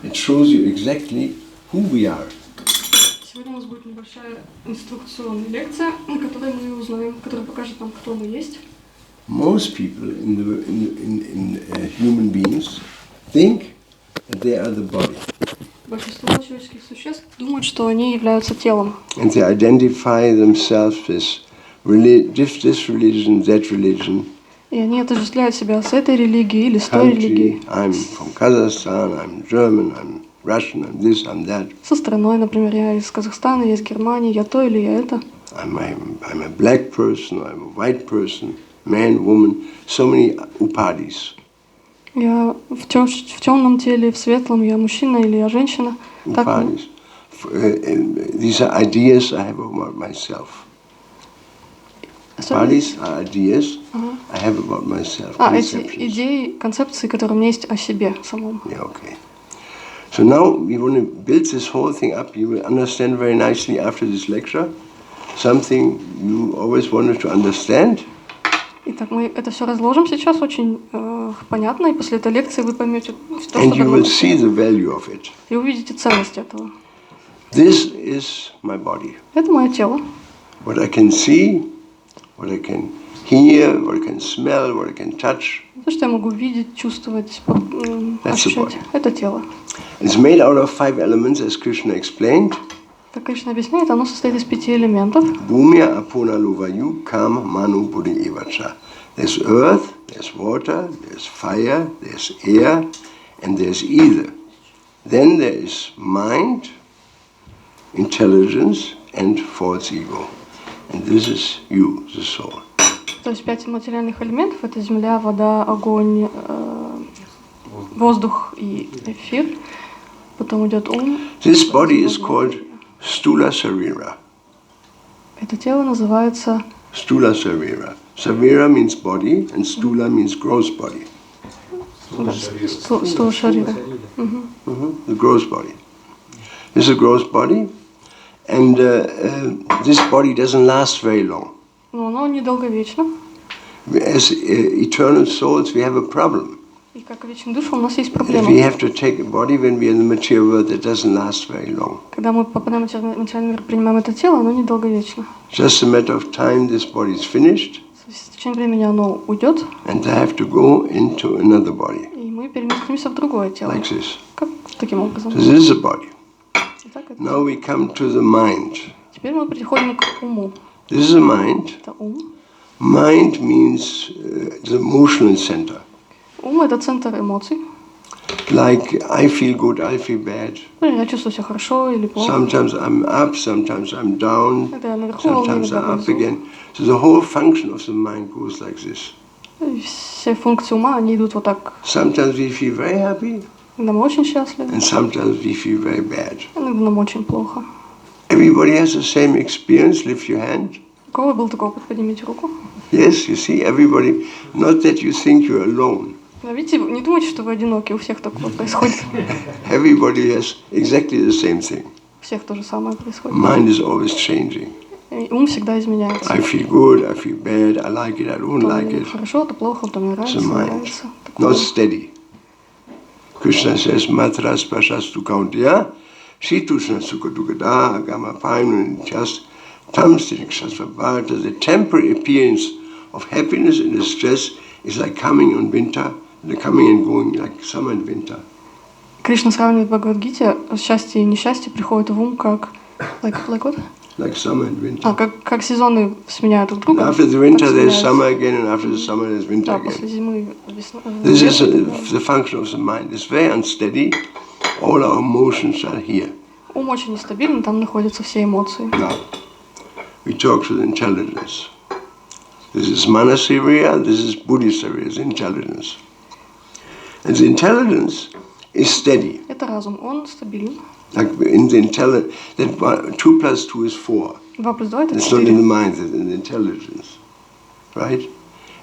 It shows you exactly who we are. Сегодня у нас будет небольшая инструкционная лекция, на которой мы узнаем, которая покажет нам, кто мы есть. Most people in human beings think that they are the body. Большинство человеческих существ думают, что они являются телом. And they identify themselves with this religion, that religion. И они отождествляют себя с этой религией или с той религией. I'm from Kazakhstan, I'm German, I'm Russian, I'm this, I'm that. Со страной, например, я из Казахстана, я из Германии, я то или я это. I'm a black person, I'm a white person, man, woman, so many upadis. Я в темном теле, в светлом, я мужчина или я женщина. Upadis. These are ideas I have about myself. Upadis are ideas I have about myself. Эти идеи, концепции, которые у меня есть о себе самом. Yeah, okay. So now we want to build this whole thing up. You will understand very nicely after this lecture something you always wanted to understand. Итак, мы это все разложим сейчас очень понятно, и после этой лекции вы поймете то, And что you will see the value of it. и увидите ценность этого. This is my body. Это мое тело. What I can see, what I can hear, what I can smell, what I can touch. То, что я могу видеть, чувствовать, ощущать, это тело. It's made out of 5 elements, as Krishna explained. Как Кришна объясняет, оно состоит из 5 элементов. Bhumya apuna luvayu kam manu buddhi evacha. There's earth, there's water, there's fire, there's air, and there's ether. Then there is mind, intelligence, and false ego. And this is you, the soul. То есть 5 материальных элементов — это земля, вода, огонь, воздух и эфир. Потом идет ум. This body is called Stula Sarira. Это тело называется Stula Sarira. Sarira means body, and Stula means gross body. Стула Шарира. The gross body. This is a gross body, and this body doesn't last very long. Но оно недолговечно. As eternal souls, we have a problem. И как вечная душа у нас есть If проблема. we have to take a body when we are in the material world, that doesn't last very long. Когда мы попадаем в материальный мир, принимаем это тело, оно недолговечно. Just a matter of time, this body is finished, В течение времени оно уйдет, and I have to go into another body, и мы переместимся в другое тело. like this. Как таким образом? So this is a body. Итак, это. Now we come to the mind. Теперь мы приходим к уму. This is a mind. Это ум. Mind means the emotional center. Ум — это центр эмоций. Like I feel good, I feel bad. Я чувствую себя хорошо или плохо. Sometimes I'm up, sometimes I'm down, Это я наверху, а sometimes иногда I'm up внизу. again. So the whole function of the mind goes like this. Все функции ума, они идут вот так. Sometimes we feel very happy, Иногда мы очень счастливы, and sometimes we feel very bad. иногда нам очень плохо. Everybody has the same experience. Lift your hand. У кого был такой опыт? Поднимите руку. Yes, you see, everybody. Not that you think you're alone. Видите, не думайте, что вы одиноки, у всех такое происходит. Everybody has exactly the same thing. У всех то же самое происходит. Mind is always changing. И ум всегда изменяется. I feel good, I feel bad, I like it, I don't То like мне it. хорошо, то плохо, то мне нравится, It's a не mind, нравится. not steady. Krishna says, Matras Pashastu Kauntiya, Shitushna Sukadukada, Gama Painu, just the temporary appearance of happiness and distress is like coming on winter, and coming and going like summer and winter. Кришна сравнивает в Бхагавад-гите счастье и несчастье приходят в ум как like what? Like summer and winter. Как сезоны сменяют друг друга. After the winter there's summer again, and after the summer there's winter Да, после again. зимы весна. This is the function of the mind. It's very unsteady. All our emotions are here. Ум очень нестабильный, там находятся все эмоции. Now, we talk to the intelligence. This is Manasiriya, this is Buddhisariya, it's intelligence. And the intelligence is steady. Это разум, он стабилен. Like in the intelligence, that 2 plus 2 is 4. 2 плюс 2 это It's not in the 4. mind, it's in the intelligence. Right?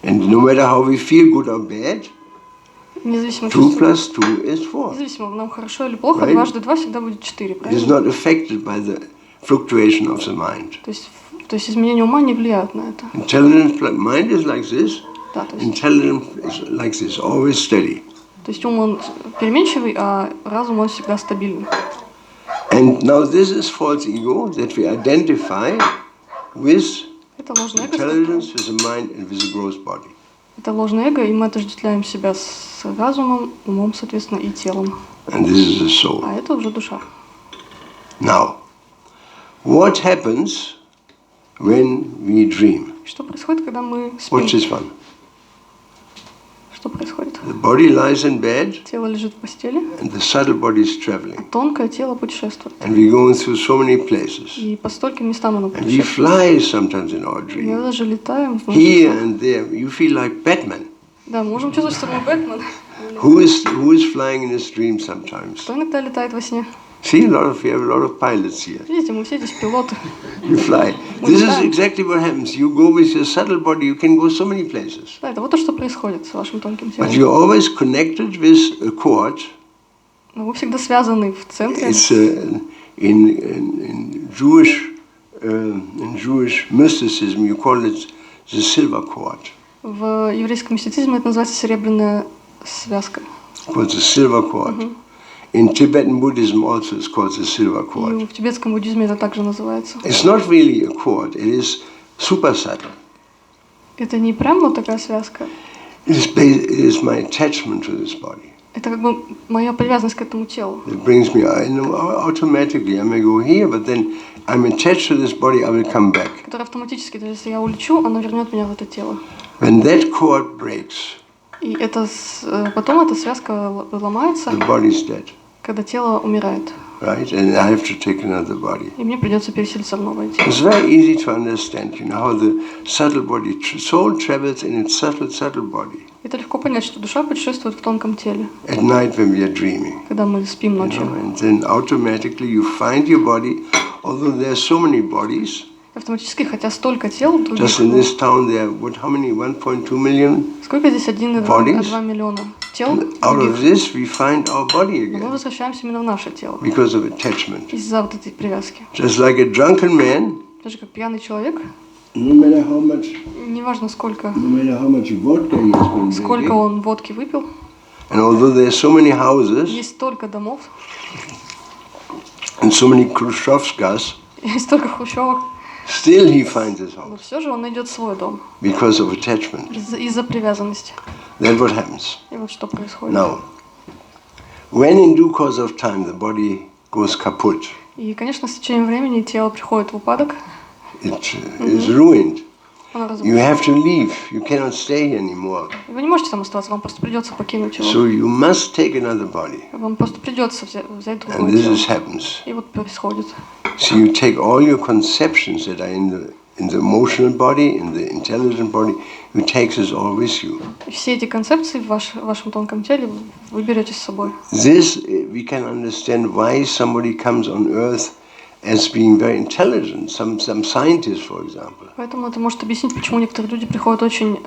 And no matter how we feel, good or bad, Независимо, 2 plus 2 is 4. независимо, нам хорошо или плохо, Right? дважды 2 всегда будет 4, It is правильно? not affected by the fluctuation of the mind. То есть изменения ума не влияют на это. Intelligent mind is like this, Да, то есть intelligent is like this, always steady. То есть ум он переменчивый, а разум он всегда стабильный. And now this is false ego that we identify with intelligence, with the mind, and with the gross body. Это ложное эго, и мы отождествляем себя с разумом, умом, соответственно, и телом. And this is the soul. А это уже душа. Now, what happens when we dream? Что происходит, когда мы спим? Watch this one. Что происходит? The body lies in bed, Тело лежит в постели, and the subtle body is traveling. тонкое тело путешествует. And we go through so many places. И по стольким местам оно And we путешествует. fly sometimes in our Мы dream. даже летаем. Here and there, you feel like Batman. Да, мы можем чувствовать, что мы Бэтмен. Who is flying in his dream sometimes? Кто иногда летает во сне? See, we have a lot of pilots here. Видите, мы все здесь пилоты. You fly. This is exactly what happens. You go with your subtle body, you can go so many places. Да, это вот то, что происходит с вашим тонким But телом. you're always connected with a cord. Но вы всегда связаны в центре. It's in Jewish mysticism, you call it the silver cord. В еврейском мистицизме это называется серебряная связка. It's called the silver cord. In Tibetan Buddhism also it's called the silver cord. И в тибетском буддизме это также называется. It's not really a cord, it is super subtle. Это не прям вот такая связка. It is my attachment to this body. Это как бы моя привязанность к этому телу. It brings me, I know automatically, I may go here, but then I'm attached to this body, I will come back. Которая автоматически, то есть если я улечу, она вернет меня в это тело. When that cord breaks, И это потом эта связка ломается, the body is dead, когда тело умирает. right? And I have to take another body. И мне придется переселиться в новое тело. It's very easy to understand, you know, how the subtle body, soul travels in its subtle body. Это легко понять, что душа путешествует в тонком теле, At night when we are dreaming. когда мы спим You ночью. know, and then automatically you find your body, although there are so many bodies. Автоматически, хотя столько тел других. Just in this town there are, how many, 1.2 million? Сколько здесь? 1,2 миллиона тел. Out of this we find our body Но мы again возвращаемся именно в наше тело. because of attachment. Из-за вот этой привязки. Just like a drunken man, Даже как пьяный человек, no matter how much неважно vodka he has been сколько drinking, он водки выпил, and although there are so many houses есть столько домов, and so many Khrushchevskas, есть столько хрущевок, still he finds his но house все же он найдет свой дом because of attachment. из-за привязанности. That's what happens. И вот что происходит. Now, when in due course of time the body goes kaput, И, конечно, с течением времени тело приходит в упадок, it is ruined. оно You разрушается. have to leave. You cannot stay here anymore. И вы не можете там оставаться, вам просто придется покинуть его. So you must take another body. Вам просто придется взять And другое this тело. happens. И вот происходит. So you take all your conceptions that are in the emotional body, in the intelligent body, you take this all with you. И все эти концепции в вашем тонком теле вы берете с собой. This, we can understand why somebody comes on earth as being very intelligent, some scientists, for example. Поэтому это может объяснить, почему некоторые люди приходят очень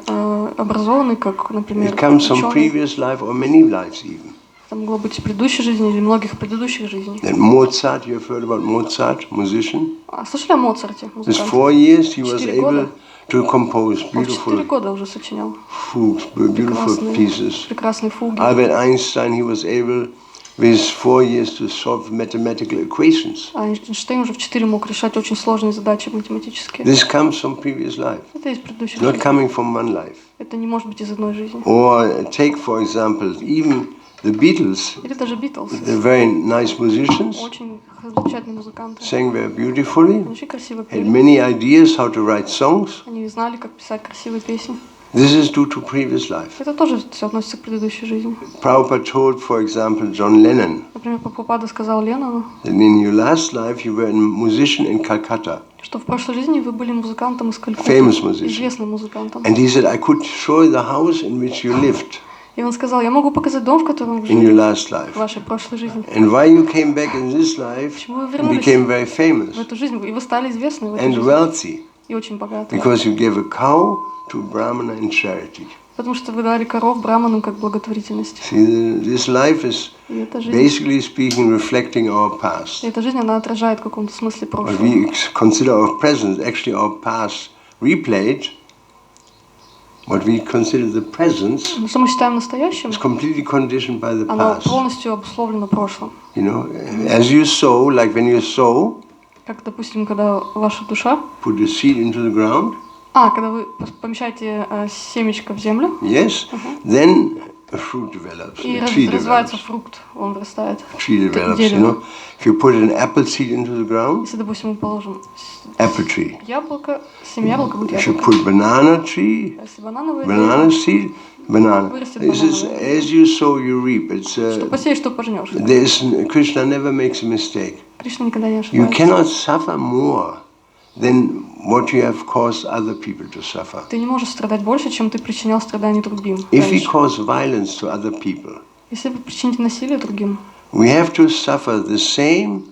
образованные, как, например, It comes from ученые. previous life or many lives even. Это могло быть из предыдущей жизни или многих предыдущих жизней. And Mozart, you have heard about Mozart, musician? А слышали о Моцарте, With музыканте? 4 years he was 4 года. able to compose Он в 4 beautiful года уже сочинял fugues, beautiful pieces. прекрасные фуги. Albert Einstein, he was able with 4 years to solve mathematical equations. А Эйнштейн уже в 4 мог решать очень сложные задачи математические. This comes from previous life, Это из предыдущих not жизней. coming from one life. Это не может быть из одной жизни. Or take, for example, even the Beatles, Или даже Битлз. they're very nice musicians, Очень замечательные музыканты. sang very beautifully, Они очень красиво had пели. many ideas how to write songs. Они знали, как писать красивые песни. This is due to previous life. Это тоже все относится к предыдущей жизни. Prabhupada told, for example, John Lennon, Например, Прабхупада сказал Леннону, that in your last life you were a musician in Calcutta, что в прошлой жизни вы были музыкантом из Калькутты, famous musician. известным музыкантом. And he said, I could show you the house in which you lived И он сказал, я могу показать дом, в котором вы in your жили last в life. вашей прошлой жизни. And why you came back in this life Почему вы and вернулись became very в famous эту жизнь, и вы стали известны в этой and жизни, wealthy и очень богаты. because you gave a cow to Brahmana in charity. Потому что вы дали коров браманам как благотворительность. See, this life is И эта жизнь, basically speaking reflecting our past. эта жизнь, она отражает в каком-то смысле What прошлое. we consider our present, actually our past replayed what we consider the presence, что мы считаем настоящим, is completely conditioned by the оно past. полностью обусловлено прошлым. You know, as you sow, like when you sow, Как, допустим, когда ваша душа, put the seed into the ground, когда вы помещаете семечко в землю, yes, then a fruit develops, и a tree развивается develops. фрукт, он вырастает. Tree develops, you know. If you put an apple seed into the ground, Если, допустим, мы положим apple tree. яблоко, семя яблока будет If you яблоко. put banana tree, Если банановое banana seed, banana. Вырастет This is банановое. as you sow, you reap. It's Что посеешь, что пожнешь. Krishna never makes a mistake. Кришна никогда не You ошибается. cannot suffer more than what you have caused other people to suffer. Ты не можешь страдать больше, чем ты причинял страдания другим. If we раньше. cause violence to other people, Если вы причините насилие другим, we have to suffer the same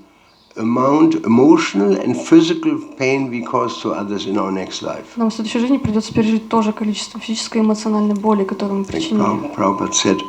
amount emotional and physical pain we cause to others in our next life. нам в следующей жизни придется пережить то же количество физической и эмоциональной боли, которую мы Like причинили. Prabhupada said,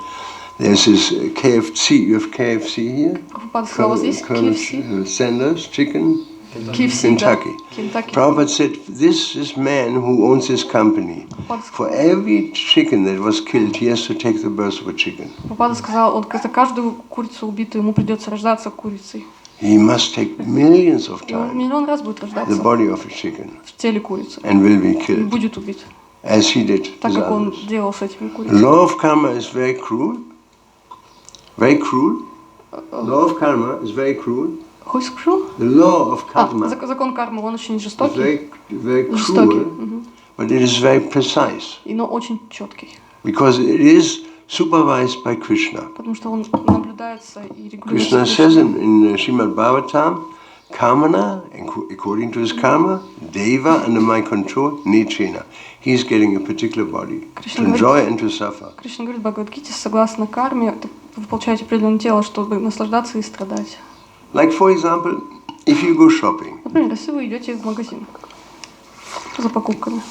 there's this KFC. You have KFC here? Прабхупада сказал, у вас есть Colonel KFC? Sanders, chicken? KFC, да. Kentucky. Kentucky. Prabhupada said, this man who owns this company, for every chicken that was killed, he has to take the birth of a chicken. Прабхупада сказал, он за каждую курицу убитую ему придется рождаться курицей. He must take millions of И он times миллион раз будет the рождаться body of a chicken в теле курицы and will be и killed, будет убит, as he did так with как он others. делал с этими The курицами. law of karma is very cruel. Very cruel. Law of karma is very cruel. Хоть скажу? The law of karma Закон кармы, он очень is жестокий, very жестокий, cruel, but it is very precise но очень четкий, because it is supervised by Krishna. потому что он наблюдается и Krishna регулируется. says in Srimad Bhagavatam, Kamana, according to his karma, Deva under my control, Nichena. He is getting a particular body to enjoy and to suffer. Кришна говорит в Бхагавад-гите, согласно карме, вы получаете определенное тело, чтобы наслаждаться и страдать. Like for example, if you go shopping Например, если вы идете в магазин за покупками,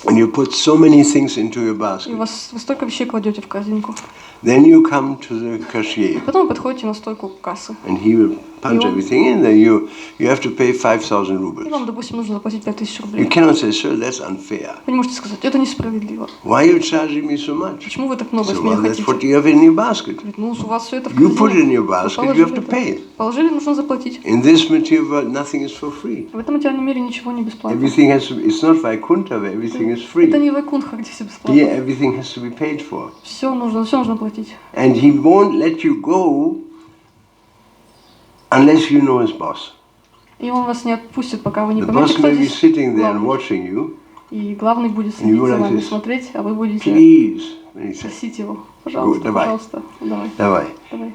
and you put so many things into your и basket, вы столько вещей кладете в корзинку, then you come to the cashier потом вы подходите на стойку кассы, and he will punch everything in there. You have to pay 5,000 и rubles. вам, допустим, нужно заплатить 5000 You рублей. cannot say, sir, that's unfair. Вы не можете сказать, это несправедливо. Why are you charging me so much? Почему вы так много So, с меня well, that's хотите? what you have in your basket. Говорит, ну, у вас все это в You put it in корзине. your Вы basket, you have to это. pay. Положили, нужно заплатить. In this material world, nothing is for free. В этом материальном мире ничего не бесплатно. Everything has to be, it's not Vaikuntha where everything is Это free. не Вайкунтха, где все Here, бесплатно. everything has to be paid for. Все нужно платить. And he won't let you go unless you know his boss. И он вас не отпустит, пока вы не The поймете, boss кто may be здесь sitting there and главный. watching you. И главный будет And you сидеть go за like вами, this. смотреть, а вы будете Please. And he says, просить его. Пожалуйста, давай. пожалуйста, давай, давай. давай.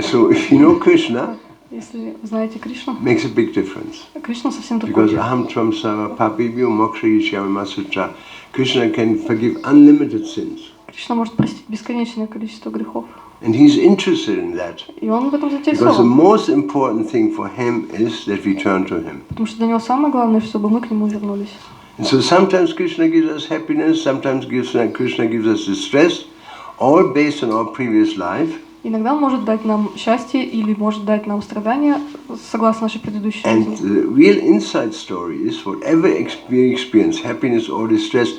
So if you know Krishna, Если знаете Кришну, makes a big difference. Кришна совсем другой. Because aham tvam sava papibhyo moksha yishyami masutra. Krishna can forgive unlimited sins. Кришна может простить бесконечное количество грехов. And he's interested in that. И он в этом Because the заинтересован. most important thing for him is that we turn to him. Потому что для него самое главное, чтобы мы к нему вернулись. And so sometimes Krishna gives us happiness, sometimes Krishna gives us distress, all based on our previous life. Иногда он может дать нам счастье или может дать нам страдания, согласно нашей предыдущей And жизни. the real inside story is whatever we experience, happiness or distress,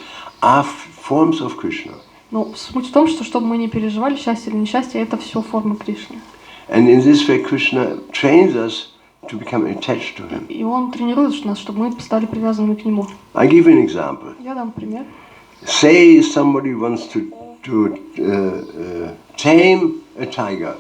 are forms of Krishna. Но суть в том, что чтобы мы не переживали счастье или несчастье, это все формы Кришны. And in this way Krishna trains us to become attached to him. И он тренирует нас, чтобы мы стали привязанными к нему. I give you an example. Я дам пример. Say somebody wants to tame a tiger.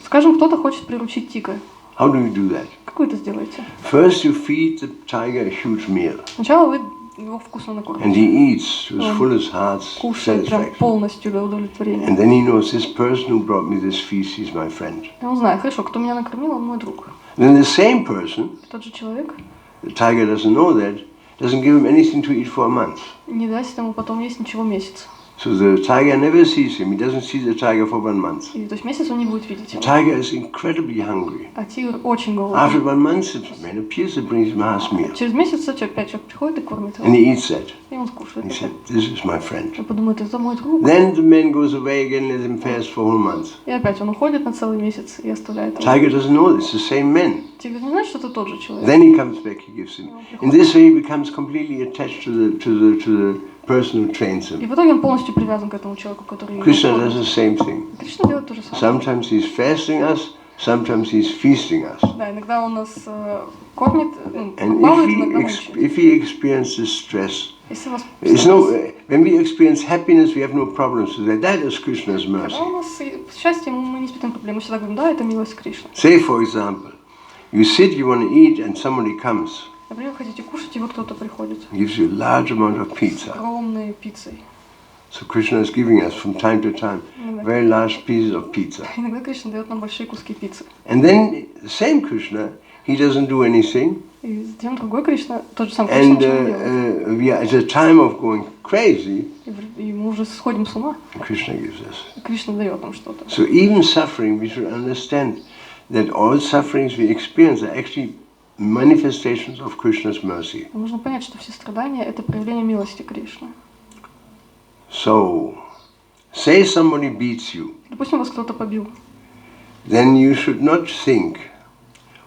Скажем, кто-то хочет приручить тигра. How do you do that? Как вы это сделаете? First you feed the tiger a huge meal. Сначала вы его вкусно And накормите. he eats to his fullest heart's Кушает прям satisfaction. полностью для удовлетворения. And then he knows this person who brought me this feast is my friend. И он знает, хорошо, кто меня накормил, он мой друг. Then the same person, Тот же человек the tiger doesn't know that, doesn't give him anything to eat for a month. не даст ему потом есть ничего месяц. So the tiger never sees him. He doesn't see the tiger for 1 month. И, то есть месяц он не будет видеть The его. tiger is incredibly hungry. А тигр очень After голодный. 1 month, the man appears and brings him a half meal. Через месяц опять человек приходит и кормит And его. he eats that. И он скушает. He это. said, this is my friend. Он подумает, это мой друг. Then the man goes away again, let him fast for a whole month. И опять он уходит на целый месяц и оставляет его. Tiger doesn't know it's the same man. Тигр не знает, что это тот же человек. Then he comes back, he gives him. In this way he becomes completely attached to person who trains him. И в итоге он полностью привязан к этому человеку, который его Krishna does кормит. the same thing. Кришна делает то же самое. Sometimes he's fasting us, sometimes he's feasting us. Да, иногда он нас кормит, And балует, иногда мучает. if he experiences stress, Если у вас it's no, when we experience happiness, we have no problems with that. That is Krishna's mercy. когда у нас счастье, мы не испытываем проблем. Мы всегда говорим, да, это милость Кришны. Say, for example, you sit, you want to eat, and somebody comes, Например, хотите кушать, и вот кто-то приходит. gives you a large amount of pizza. Огромной пиццей. So Krishna is giving us from time to time very large pieces of pizza. Иногда Кришна дает нам большие куски пиццы. And then the same Krishna, he doesn't do anything. И затем другой Кришна, тот же самый Кришна, And ничего не делает. we are at a time of going crazy, И мы уже сходим с ума. Krishna gives us. И Кришна дает нам что-то. So even suffering, we should understand that all sufferings we experience are actually manifestations of Krishna's mercy. Нужно понять, что все страдания – это проявление милости Кришны. So, say somebody beats you, Допустим, вас кто-то побил. then you should not think,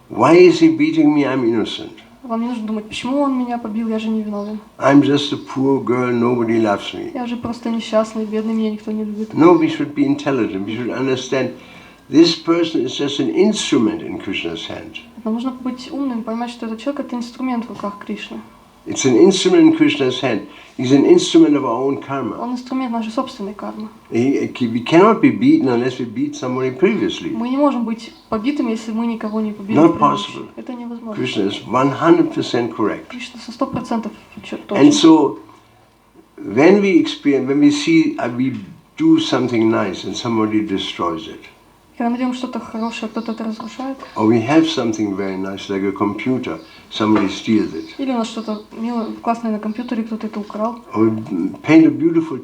why is he beating me? I'm innocent. Вам не нужно думать, почему он меня побил, я же не виновен. I'm just a poor girl, nobody loves me. Я же просто несчастный, бедный, меня никто не любит. No, we should be intelligent. We should understand this person is just an instrument in Krishna's hand. Нам нужно быть умным, понимать, что этот человек – это инструмент в руках Кришны. It's an instrument in Krishna's hand. He's an instrument of our own karma. Он инструмент нашей собственной кармы. We cannot be beaten unless we beat somebody previously. Мы не можем быть побитыми, если мы никого не побили. Not possible. Это невозможно. Krishna is 100% correct. Кришна 100% And точно. so, when we see we do something nice and somebody destroys it, Когда мы делаем что-то хорошее, кто-то это разрушает. or we have something very nice like a computer, somebody steals it, Или у нас что-то милое, классное на компьютере, кто-то это украл. or we paint a beautiful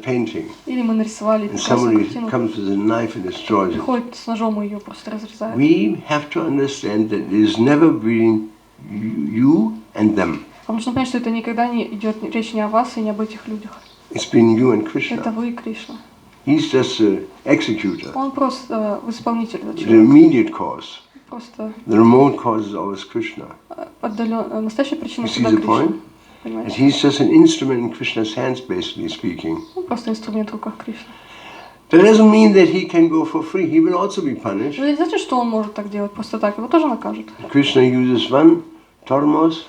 painting Или мы нарисовали and прекрасную somebody картину. comes with a knife and destroys it. Приходит с ножом и ее просто разрезает. We have to understand that it is never between you and them. Вам нужно понять, что это никогда не идет речь не о вас и не об этих людях. It's between you and Это Krishna. вы и Кришна. He's just an executor. Он просто исполнитель этого The человека. immediate cause. Просто The remote cause is always Krishna. настоящая причина You see всегда the Кришна. point? And Понимаете? he's just an instrument in Krishna's hands, basically speaking. Он просто инструмент в руках Кришны. That doesn't mean that he can go for free. He will also be punished. Но не значит, что он может так делать просто так. Его тоже накажут. Krishna uses one tormos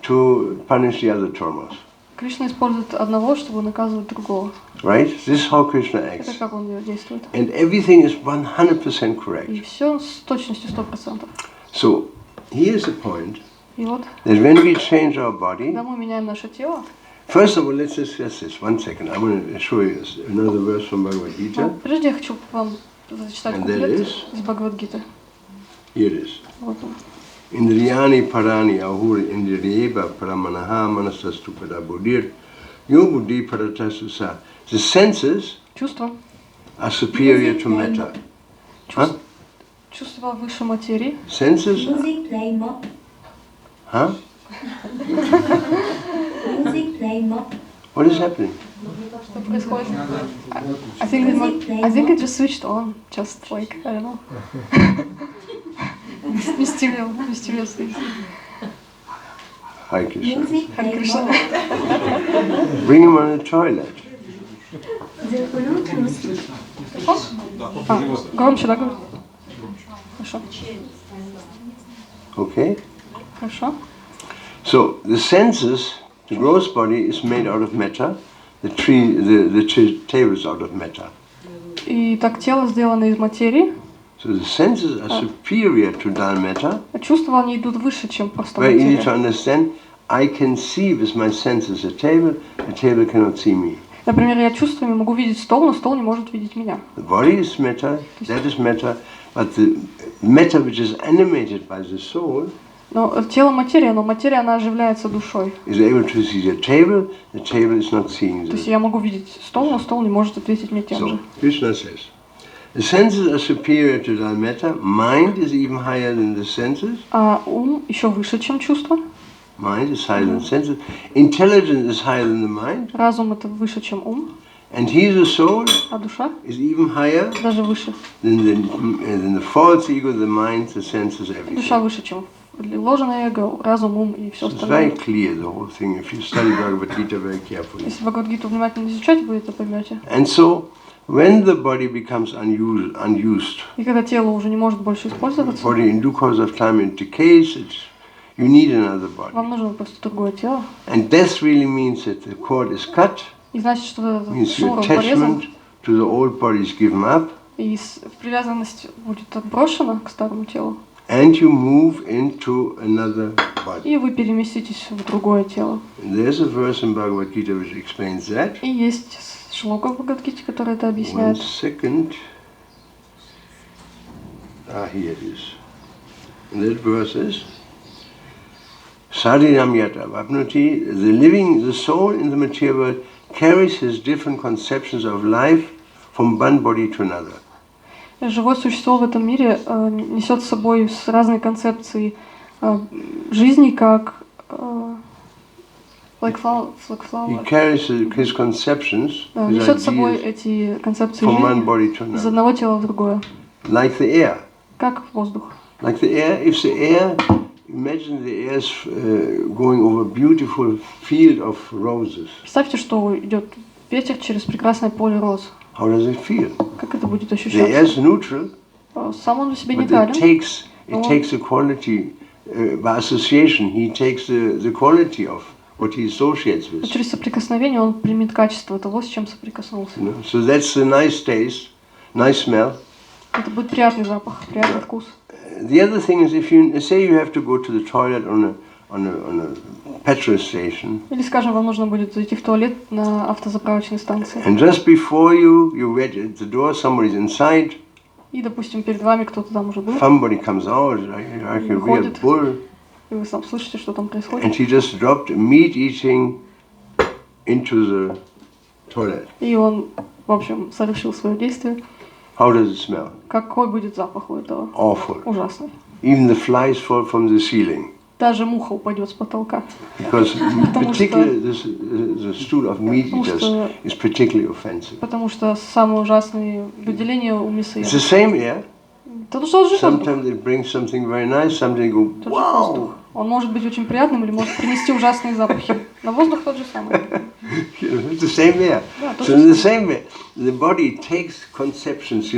to punish the other tormos. Кришна использует одного, чтобы наказывать другого. Right? This is how Krishna Это acts. как он действует. And everything is 100% И correct. все с точностью 100%. So, here's the point. И вот, That when we change our body, когда мы меняем наше тело, first of all, let's discuss this. 1 second. I'm going to show you another verse from Bhagavad Gita. прежде я хочу вам зачитать And that куплет is? из Бхагавад-гиты. Here it is. Вот он. Indriyani parani ahur indriyeva paramanaha manasastu parabudir yo buddhi paratasusa. The senses Чувства. are superior to matter. Huh? Чувства выше материи. Senses? Music play mop. Huh? Music play mop. What is happening? Что происходит? I think it just switched on. Just like, I don't know. Mysterious things. Hare Krishna. Music Харе play Кришна. mop. Bring him on the toilet. The Bluetooth. Громче, да, говорю? Хорошо. Okay? Хорошо. So the senses, the gross body is made out of matter. The table is out of matter. И так тело сделано из материи, So the senses are superior to dull matter. а чувства, они идут выше, чем просто Very easy to материя. understand. I can see with my senses a table cannot see me. Например, я чувствами могу видеть стол, но стол не может видеть меня. The body is matter, that is matter, but the matter which is animated by the soul Но тело материя, но материя, она оживляется душой. is able to see the table is not seeing То есть the. я могу видеть стол, но стол не может ответить мне тем же. So Krishna says, the senses are superior to dull matter, mind is even higher than the senses. А ум еще выше, чем чувство. Mind is higher than senses. Intelligence is higher than the mind. Разум это выше, чем ум, And he, the soul, а душа is even higher даже выше. than the false ego, the mind, the senses, Душа everything. выше, чем ложное эго, разум, ум и все It's very остальное. clear, the whole thing, if you study Bhagavad Gita very carefully. Если Бхагавад-гиту внимательно изучать, вы это поймете. And so, when the body becomes unused, И когда тело уже не может больше использоваться, body in due course of time it decays, you need another body. вам нужно просто другое тело. And death really means that the cord is cut, И значит, что means your шнур порезан, attachment to the old body is given up, и привязанность будет отброшена к старому телу, and you move into another body. и вы переместитесь в другое тело. And there's a verse in Bhagavad Gita which explains that. И есть шлока в Бхагавад-гите, который это One объясняет. second. Here it is. And that verse is Sarinam yata vapnoti, the soul in the material world carries his different conceptions of life from one body to another. Живое существо в этом мире несет с собой разные концепции жизни, как like flower. He carries his conceptions, his Несет с собой ideas эти концепции from one жизни body to из another. одного тела в другое, Like the air. как воздух. Like the air, if the air, imagine the air is going over a beautiful field of roses. Представьте, что идет ветер через прекрасное поле роз. How does it feel? Как это будет The air ощущаться? is neutral, Сам он в себе but it нейтрален, takes the quality, by association, he takes the quality of what he associates но with. через соприкосновение он примет качество того, с чем соприкоснулся. You know? So that's the nice taste, nice smell. Это будет приятный запах, приятный вкус. The other thing is, if you say you have to go to the toilet on a petrol station, Или, скажем, вам нужно будет зайти в туалет на автозаправочной станции. and just before you wait at the door, somebody's inside, И, допустим, перед вами кто-то там уже был, somebody comes out like a real Выходит. bull, и вы сам слышите, что там and происходит. he just dropped meat eating into the toilet. И он, в общем, совершил свое действие. How does it smell? Какой будет запах у этого? Awful. Ужасный. Even the flies fall from the ceiling. Даже муха упадет с потолка. Because Потому particularly the stool of meat Потому eaters что- is particularly offensive. Потому что самые ужасные выделения у It's the мясоедов. same air. Это тот же воздух. Sometimes it brings something very nice, sometimes you go, Тот же воздух. wow! Он может быть очень приятным или может принести ужасные запахи. Но воздух тот же самый. You know, it's the same air. Да, тот So же in the самый. same way, the body takes conceptions,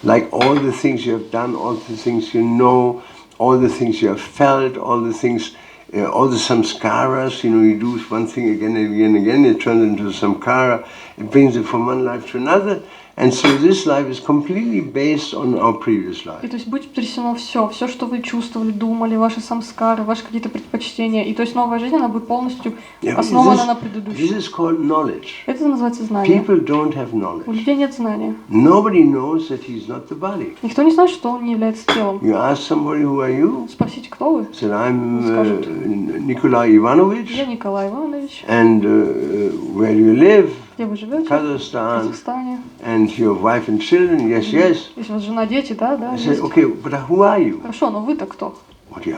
like all the things you have done, all the things you know, all the things you have felt, all the things, all the samskaras, you do one thing again and again and again, it turns into samskara, it brings it from one life to another, and so this life is completely based on our previous И life. то есть будет потрясено все, что вы чувствовали, думали, ваши самскары, ваши какие-то предпочтения. И то есть новая жизнь, она будет полностью Yeah, основана на this предыдущей. is called knowledge. Это называется знание. People don't have У knowledge. людей нет знания. Nobody knows that he's not the body. Никто не знает, что он не является телом. You ask somebody, who are you? Спросите, кто вы? Said, I'm Скажут. Nikolai Ivanovich, Я Николай Иванович. and where do you live? Где вы живете? В Kazakhstan, Казахстане. and your wife and children? Yes, yes. Если у вас жена, дети, да, I said, есть. okay, but who are you? Хорошо, но вы-то кто? What you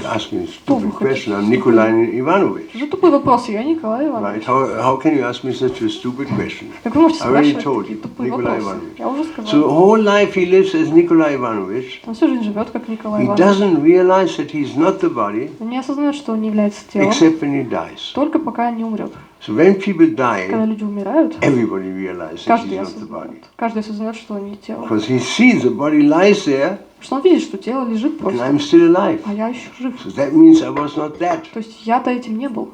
asking a Что вы stupid хотите? question? I'm Nikolai Ivanovich. Это тупой вопрос, я Николай Right? Иванович. How can you ask me such a stupid question? Как вы можете I already спрашивать told такие you, тупые Nikolai вопросы? Ivанович. Я уже So сказала. whole life he lives as Nikolai Ivanovich. Он всю жизнь живет как Николай He Иванович. doesn't realize that he's not the body Он не осознает, что он не является телом, except when he dies. только пока не умрет. So when people Когда die, люди умирают, everybody realizes that каждый he's not the body. осознает. Каждый осознает, что он не тело. Because he sees the body lies there Потому что он видит, что тело лежит and просто, I'm still alive. а я еще жив. So that means I was not that. То есть я-то этим не был.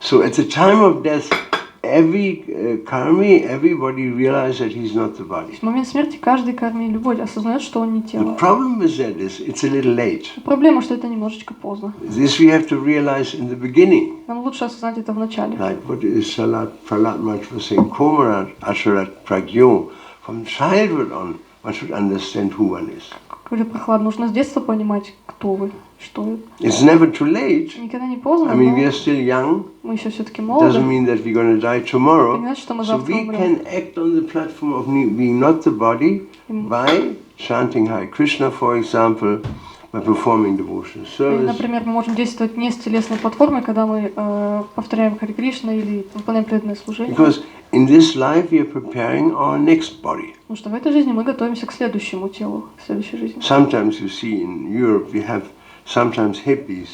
So at the time of death, every karmi, everybody realizes that he's not the body. В момент смерти каждый карми любой осознает, что он не The тело. problem with that is it's a little late. Проблема, что это немножечко поздно. This we have to realize in the beginning. Нам лучше осознать это в начале. Like what is Prahlad Maharaj was saying, Komarat Asharat Pragyo. From childhood on, one should understand who one is. Говорит Прохлад, нужно с детства понимать, кто вы, что вы. It's never too late. Никогда не поздно, I mean, we но are still young. мы еще все-таки Doesn't молоды. mean that we're going to die tomorrow. Не значит, что мы So завтра we умрем. can act on the platform of being not the body by chanting Hare Krishna, for example, by performing devotional И, service. например, мы можем действовать не с телесной платформой, когда мы повторяем Харе Кришна или выполняем преданное служение. Because in this life we are preparing our next body. Потому что в этой жизни мы готовимся к следующему телу, к следующей жизни. Sometimes you see in Europe we have sometimes hippies,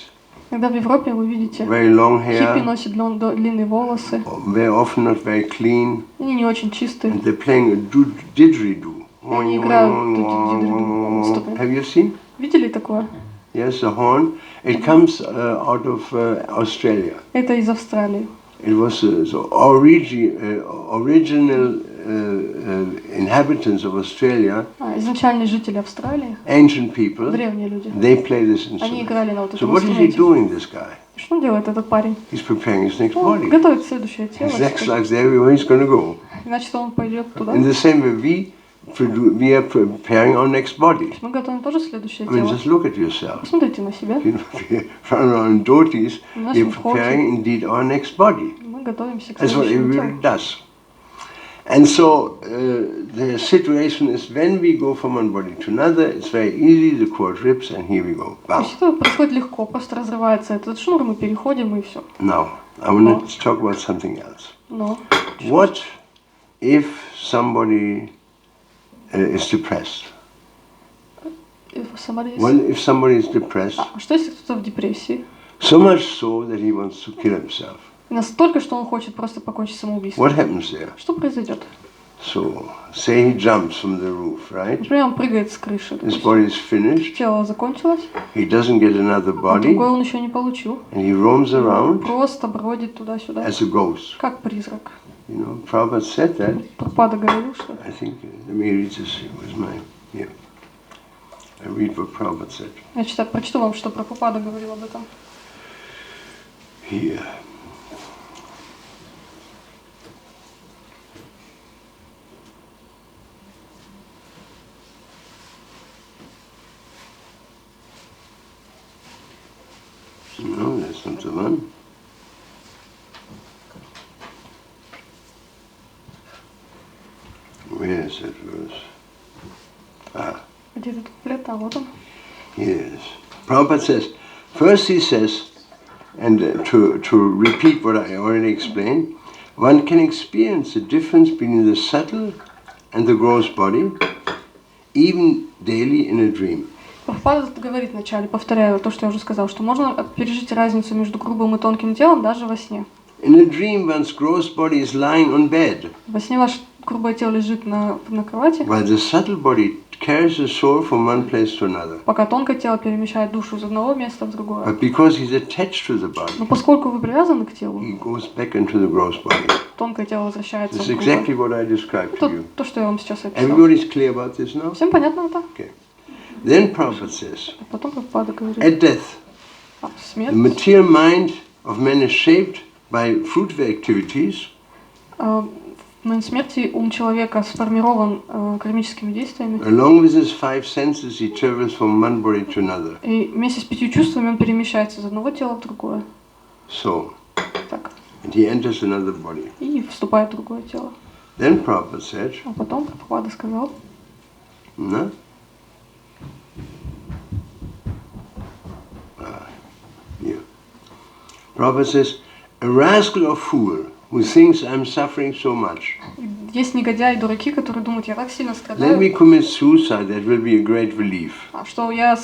Когда в Европе вы видите very long хиппи hair, носят длинные волосы, very often not very clean, они не очень чистые. and they're playing a didgeridoo. Они играют дидgeridoo. Have you seen? Видели такое? Yes, the horn. It comes out of Australia. Это из Австралии. It was the original inhabitants of Australia, Изначальные жители Австралии, ancient people, древние люди, they play this они instrument. играли на вот So этом what is he инструменте. doing, this guy? Что он делает, этот парень? He's preparing his next Он body. готовит следующее тело. His next life's everywhere he's going to go. Значит, он пойдет туда. In the same way, we are preparing our next body. Мы готовим тоже следующее I mean, тело. just look at yourself. Посмотрите на себя. You know, if you're around doties, you're preparing indeed our next body. Мы готовимся к That's what следующему everybody телу. does. And so the situation is when we go from one body to another, it's very easy, the cord rips and here we go. То Bam. есть это происходит легко, просто разрывается этот шнур, мы переходим и все. Now, I want to talk about something else. Но What if somebody is depressed? Well, if somebody is depressed, что если кто-то в депрессии? so much so that he wants to kill himself, Настолько, что он хочет просто покончить самоубийством. what happens there? Что произойдет? So, say he jumps from the roof, right? Например, он прыгает с крыши. His Допустим. body is finished, Тело закончилось, he doesn't get another а другое body, он еще не получил. and he roams Он around просто бродит туда-сюда, as a ghost. как призрак. You know, Prabhupada said that. Прабхупада говорил, что... I think, let me read this, it was mine, here. I read what Prabhupada said. Я прочту вам, что Прабхупада говорил об этом. Here. No, that's not the one. Where is that verse? Ah, Где этот куплет? А вот он. yes. Prabhupada says, first he says, and to repeat what I already explained, one can experience the difference between the subtle and the gross body, even daily in a dream. Прабхупада говорит вначале, повторяю то, что я уже сказал, что можно пережить разницу между грубым и тонким телом даже во сне. In a dream, one's gross body is lying on bed, Во сне ваше грубое тело лежит на кровати, while the subtle body carries the soul from one place to another. пока тонкое тело перемещает душу из одного места в другое. But because he's attached to the body, Но поскольку вы привязаны к телу, he goes back into the gross body. тонкое тело возвращается This в is грубое. exactly what I described to you. То, что я вам сейчас описал. Everybody's clear about this now? Всем понятно это? Okay. Then Prabhupada says, А потом Прабхупада говорит, at death, the смерть, material mind of man is shaped by fruitful activities, в момент смерти ум человека сформирован кармическими действиями, along with his five senses he travels from one body to another. и вместе с 5 чувствами он перемещается из одного тела в другое. So, Так. and he enters another body. И вступает в другое тело. Then Prabhupada said, А потом Прабхупада сказал, no? Here. Prabhupada says, a rascal or fool who thinks I'm suffering so much, есть негодяи, дураки, которые думают, я так сильно let страдаю, me commit suicide, that will be a great relief. что я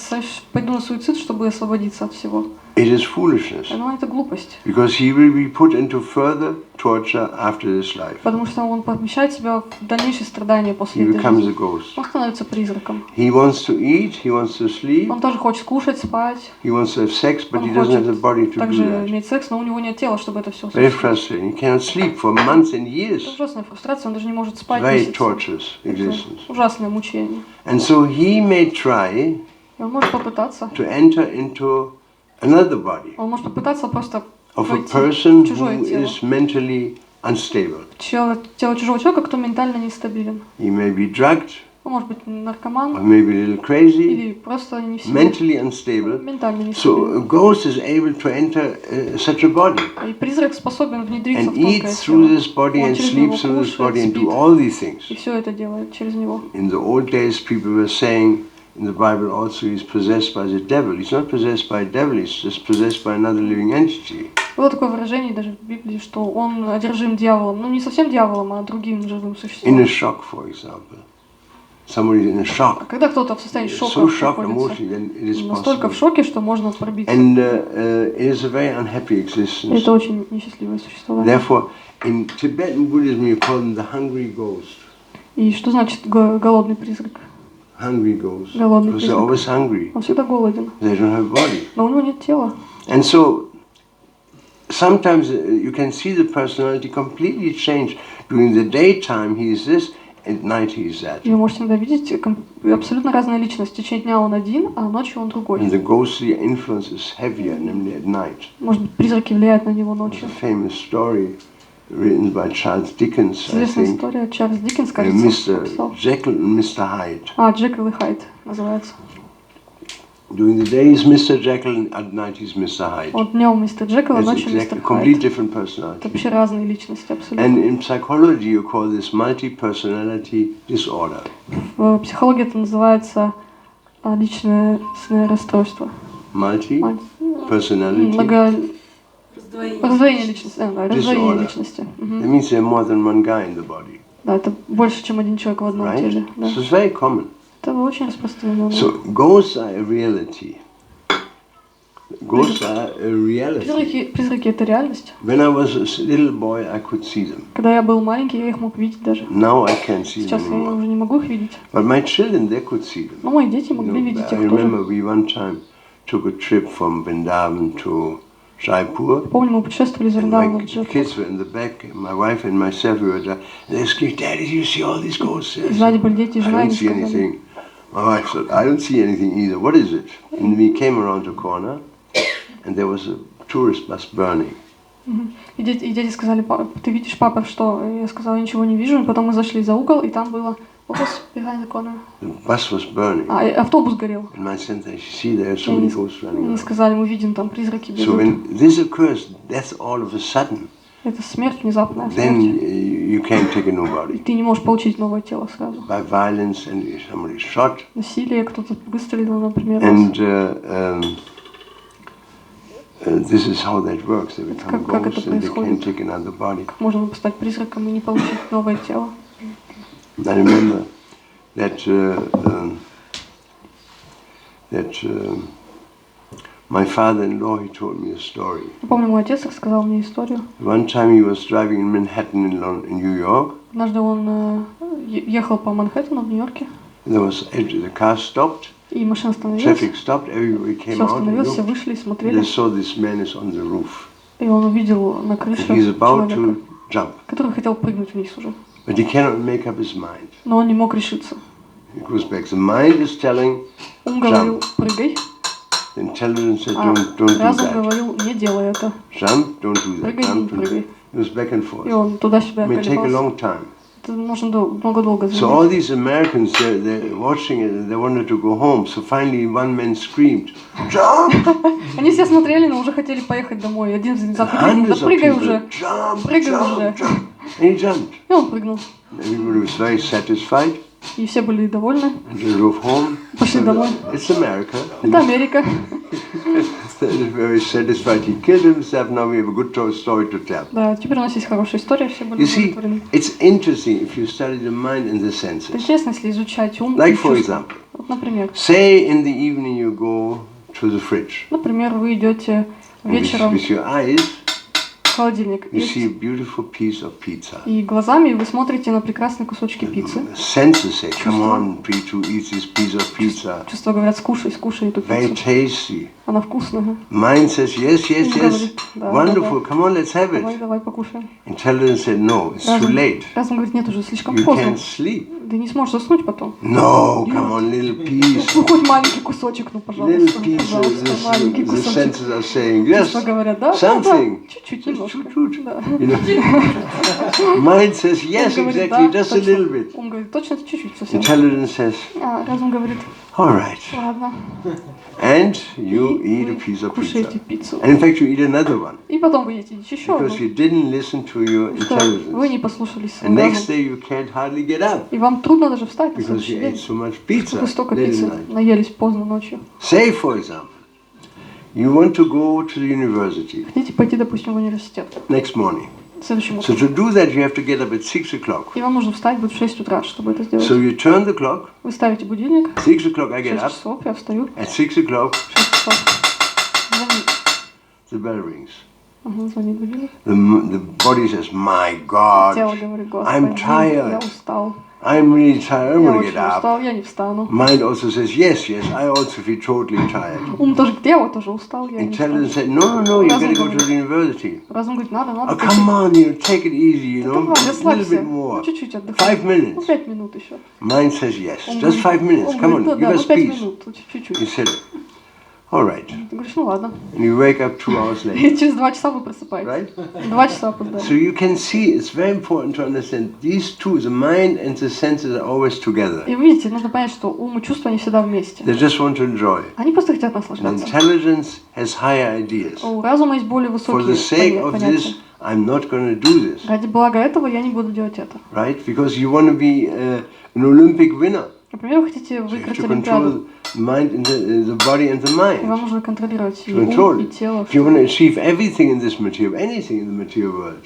пойду на суицид, чтобы освободиться от всего. It is foolishness, Но это глупость, because he will be put into further torture after this life. потому что он помещает себя в дальнейшие страдания He после этой becomes a жизни. ghost. Он становится призраком. He wants to eat, he wants to sleep, Он тоже хочет кушать, спать, he wants to have sex, but he он doesn't have the хочет body to также do that. иметь секс, но у него нет тела, чтобы это все Very осуществить. frustrating. He cannot sleep for months and Это years. ужасная фрустрация, он даже не может спать Very месяцами. torturous Это existence. ужасное мучение. And so he may try И он может попытаться, to enter into another body просто of a войти person в чужое who тело. is mentally unstable. Тело чужого человека, кто ментально нестабилен. He may be drugged, Он может быть or наркоман maybe a little crazy, или просто не в себе. mentally unstable. Ментально не в So себе. a ghost is able to enter such a body И призрак способен внедриться and в eat тонкое through тело. this body Он and через sleep него through this кушает, body and спит. do all these things. И все это делает через него. In the old days, people were saying in the Bible also he's possessed by the devil. He's not possessed by a devil, he's just possessed by another living entity. Было такое выражение даже в Библии, что он одержим дьяволом. Ну, не совсем дьяволом, а другим живым In существом. a shock, for example. somebody in a shock. Когда кто-то в состоянии шока So shocked находится, emotionally, then it is настолько в possible. шоке, что можно пробиться. And it is a very unhappy existence. Это очень несчастливое существование. Therefore, in Tibetan Buddhism, you call them the hungry ghost. И что значит голодный призрак? Hungry ghost. Голодный Because they're призрак. always hungry. Он всегда голоден. They don't have body. Но у него нет тела. And so, sometimes you can see the personality completely change. During the daytime he is this, at night he is that. И вы можете иногда видеть абсолютно разные личности. В течение дня он один, а ночью он другой. And the ghostly influence is heavier, namely at night. Может быть, призраки влияют на него ночью. There's a famous story written by Charles Dickens, I Известная think. история. Чарльз Диккенс, кажется, Mr. написал. Jekyll and Mr. Hyde. Джекил и Хайд называется. During the day is Mr. Jekyll and at night is Mr. Hyde. Вот днем мистер Джекил, а It's ночью exactly мистер complete Хайд. different Это personality. вообще разные личности абсолютно. And in psychology you call this multi-personality disorder. В психологии это называется личностное расстройство. Multi-personality. Раздвоение личности. Раздвоение личности. That means there are more than one guy in the body. Да, это больше, чем один человек в одном Right? теле. Да. So it's very common. Это очень распространено. So ghosts are a reality. Ghosts are a reality. Призраки это реальность. When I was a little boy, I could see them. Когда я был маленький, я их мог видеть даже. Now I can't see them Сейчас я anymore. уже не могу их видеть. But my children, they could see them. Но мои дети могли видеть I их тоже. remember we one time took a trip from Vrindavan to Jaipur. Помню, мы путешествовали из And Вриндавана my в Джайпур. kids were in the back, and my wife and myself, we were there. And they screamed, "Daddy, do you see all these ghosts?" I Сзади said, были дети и I жена, и don't они see сказали. anything. My wife said, I don't see anything either. What is it? And we came around the corner, and there was a tourist bus burning. И дети сказали: ты видишь, папа, что? И я сказала: ничего не вижу. И потом мы зашли за угол, и там было behind the corner. The bus was burning. Автобус горел. And my son said, see, there are so many ghosts running Они around. сказали: мы видим там призраки So бегут. when this occurs, death all of a sudden, Это смерть, внезапная then смерть. you can't take a new И body. ты не можешь получить новое тело сразу. By violence, and if somebody is shot, Насилие, кто-то выстрелил, например. and this is how that works. They become Как это ghosts and they происходит? can't take another body. Как можно стать призраком и не получить новое тело? I remember that my father-in-law, he told me a story. Я помню, мой отец рассказал мне историю. One time he was driving in Manhattan in New York. Однажды он ехал по Манхэттену в Нью-Йорке, The car stopped, и машина остановилась. traffic stopped, everybody came Все out and остановилось, все looked. вышли и They смотрели. saw this man is on the roof. И он увидел на крыше And he's about человека, to jump, который хотел прыгнуть вниз уже. but he cannot make up his mind. Но он не мог решиться. He goes back. The mind is telling, Он говорил: прыгай, the intelligence said, а don't do разум that. говорил: не делай это. Jump, don't do that. Прыгай, не Jump, don't do that. прыгай. It was back and И forth. он туда-сюда It may take a колебался. long time. Это можно много-долго So all занять. these Americans, they're watching it and they wanted to go home. So finally one man screamed, jump! Они все смотрели, но уже хотели поехать домой. Один закричал: да Hundreds of прыгай people, уже. jump, Прыгай уже. jump, jump. And he jumped. И он прыгнул. Everybody was very satisfied И все были довольны. and they drove home. Пошли домой. It's America. Это Америка. They're very satisfied. He killed himself. Now we have a good story to tell. Да, теперь у нас есть хорошая история, все были You see, удовлетворены. it's interesting if you study the mind and the Это senses. интересно, если изучать ум и Like for чувства. example, Вот, например, say in the evening you go to the fridge. например, вы идете And вечером with your eyes, в холодильник you see a beautiful piece of pizza. и глазами вы смотрите на прекрасные кусочки пиццы. Senses say, come on, Prитhu, eat this piece of pizza. Чувства говорят: скушай, скушай эту Very пиццу. tasty. Она вкусная. Mind says, yes, yes, Ум yes. говорит: да, Wonderful, да, come on, let's have давай, it. давай, покушаем. Intelligence said, no, it's too late. Разум говорит: нет, уже слишком You поздно. can't sleep. Ты не сможешь заснуть потом. No, come on, little piece. Ну, хоть маленький кусочек, ну, Little пожалуйста, piece. пожалуйста, маленький The кусочек. senses are saying, yes, Чувства говорят: да, да, something. да, чуть-чуть, немножко. Чуть-чуть. Да. You know? Mind says, yes, Ум говорит: exactly, да, just a точно. little bit. Ум говорит: точно, чуть-чуть совсем. Intelligence says, А разум говорит: all right. ладно. And you И eat a вы piece of кушаете pizza. пиццу. And in fact, you eat another one. И потом вы едите еще одну. Because you didn't listen to your Что вы intelligence. не послушались And своего next разума. day you can't hardly get up И вам трудно даже встать на because следующий you день. ate so much pizza Вы столько late пиццы at night. наелись поздно ночью. Say, for example, you want to go to the university Хотите пойти, допустим, в университет. next morning. следующим So утром. to do that, you have to get up at 6 o'clock. И вам нужно встать будет в 6 утра, чтобы это сделать. So you turn the clock. Вы ставите будильник. 6 o'clock I 6 get up. часов, я встаю. At 6 o'clock, 6 часов. Звонит. the bell rings. Звонит будильник. The body says, "My God, Тело говорит, I'm Господи, я tired. устал. I'm really tired. I'm Я going to очень get up." устал, я не встану. Mind also says, "Yes, yes, I also feel totally tired." Ум тоже говорит, я тоже устал, я не встану. Intelligence said, "No, you got to go to the university." Разум говорит, надо Oh, пойти. come on, take it easy, Давай, a little расслабься. bit more. Чуть-чуть отдыхай. 5 minutes. 5 минут еще. Mind says, "Yes, Он just 5 minutes. он Come говорит, on, да, give us 5 peace." минут, чуть-чуть. He said, "All right." Ты говоришь, ну ладно. And you wake up 2 hours later, И через 2 часа вы просыпаетесь. right? 2 часа опоздали. So you can see, it's very important to understand these two, the mind and the senses, are always together. И видите, нужно понять, что ум и чувства, они всегда вместе. They just want to enjoy. Они просто хотят And наслаждаться. intelligence has higher ideas. У разума есть более For the высокие sake of понятия. this, I'm not going to do this, Ради блага этого я не буду делать это. right? Because you want to be an Olympic winner. Например, вы хотите So you have выиграть to Олимпиаду, control mind and the body and the и mind. вам нужно контролировать и Control ум, и it. тело, If you want to achieve everything in this material, anything in the material world,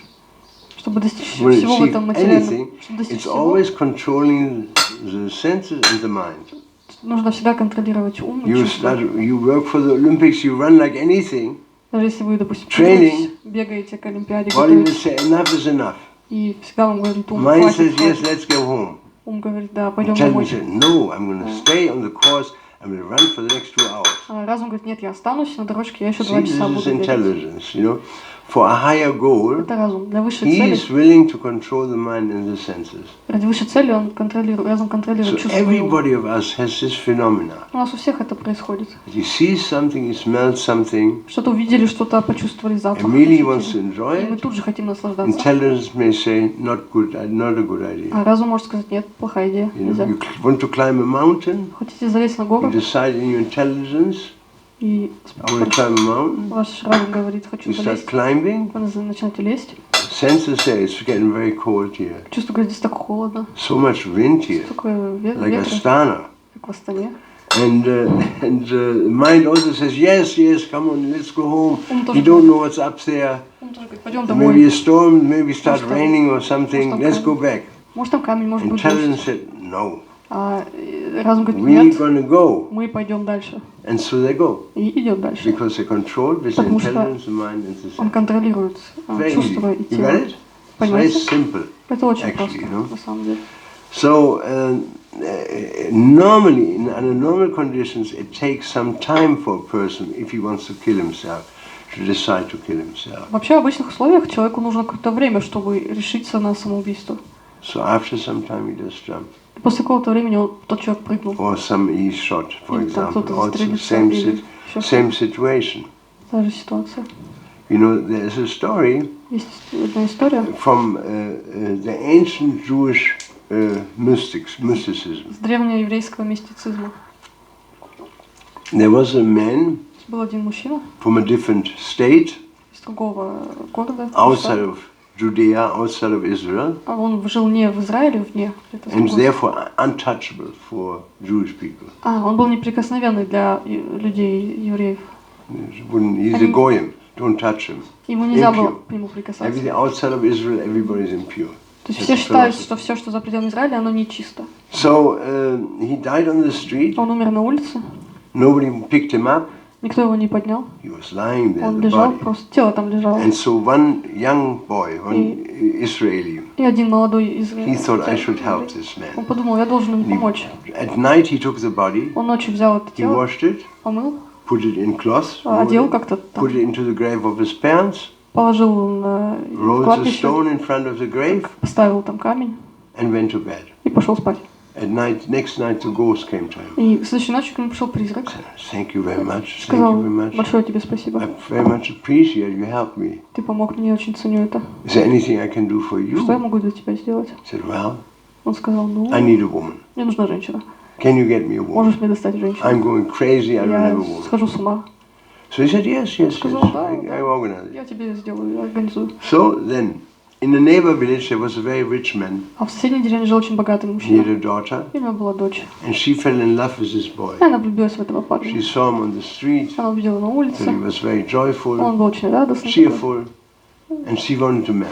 чтобы достичь if you want to всего в achieve этом материальном. anything, Чтобы достичь it's всего, always controlling the senses and the mind. нужно всегда контролировать ум и You чувства. you work for the Olympics, you run like anything. Даже если вы, допустим, Training. бегаете к Олимпиаде, Body will готовитесь, say enough is enough. и всегда вам говорит ум, Mind says хватит, yes, хватит. let's go home. Ум говорит, да, пойдем Intelligence домой. says no, I'm going to stay on the course. I'm going to run for the next 2 hours. А разум говорит, нет, я останусь на дорожке, я еще See, 2 this часа is буду бегать. intelligence, For a higher goal, Это разум. Для высшей he цели, is willing to control the mind and the senses. ради высшей цели он контролирует, разум контролирует So чувства и ум. everybody of us has this phenomena. У нас у всех это происходит. He sees something, he smells something, Что-то увидели, что-то почувствовали запах. immediately wants to ощутили. enjoy И мы it. тут же хотим наслаждаться. Intelligence may say, not a good idea. А разум может сказать, нет, плохая идея, нельзя. You want to climb a mountain, Хотите залезть на you гору, decide in your intelligence, и I want to climb a mountain, ваш разум говорит, хочу you start залезть. climbing, Вы начинаете лезть. senses say it's getting very cold here. Чувство говорит, здесь так холодно, So much wind here, столько like ветра, Астана. как в Астане. And mind also says, yes, come on, let's go home. Ум You тоже don't говорит, know what's up there. ум тоже говорит, пойдем Maybe домой. a storm, maybe start Может, там- raining or something. может, там Let's go камень. back. Может там камень, может быть Intelligence дождь. said, no, А разум говорит, we're нет, going to go. мы пойдем дальше. And so they go. И идет дальше. Because they control with the Потому что intelligence, the mind, and the Он sense. контролирует Very easy. чувства и You тело. got it? It's very Понимаете? simple. Это очень Actually, просто, you know. на самом деле. So normally, under normal conditions, it takes some time for a person, if he wants to kill himself, to decide to kill himself. Вообще в обычных условиях человеку нужно какое-то время, чтобы решиться на самоубийство. So after some time, he just jumped. После какого-то времени тот человек прыгнул. Or he shot, for Или там example. кто-то Also застрелился, same, или еще same situation. та же ситуация. You know, there's a story Есть одна история from the ancient Jewish mysticism. с древнееврейского мистицизма. There was a man Был один мужчина from a different state, из другого города, outside of Judea, outside of Israel, а он жил не в Израиле, вне. and therefore untouchable for Jewish people. Он был неприкосновенный для людей, евреев. He's a goyim, don't touch him. Ему нельзя Impure. было к нему прикасаться. Everything outside of Israel, everybody is impure. То есть That's все the считают, philosophy. что все, что за пределами Израиля, оно нечисто. So he died on the street. Он умер на улице, Nobody picked him up. никто его не поднял. He was lying there, Он the лежал, body. просто тело там лежало. And so one young boy, one Israeli, И один молодой he израильтянин. thought, I should help this Он man. подумал, я должен ему помочь. At night he took the body, Он ночью взял это he тело, washed it, помыл, put it in cloth, одел как-то put там, it into the grave of his parents, положил на rolled the кладбище, stone in front of the grave, поставил там камень and went to bed. и пошел спать. At night, next night, the ghost came to him. И следующей ночью к нему пришел призрак. Thank you very much. Thank Сказал, you very much. большое тебе спасибо. I very much appreciate you helped me. Ты помог мне, очень ценю это. Is there anything I can do for Что я you? могу для тебя сделать? I said, well, Он сказал, ну, I need a woman. мне нужна женщина. Can you get me a woman? Можешь мне достать женщину? I'm going crazy. I don't have Я a woman. схожу с ума. So he said, yes, yes, Сказал, yes. да, I да. organize it. Я тебе сделаю, я организую. So then, in the neighbor village, there was a very rich man. А в соседней деревне жил очень богатый He had мужчина. a daughter, И у него была дочь. and she fell in love with this boy. И она влюбилась в этого She парня. saw him on the street. Она увидела на That he улице. was very joyful, Он был очень радостный. такой. cheerful, and she wanted to marry.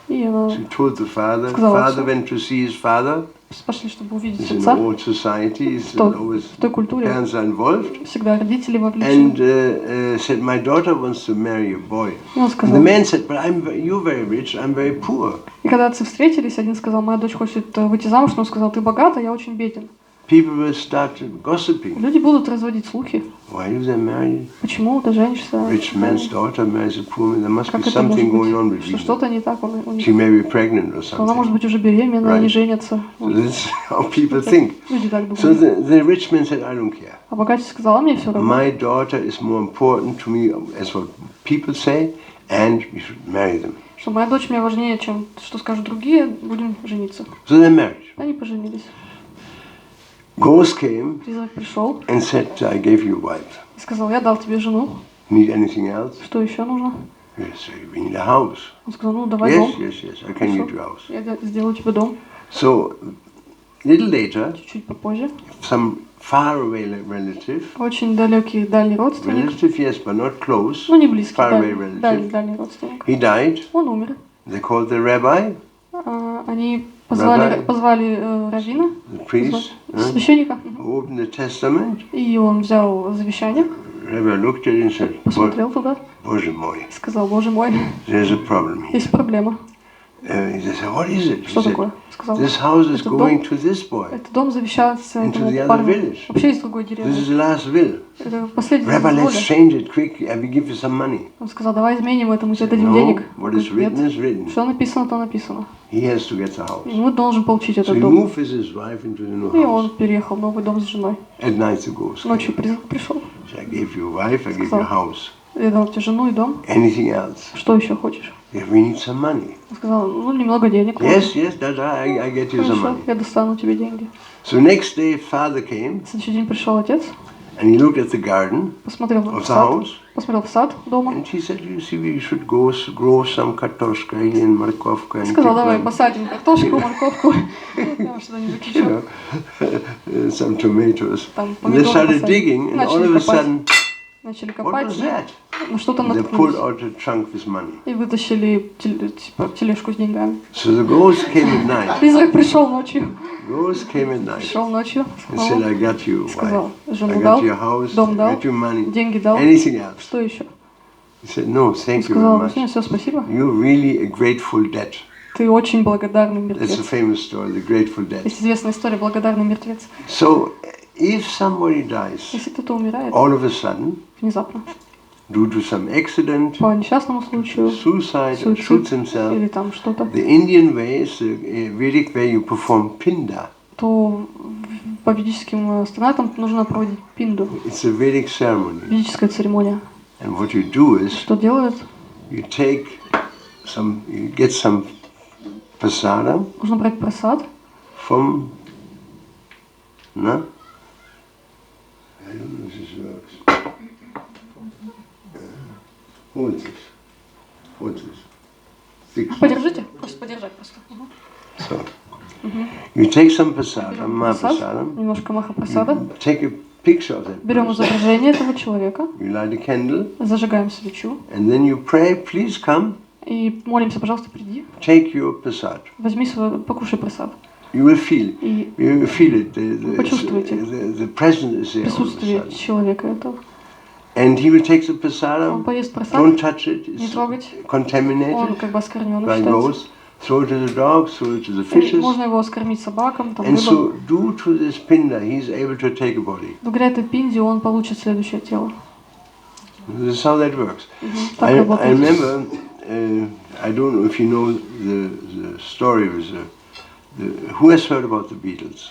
И она She told the father. Сказала Father отцу. went to see his father. пошли, чтобы увидеть He's in отца. old society. He's Что always в той культуре parents are involved. всегда родители And вовлечены. said, my daughter wants to marry a boy. И он And the сказал, man said, but you're very rich, I'm very poor. и когда отцы встретились, один сказал, моя дочь хочет выйти замуж, но он сказал, ты богата, я очень беден. People will start gossiping. Люди будут разводить слухи. Why do they marry? Почему ты женишься? Rich man's daughter marries a poor man. There must Как be это может something going on быть? with Что you. что-то не так, он She may be pregnant or она может something. быть уже беременна, Right. не женится. So that's how people think. Люди так So думают. the rich man said, I don't care. А богач сказал, а мне все равно. My daughter is more important to me, as what people say, and we should marry them. Что моя дочь мне важнее, чем что скажут другие, будем жениться. So they married. Они поженились. Ghost came Призрак пришел and said, I gave you a wife. и сказал, я дал тебе жену, Need anything else? что еще нужно? Yes, we need a house. Он сказал, ну давай Yes, дом. yes, I can get you a house. Я сделаю тебе дом. So, little later, Чуть-чуть попозже. some faraway relative, Очень далекий, дальний родственник. relative yes, but not close, Ну не близкий, faraway дальний, relative, дальний родственник. he died. Он умер. They called the rabbi, Они позвали раввина, the priest, священника, opened the testament. и он взял завещание, Rabbi looked at it and said, посмотрел туда Боже мой, и сказал, боже мой, there's a problem here. есть проблема. He said, what is it? He Что said, такое? Сказал, this house is этот going дом, to this boy. этот дом завещается Into этому the other парню. village. Вообще из другой This деревни. is the last will. Это последний Rabbi, let's воля. change it quick. I will give you some money. Он сказал, давай изменим это, мы тебе дадим No, денег. what Он is говорит, written нет, is written. что написано, то написано. He has to get the house. И мы должен получить So этот he дом. moved with his wife into the new И он house. переехал в новый дом с женой. At night the ghost Ночью came. призрак пришел. So I gave you a wife, I gave you a house. Я дал тебе жену и дом. Anything else? Что еще хочешь? Yeah, we need some money. Он сказал, ну немного денег. Yes, yes, I get you some Хорошо, money. я достану тебе деньги. So next day father came На следующий день пришел отец, and he looked at the garden посмотрел of в the сад, house посмотрел в сад дома. and he said, you see, we should go grow some kartoshka and morkovka and Сказал, давай keep посадим картошку, морковку, там что-нибудь еще. some tomatoes. Там And they помидоры started посадим. digging and all of Начали a копать. sudden, Начали what копать, was that? на что-то They pulled наткнулись. out a trunk with money. И вытащили типа, тележку с деньгами. So the ghost came at night. Призрак пришел ночью. Ghost came at night Пришел ночью, and said, I got you, сказал, wife. I жену got дал, your house, I дом дал, got you money, деньги дал. anything else. Что еще? He said, no, thank you Сказал, very much. все, спасибо. You're really a grateful dead. Ты очень благодарный That's a мертвец. famous story, the Grateful Dead. Есть известная история «Благодарный мертвец». So, if somebody dies, Если кто-то умирает all of a sudden, внезапно, due to some accident, по несчастному случаю, suicide, or shoots суицид himself, или там что-то, the Indian way is the Vedic way you perform pinda. то по ведическим странам нужно проводить пинду, It's a Vedic ceremony. ведическая церемония. And what you do is, Что делают? you get some prasada Нужно брать просад from, no? I don't know if this works. Hold this. Hold this. Fix. Подержите, просто подержать просто. So, you take some prasada, Берем просад, mahaprasada, немножко махапрасада, take a picture of that берем person. изображение этого человека, You light a candle, зажигаем свечу and then you pray, please come, и молимся, пожалуйста, приди, take your prasad. возьми свой, покушай просад. You will feel, И you will feel it. The Почувствуйте. presence is there all of a присутствие sudden. человека этого. And he will take the Он prasada, поест просад, don't touch it, не it's трогать, он contaminated как бы оскверненный by считается. ghosts. Throw it to the dogs, throw it to the И fishes. можно его скормить собакам, там, And рыбам. so, due to this pinda, he's able to take a body. Благодаря этой пинде он получит следующее тело. This is how that works. Так I работает. remember, I don't know if you know the story of who has heard about the Beatles?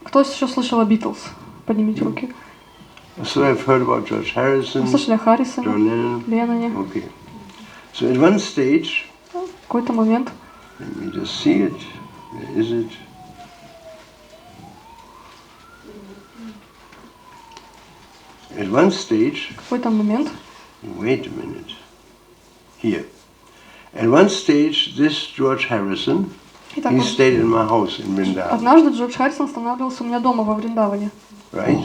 Кто еще слышал о Битлз? Поднимите руки. So I've heard about George Harrison, Слышали о Харрисоне, John Lennon. Ленноне. Okay. So at one stage, В какой-то момент, let me just see it. Where is it? At one stage, в какой-то момент, wait a minute. Here. At one stage, this George Harrison, итак, he вот stayed in my house in Vrindavan, однажды Джордж Харрисон останавливался у меня дома во Вриндаване. right?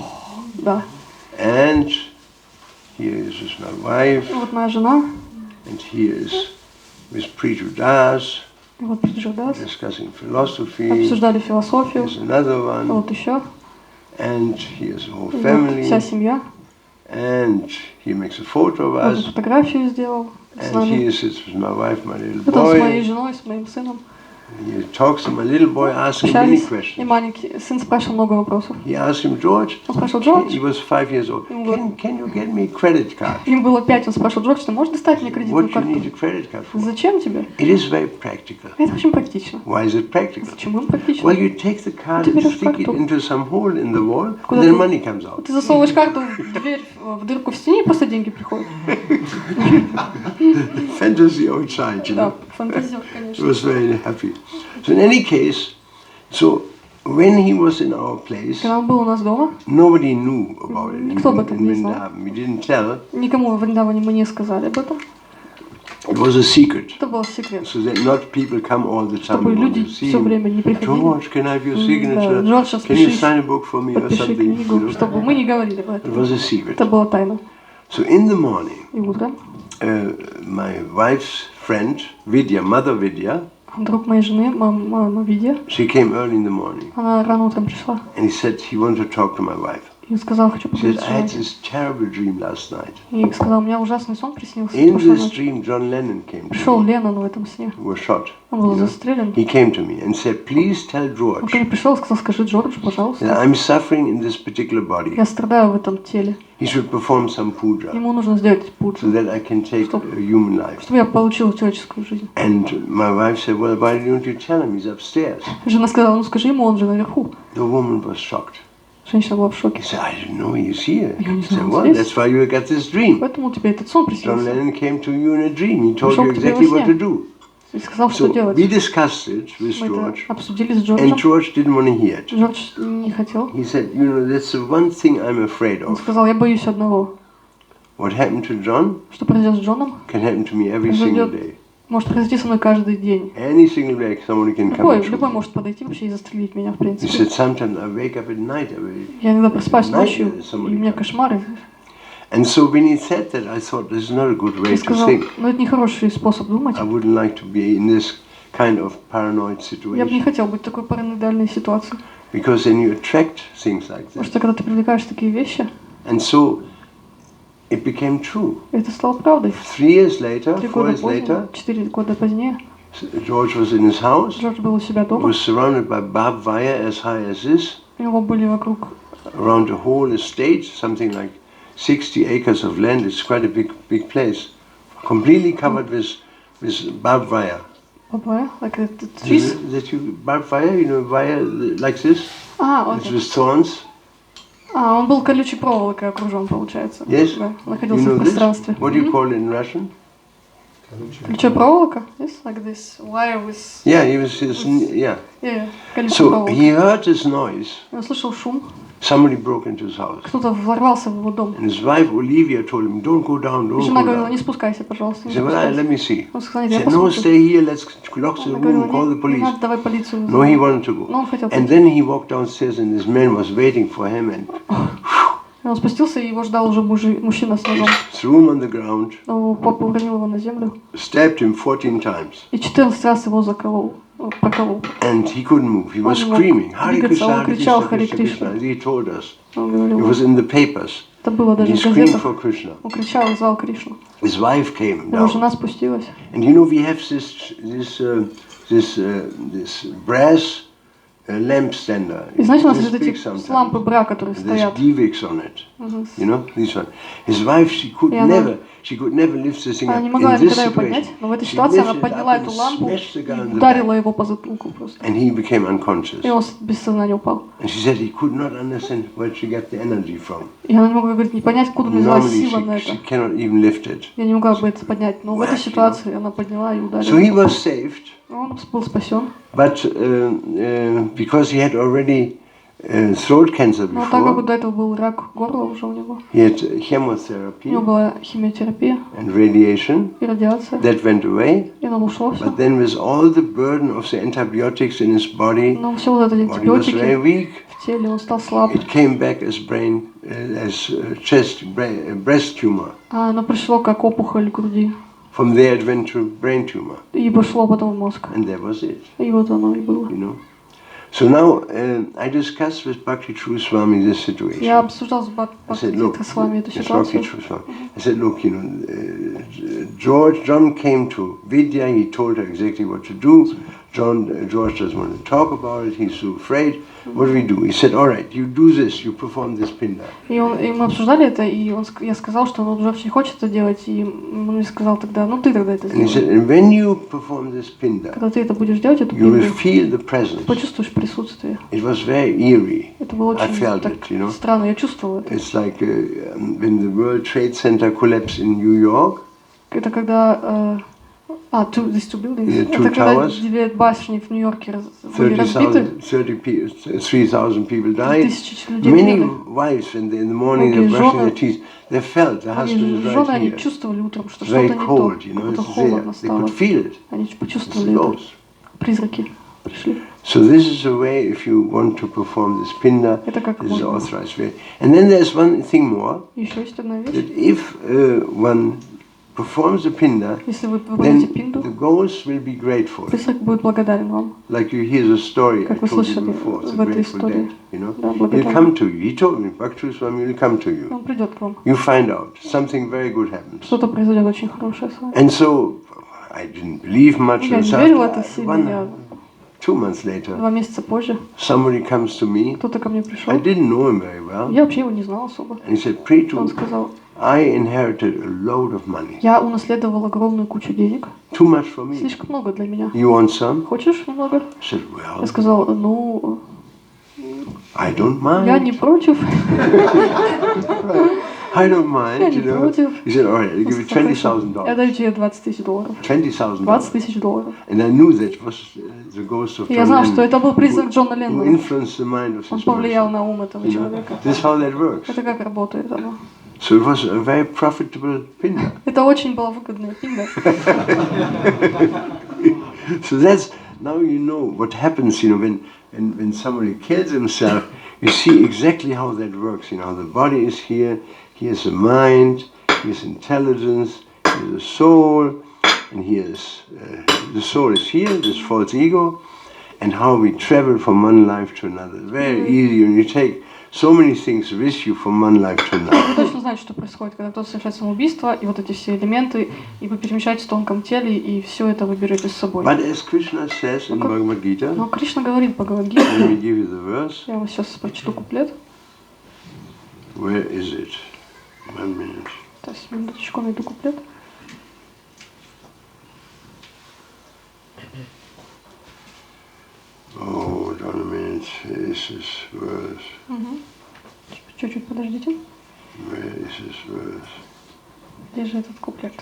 Да. And here is my wife, Вот моя жена, and here is with Prithu Das, И вот Притху Das. discussing philosophy. Обсуждали философию. There's another one, Вот еще. and he has a whole И вот family, вся семья. and he makes a photo of Вот us, фотографию сделал с and нами. he sits with my wife, my little Вот он с моей boy. женой, с моим сыном. He talks, and my little boy asks him many Общались. И questions. маленький сын спрашивал много вопросов. He asked him, George, Он спрашивал, he Джордж, was 5 years old, can you get me a credit card? им было 5, он спрашивал, Джордж, ты можешь достать мне кредитную What do you need a карту? credit card for? Зачем тебе? It is very practical. Это очень практично. Why is it practical? Почему им практично? Well, you take the card Ты and берешь stick it карту. into some hole in the wall, and Куда then ты- money comes out. Ты засовываешь карту в дверь, в дырку в стене, и просто деньги приходят. Fantasy outside, you Да, know. фантазер, He конечно. was very happy. So in any case, so when he was in our place, Когда он был у нас дома, nobody knew about it. Никто об этом In не знал. Vrindavan. We didn't tell. никому в Вриндаване мы не сказали об этом. It was a secret. Это был секрет. So that not people come all the time Чтобы and want люди to see все him. время не приходили. George, can I have your Да, signature? Джордж, Can you распишись, sign a book for me or подпиши something? You книгу, know? чтобы мы не говорили об It этом. was a secret. Это была тайна. So in the morning, И утром my wife's friend, Vidya, mother Vidya, друг моей жены, мама Видя, she came early in the morning она рано утром пришла and he said he wanted to talk to my wife. и сказала, хочу He said, поговорить с I had женой. this terrible dream last night. И сказала, у меня ужасный сон приснился In прошлой this ночью. dream, John Lennon came Пришел to me, Леннон в этом сне. who was shot. Он был You know? застрелен. He came to me and said, please tell Он George ко мне пришел и сказал, скажи Джорджу, that пожалуйста, I'm suffering in this particular body. я страдаю в этом теле. He should perform some puja Ему нужно сделать so пуджу, that I can take a human life. чтобы я получила человеческую жизнь. And my wife said, well, why don't you tell him? He's upstairs. Жена сказала, ну скажи ему, он же наверху. The woman was shocked. Женщина была в шоке. He said, I didn't know he's here. Я не He said, знала, well, он здесь. that's why you got this dream. Поэтому у тебя этот сон John приснился. Lennon came to you in a dream. He told Пришел you к тебе во exactly what сне. to do. И сказал, что So делать. we discussed it with Мы это George, обсудили с and Джорджем. George didn't want to hear it. Джордж не хотел. He said, you know, that's the one thing I'm afraid Он of. сказал, я боюсь одного. What happened to John Что произойдет с Джоном, can happen to me every single day. может произойти со мной каждый день. Any single day somebody can come and shoot Любой me. может подойти вообще и застрелить меня, в He принципе. said, sometimes I wake up at night. Я иногда просыпаюсь ночью, Nightmares, и somebody у меня comes. кошмары. And so when he said that, I thought this is not a good way И to сказал, think. ну это не хороший способ думать. I wouldn't like to be in this kind of paranoid Я бы не situation. хотел быть в такой параноидальной ситуации. Because then you attract things like Потому that. что когда ты привлекаешь такие вещи, And so it became true. это стало правдой. 3 years later, 3 4 года years позднее, later, 4 года позднее, George was in his house, Джордж был у себя дома. was surrounded by barbed wire as high as this, У него были вокруг around the whole estate, something like 60 acres of land. It's quite a big place, completely covered with barbed wire. бабая, like trees. That you barbed wire, you know, wire like this, Вот it's with thorns. он был колючей проволокой окружен, получается. Yes. Да, You находился в know this? пространстве. What do you call it in Russian? Колючая проволока? Yes, like this wire with... Yeah, he was yeah. Yeah, колючая So проволока. he heard this noise. Он услышал шум, Somebody broke into his house. кто-то ворвался в его дом. And his wife Olivia told him, don't go down, И don't жена go говорила, down. не спускайся, пожалуйста, He не said, well, спускайся. let me see. Он сказал, He нет, я said, no, посмотрю. stay here, let's lock the Она room, call говорила, the не police. надо, давай полицию No, he вызывай. wanted to go. Но он хотел And пойти. then he walked downstairs and this man was waiting for him and И он спустился, и его ждал уже мужчина с ножом. threw him on the ground, Но папа уронил его на землю. stabbed him 14 times. И 14 раз его проколол. And he couldn't move. He was Он не мог screaming, Hare двигаться, Krishna, он Hare кричал Krishna, Харе Krishna, Кришна. Krishna. He told us. Он It говорил, was in the papers. это было And даже he в screamed газетах. for Krishna. Он кричал и звал Кришну. His wife came Его down. жена спустилась. And you know, we have this brass lamp stander. И знаете, у нас This есть big эти sometimes. лампы бра, которые There's стоят. Givix on it. You know, this one. His wife, she could И она- never lift this thing Она up. не могла In this никогда ее поднять, situation, но в этой she ситуации она lifted it подняла up эту and лампу smashed the guy in и the ударила back. его по затылку просто. And he became unconscious. И он без сознания упал. And she said he could not understand where she got the energy from. И она не могла, говорит, не понять, откуда у меня взялась Normally сила на she это. cannot even lift it. Я не могла бы это поднять, но в этой Whack, ситуации она подняла и So he ударила. was saved, Он был спасен. but because he had already throat cancer Но так как before, до этого был рак горла уже у него, he had у него chemotherapy была химиотерапия and radiation. и радиация, That went away. и оно ушло все. But then with all the burden of the antibiotics in his body, Но все вот эти body was very антибиотики weak. в теле, он стал слаб. It came back as breast tumor. А оно пришло как опухоль груди. From there it went to brain tumor. И пошло потом в мозг. And that was it. И вот оно и было. You know. So now I discussed with Bhakti True Swami this situation. Я обсуждал с I said, look, с вами эту yes, ситуацию. Bhakti True Swami. I said, look, you know, John came to Vidya, he told her exactly what to do. George doesn't want to talk about it, he's so afraid. What do? He said, all right, you do this, you perform this pinda. И мы обсуждали это, и я сказал, что Джордж не хочет это делать, и он мне сказал тогда, ну ты тогда это And he сделай. said, and when you perform this pinda, Когда ты это будешь делать, эту you will пинду, feel the presence. почувствуешь присутствие. It was very eerie. Это было I очень felt так it, you know. странно, я чувствовал это. It's like when the World Trade Center collapsed in New York. Это когда... these two buildings. Yeah, two это когда towers. 9 башни в Нью-Йорке были разбиты. 3,000 people died. 3000 людей Many умерли. wives in the morning they were brushing their teeth. They felt the husband is Жены, right они here. чувствовали утром, что Very что-то не cold, то, you know, как-то it's there. холодно They стало. could feel it. Они It's почувствовали это. ghost. Призраки пришли. So this is a way if you want to perform this pinda, Это как this is можно. authorized way. And then there's one thing more, Еще есть одна вещь. that if one performs the pinda, Если вы выполните then пинду, the ghost will be grateful. призрак будет благодарен вам. Like you hear the story I Как вы told you слышали before, it's в a этой grateful истории. dead, you know. Да, He'll благодарен. come to you. He told me, Bhakti Swami will come to you. Он придет к вам. You find out something very good happens. Что-то произойдет очень хорошее с вами. And so I didn't believe much. Я And не so верил в это сильно. 2 months later, 2 месяца позже somebody comes to me. кто-то ко мне I пришел. didn't know him very well. Я вообще его не знал особо. And he said, Он Prитhu, сказал, I inherited a load of money. я унаследовал огромную кучу денег. Too much for me. Слишком много для меня. You want some? Хочешь немного? I said, Я well, сказал, ну, I don't я не mind. против. I don't Я mind, не you know. против. He said, all right, I'll Он give you сказал, «Хорошо, я $20,000. даю тебе $20,000. $20,000. $20,000. And I knew that was the ghost of И я John знал, что Lennon, это был призрак Джона who Леннона. influenced the mind of Он this повлиял person. на ум этого You know, человека. this is how that works. Это как работает оно. So it was a very profitable pinda. Это очень была выгодная пинда. So that's, now you know what happens, you know, when somebody kills himself, you see exactly how that works, you know, the body is here, he has a mind, he has intelligence, he has a soul, and he has, the soul is here, this false ego, and how we travel from one life to another. Very easy, and you take so many things with you from one life to Вы another. точно знаете, что происходит, когда кто-то совершает самоубийство, и вот эти все элементы, и вы перемещаетесь в тонком теле, и все это вы берете с собой. But as Krishna says in Bhagavad Gita, Но Кришна говорит в let Бхагавад-гите, me give you the verse, я вам сейчас прочту куплет. where is it? 1 minute. То есть, минуточку, найду куплет. Oh, hold on a minute. Is this verse? Чуть-чуть подождите. Where is this verse? Где же этот куплет?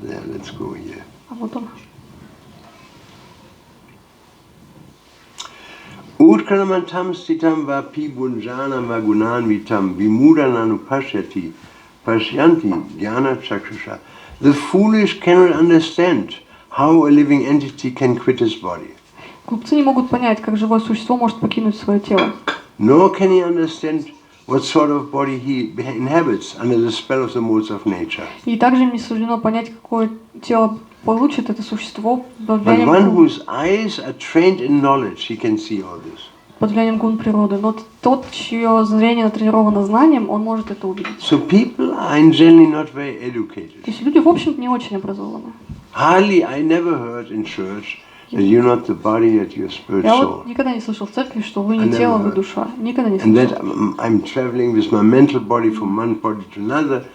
There, let's go here. А вот он. Utkramatam stitam vapi bunjana magunan vitam vimudananu pashyati pashyanti jnana chakshusha. The foolish cannot understand how a living entity can quit his body. Глупцы не могут понять, как живое существо может покинуть свое тело. Nor can he understand what sort of body he inhabits under the spell of the modes of nature. И также не суждено понять, какое тело получит это существо под But one влиянием whose eyes are trained in knowledge, he can see all this. гун природы. Но тот, чье зрение натренировано знанием, он может это увидеть. So people are in general not very educated. То есть люди, в общем-то, не очень образованы. Hardly, I never heard in church that you're not the body, that you're spirit Я soul. вот никогда не слышал в церкви, что вы I не never тело, вы heard. душа. Никогда не And that слышал. I'm traveling with my mental body from one body to another,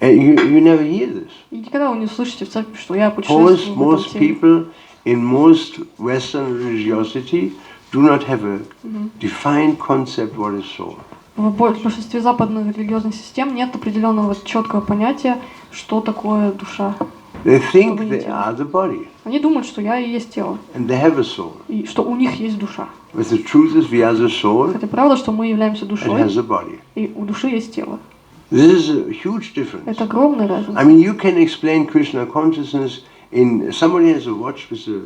and you never hear this. И никогда вы не услышите в церкви, что я путешествую в Most этом теле. people in most Western religiosity do not have a defined concept what is soul. В большинстве западных религиозных систем нет определенного четкого понятия, что такое душа. They think they are the body, Они думают, что я и есть тело, and they have a soul. и что у них есть душа. But the truth is we are the soul Хотя правда, что мы являемся and душой, has a body. и у души есть тело. This is a huge difference. Это огромная разница. I mean, you can explain Krishna consciousness in somebody has a watch with a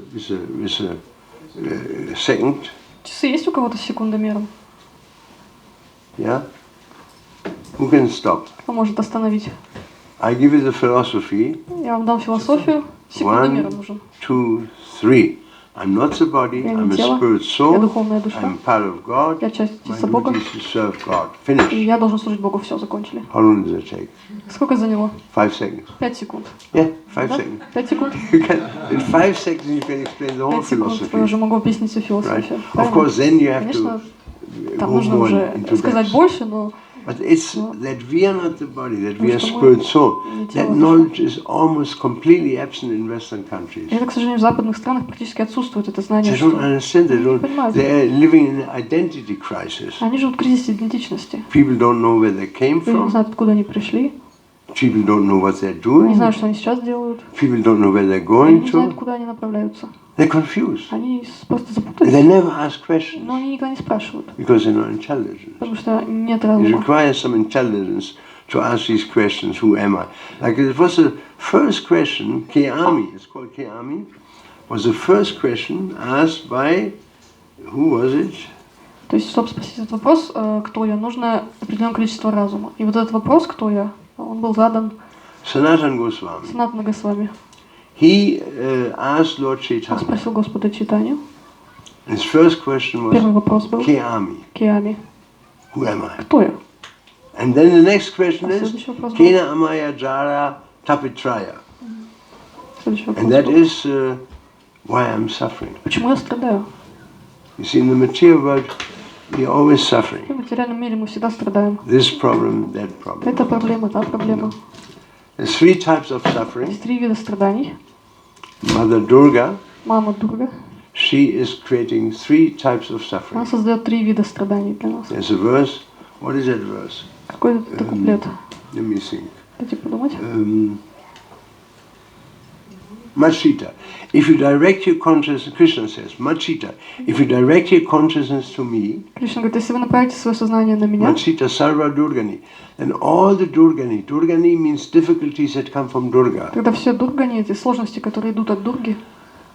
second, Часы есть у кого-то с секундомером? yeah. Who can stop? Кто может остановить? I give you the philosophy. Я вам дам философию. Секундомер нужен. 1, 2, 3. I'm not the body, Я I'm не a тело, spirit я soul, духовная душа. I'm part of God, Я часть my Бога. duty is to serve God. И Finish. я должен служить Богу. Все, закончили. How long does it take? Сколько заняло? 5 seconds. 5 секунд. Yeah, 5 Да? seconds. 5 секунд. In 5 seconds you can explain the whole 5 секунд. philosophy. Я уже могу объяснить всю Right? философию. Of course, then you have Конечно, to там go нужно more уже into сказать depth. больше, но But it's that we are not the body, that we are Потому что spirit мы soul. не That тело, душа. knowledge is almost completely absent in Western countries. И это, к сожалению, в западных странах практически отсутствует это знание, They что don't understand. они не понимают. They are living in an identity crisis. Они живут в кризисе идентичности. People don't know where they came Люди не from. знают, откуда они пришли, People don't know what they're не doing. знают, что они сейчас делают, People don't know where they're они going не знают, to. куда они направляются. They're confused. Они просто They запутались, never ask questions но они никогда не спрашивают, because they're not intelligent. потому что нет It разума. requires some intelligence to ask these questions. Who am I? Like it was the first question. Keami, it's called Keami, was the first question asked by who was it? То есть, чтобы спросить этот вопрос, кто я, нужно определенное количество разума. И вот этот вопрос, кто я, он был задан Sanatana Goswami. Санатана Госвами. He asked Lord Он Chaitanya. спросил Господа Чайтанью. His first question Первый was вопрос был Keami, Кеами. who am I? Кто я? And then the next question А is следующий вопрос был. Kena Amaya Jara Tapitraya. Следующий вопрос And that был. is why I'm suffering. Почему я страдаю? You see, in the material world, we're always suffering. В материальном мире мы всегда страдаем. This problem, that problem. Это проблема, та проблема. There's 3 types of suffering. Есть 3 вида страданий. Mother Durga, Мама Дурга, she is creating 3 types of она suffering. создает 3 вида страданий для нас. There's a verse. What is that verse? Какой это куплет? Let me think. Дайте подумать. Machita. If you direct your consciousness, Krishna says, Machita, if you direct your consciousness to me, Кришна говорит, если вы направите свое сознание на меня, Machita Sarva Durgani, then all the Durgani means difficulties that come from Durga. тогда все Дургани, эти сложности, которые идут от Дурги,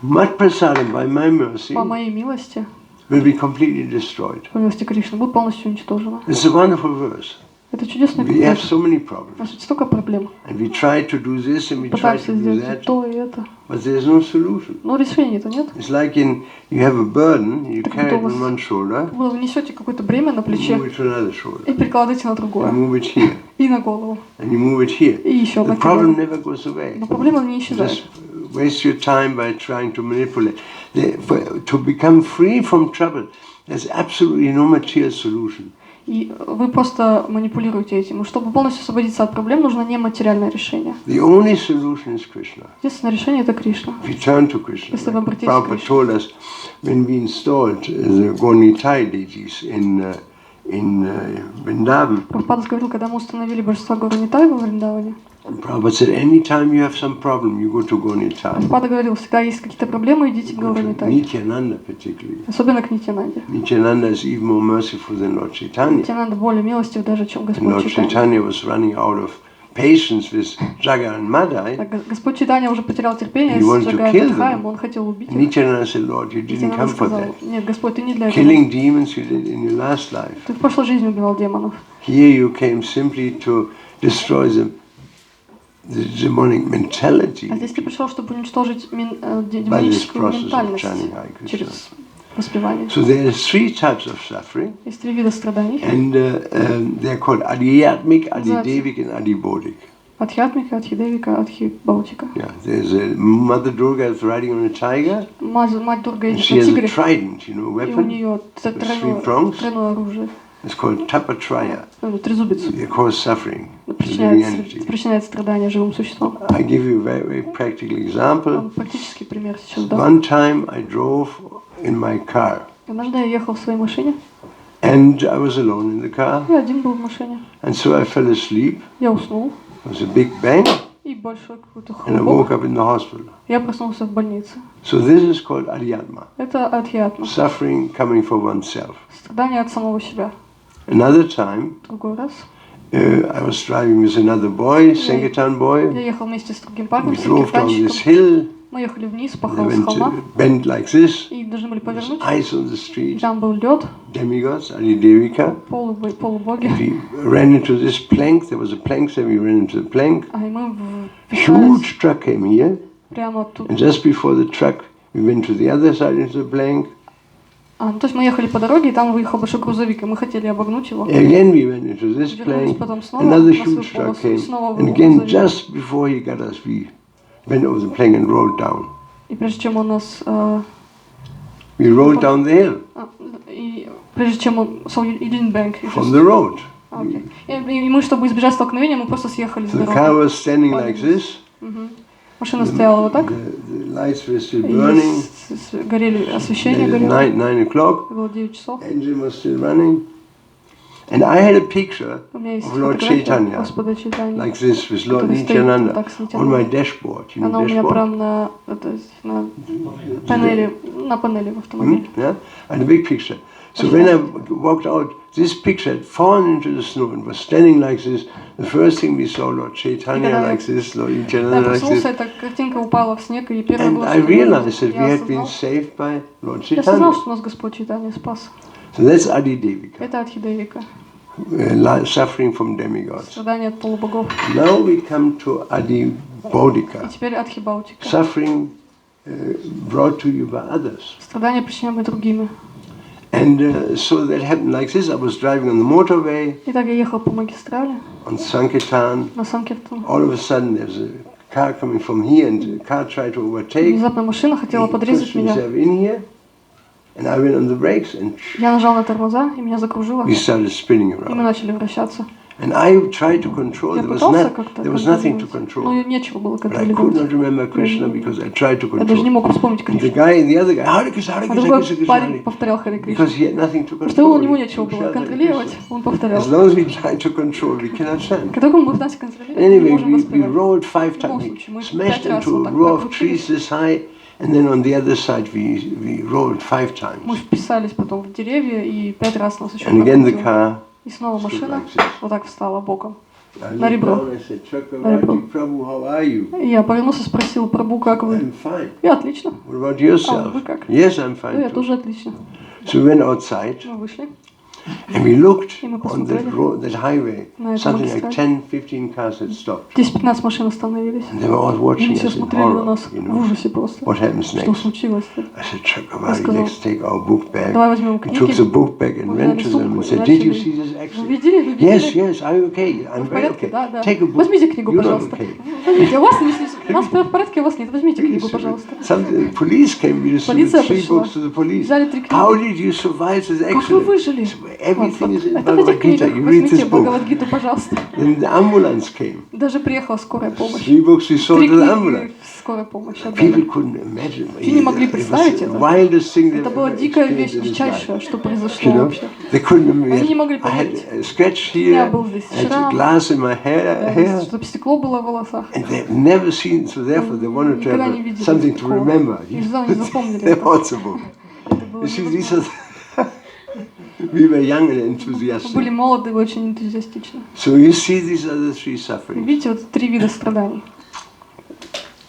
Mat Prasadam, by my mercy, по моей милости, will be completely destroyed. по милости Кришны, будут полностью уничтожены. It's a wonderful verse. Это чудесный We have куплет. so many У problems. нас ведь столько проблем. And we try to do this and we try Пытаемся to do сделать и that, то, и это. but there's no solution. Но решения-то нет. It's like you have a burden, you Так carry it вот у вас- on one shoulder, Вы несете какое-то бремя на you плече move it to another shoulder, и перекладываете на you другое. move it here, И на голову. and you move it here. И еще The на problem колено. never goes away. Но проблема не You исчезает. just waste your time by trying to manipulate. To become free from trouble, there's absolutely no material solution. И вы просто манипулируете этим. И чтобы полностью освободиться от проблем, нужно нематериальное решение. The only solution is Krishna. Единственное решение – это Кришна. If you turn to Krishna, Если вы like обратитесь к Prabhupada Кришне. told us when we installed the Gornitai deities in Vrindavan, Прабхупада говорил, когда мы установили божество Гауранитая во Вриндаване, Prabhupada said, anytime you have some problem, you go to Gornitai. Прабхупада говорил, всегда есть какие-то проблемы, идите к Гауранитай. Nityananda particularly. Особенно к Нитянанде. Nityananda is even more merciful than Lord Chaitanya. Нитянанда более милостив даже, чем And Господь Lord Чайтанья. Chaitanya was running out of patience with Jaga and Madai. Так, Господь Чайтанья уже потерял терпение He с wanted to Джагай kill Адхаем, them. он хотел убить их. Nityananda said, Lord, you didn't Нитянанда come for сказал, that. нет, Господь, ты не для этого. Killing demons you did in your last life. Ты в прошлой жизни убивал демонов. Here you came simply to destroy the demonic mentality А здесь ты пришел, чтобы уничтожить by this демоническую process of ментальность chanting Hare Krishna. через воспевание. So there are 3 types of suffering, Есть 3 вида страданий. and they're called Adhyatmic, Adhidevik, and Adhibodhik. Адхьятмика, Адхидевика, Адхибаутика. Yeah, there's a Mother Durga is riding on a tiger, Мать Дурга and едет she на has a тигре, trident, you know, и у weapon. нее three prongs. тройное оружие. It's called Tapatraya. Трезубец. They cause suffering to living entity. Причиняет страдания живым существам. I give you a very, very practical example. Вам практический пример сейчас дам. One time I drove in my car, Однажды я ехал в своей машине, and I was alone in the car, я один был в машине. and so I fell asleep. Я уснул, There was a big bang, и большой какой-то and I woke хлопок. up in the hospital. Я проснулся в больнице. So this is called Adhyatma, Это адхьятма. suffering coming for oneself. Страдание от самого себя. Another time, Другой раз. I was driving with another boy, Sankirtan Я boy. ехал вместе с другим парнем, We drove down секретарщиком. this hill, Мы ехали вниз по They went холма bent like this. и должны были There's повернуть. ice on the И street. там был лед, Demigods, Adidevika. полубоги. We ran into this plank. There was a plank, so we ran into the plank. А и мы вписались Huge truck came here. прямо оттуда. And just before the truck, we went to the other side into the plank. То есть мы ехали по дороге, и там выехал большой грузовик, и мы хотели обогнуть его. Again, we went into this Вернулись plank. потом снова Another на свою huge truck полосу, и came. снова And был again, грузовик. just before he got us, we went over the plank and rolled down. И прежде чем он нас... We rolled down the hill и прежде чем он... So you didn't bank. from the road. Okay. И мы, чтобы избежать столкновения, мы просто съехали с The дороги. car was standing like this. Машина стояла вот так. The lights were still И burning. горели, освещение It was горело. 9 o'clock. Было 9 часов. Engine was still running. And I had a picture У меня есть of Lord фотография Chaitanya, Господа Чайтаньи, like this, with Lord который стоит Nityananda, так с on my Нитянандой. dashboard. You know Она у меня dashboard? прям на панели в автомобиле. Yeah? And a big picture. So when I walked out, this picture had fallen into the snow and was standing like this. The first thing we saw, Lord Chaitanya like this, Lord Я Nityananda like проснулся, this. эта картинка упала в снег, и первое And было, I что realized that we я had been осознал, saved by Lord я осознал, Chaitanya. что нас Господь Чайтанья спас. So that's Adidevika, Это Адхидевика, suffering from demigods. страдание от полубогов. Now we come to И Adibodhika, теперь Адхибаутика, suffering brought to you by others. страдания, причиняемые другими. And so that happened like this. I was driving on the motorway Итак, я ехал по магистрали on Sankirtan. на Санкиртан. All of a sudden there's a car coming from here and the car tried to overtake. Внезапно машина хотела He подрезать pushed меня. himself in here and I went on the brakes and Я нажал на тормоза, и меня закружило, we started spinning и мы around. начали вращаться. And I tried to control. Я There пытался как-то was nothing to контролировать, control. но нечего было But I could контролировать. not remember Krishna because I tried to Я даже не control. мог вспомнить And the Кришну. guy and the other guy, Hare Krishna, Hare А Krishna, другой Krishna, парень Krishna, повторял Харе Кришну. because he had nothing to Потому что у control. него He нечего shout было Hare контролировать, Krishna. он повторял. As long as we try to control, we cannot chant. Как только мы пытаемся контролировать, мы Anyway, можем we воспевать. rolled 5 В любом times. случае, мы We smashed 5 раз into вот a так row of прокрутились. trees this high, and then on the other side we rolled 5 times. Мы вписались потом в деревья, и 5 раз нас еще And again the прокрутило. car. И снова машина like this. вот так встала боком. I На looked ребро. down and I said, На ребро. Chakravarti Prabhu, how are you? И я повернулся и спросил: Прабху, как вы? I'm fine. Я отлично. What about yourself? вы как? Yes, I'm Ну, я fine too. тоже отлично. So we went outside Мы вышли. and we looked И мы on that посмотрели road, that highway. на эту Something like магистраль. 10-15 cars had stopped. 10-15 машин остановились. And they were all И watching они все us in смотрели на horror, нас you в know. ужасе просто. What happens Что next? случилось-то? I said, Chakravarti, сказал, let's take our book back. Давай возьмем We took the книги. book back and Мы went взяли to them сумку and и said, did you начали. see this Вы accident? видели? Вы Yes, видели? yes, are you okay? Вы I'm в very порядке? okay. Да, да. Take a book. Возьмите книгу, You're not пожалуйста. okay. Возьмите, у нас в порядке, у вас нет. Возьмите книгу, пожалуйста. Some police came, we distributed Полиция 3 пришла. books to the police. Взяли 3 книги. How did you survive this Как вы accident? выжили? Everything is in Это в этих Bhagavad Gita. книгах. You read Возьмите this book. Бхагавад-гиту, пожалуйста. Then the ambulance came. Даже приехала скорая помощь. 3 books we sold 3 to the ambulance. книги скорая помощь People отдали. couldn't imagine. Люди не могли It was представить the это. wildest thing they've Это была ever дикая вещь, experienced in his life. дичайшая, что You произошло know, вообще. they couldn't Они не imagine. могли I had поверить. a scratch У меня here, был здесь I had a шрам, glass in my hair, чтобы стекло было в волосах. and they've never seen, so therefore they wanted to Никогда have не видели something to такого. remember. И не запомнили They это. bought the book. Это было You see, these невозможно. are we were young and Мы enthusiastic. были молоды и очень энтузиастичны. So you see, these are the 3 И sufferings. видите, вот 3 вида страданий.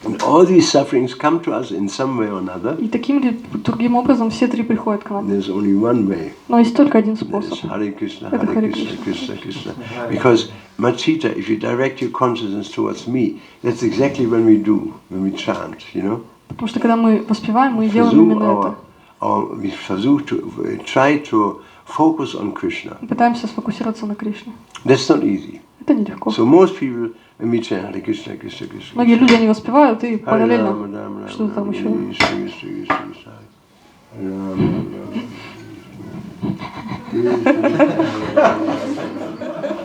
And all these sufferings come to us in some way or another. И таким или другим образом все 3 приходят к And нам. there's only one way. Но есть только один There's способ. Hare Krishna, Это Hare Харе Krishna, Кришна. Krishna, Krishna. Because Machita, if you direct your consciousness towards me, that's exactly when we do, when we chant, you know. Потому что когда мы воспеваем, мы делаем именно это. We try to focus on Krishna. Мы пытаемся сфокусироваться на Кришне. That's not easy. Это нелегко. So most people, when we chant Hare Krishna, Krishna, Krishna, Многие люди, они воспевают и Hare параллельно Rama, Rama, что-то там Rama, еще. Krishna, Krishna, Krishna, Krishna, Hare Rama,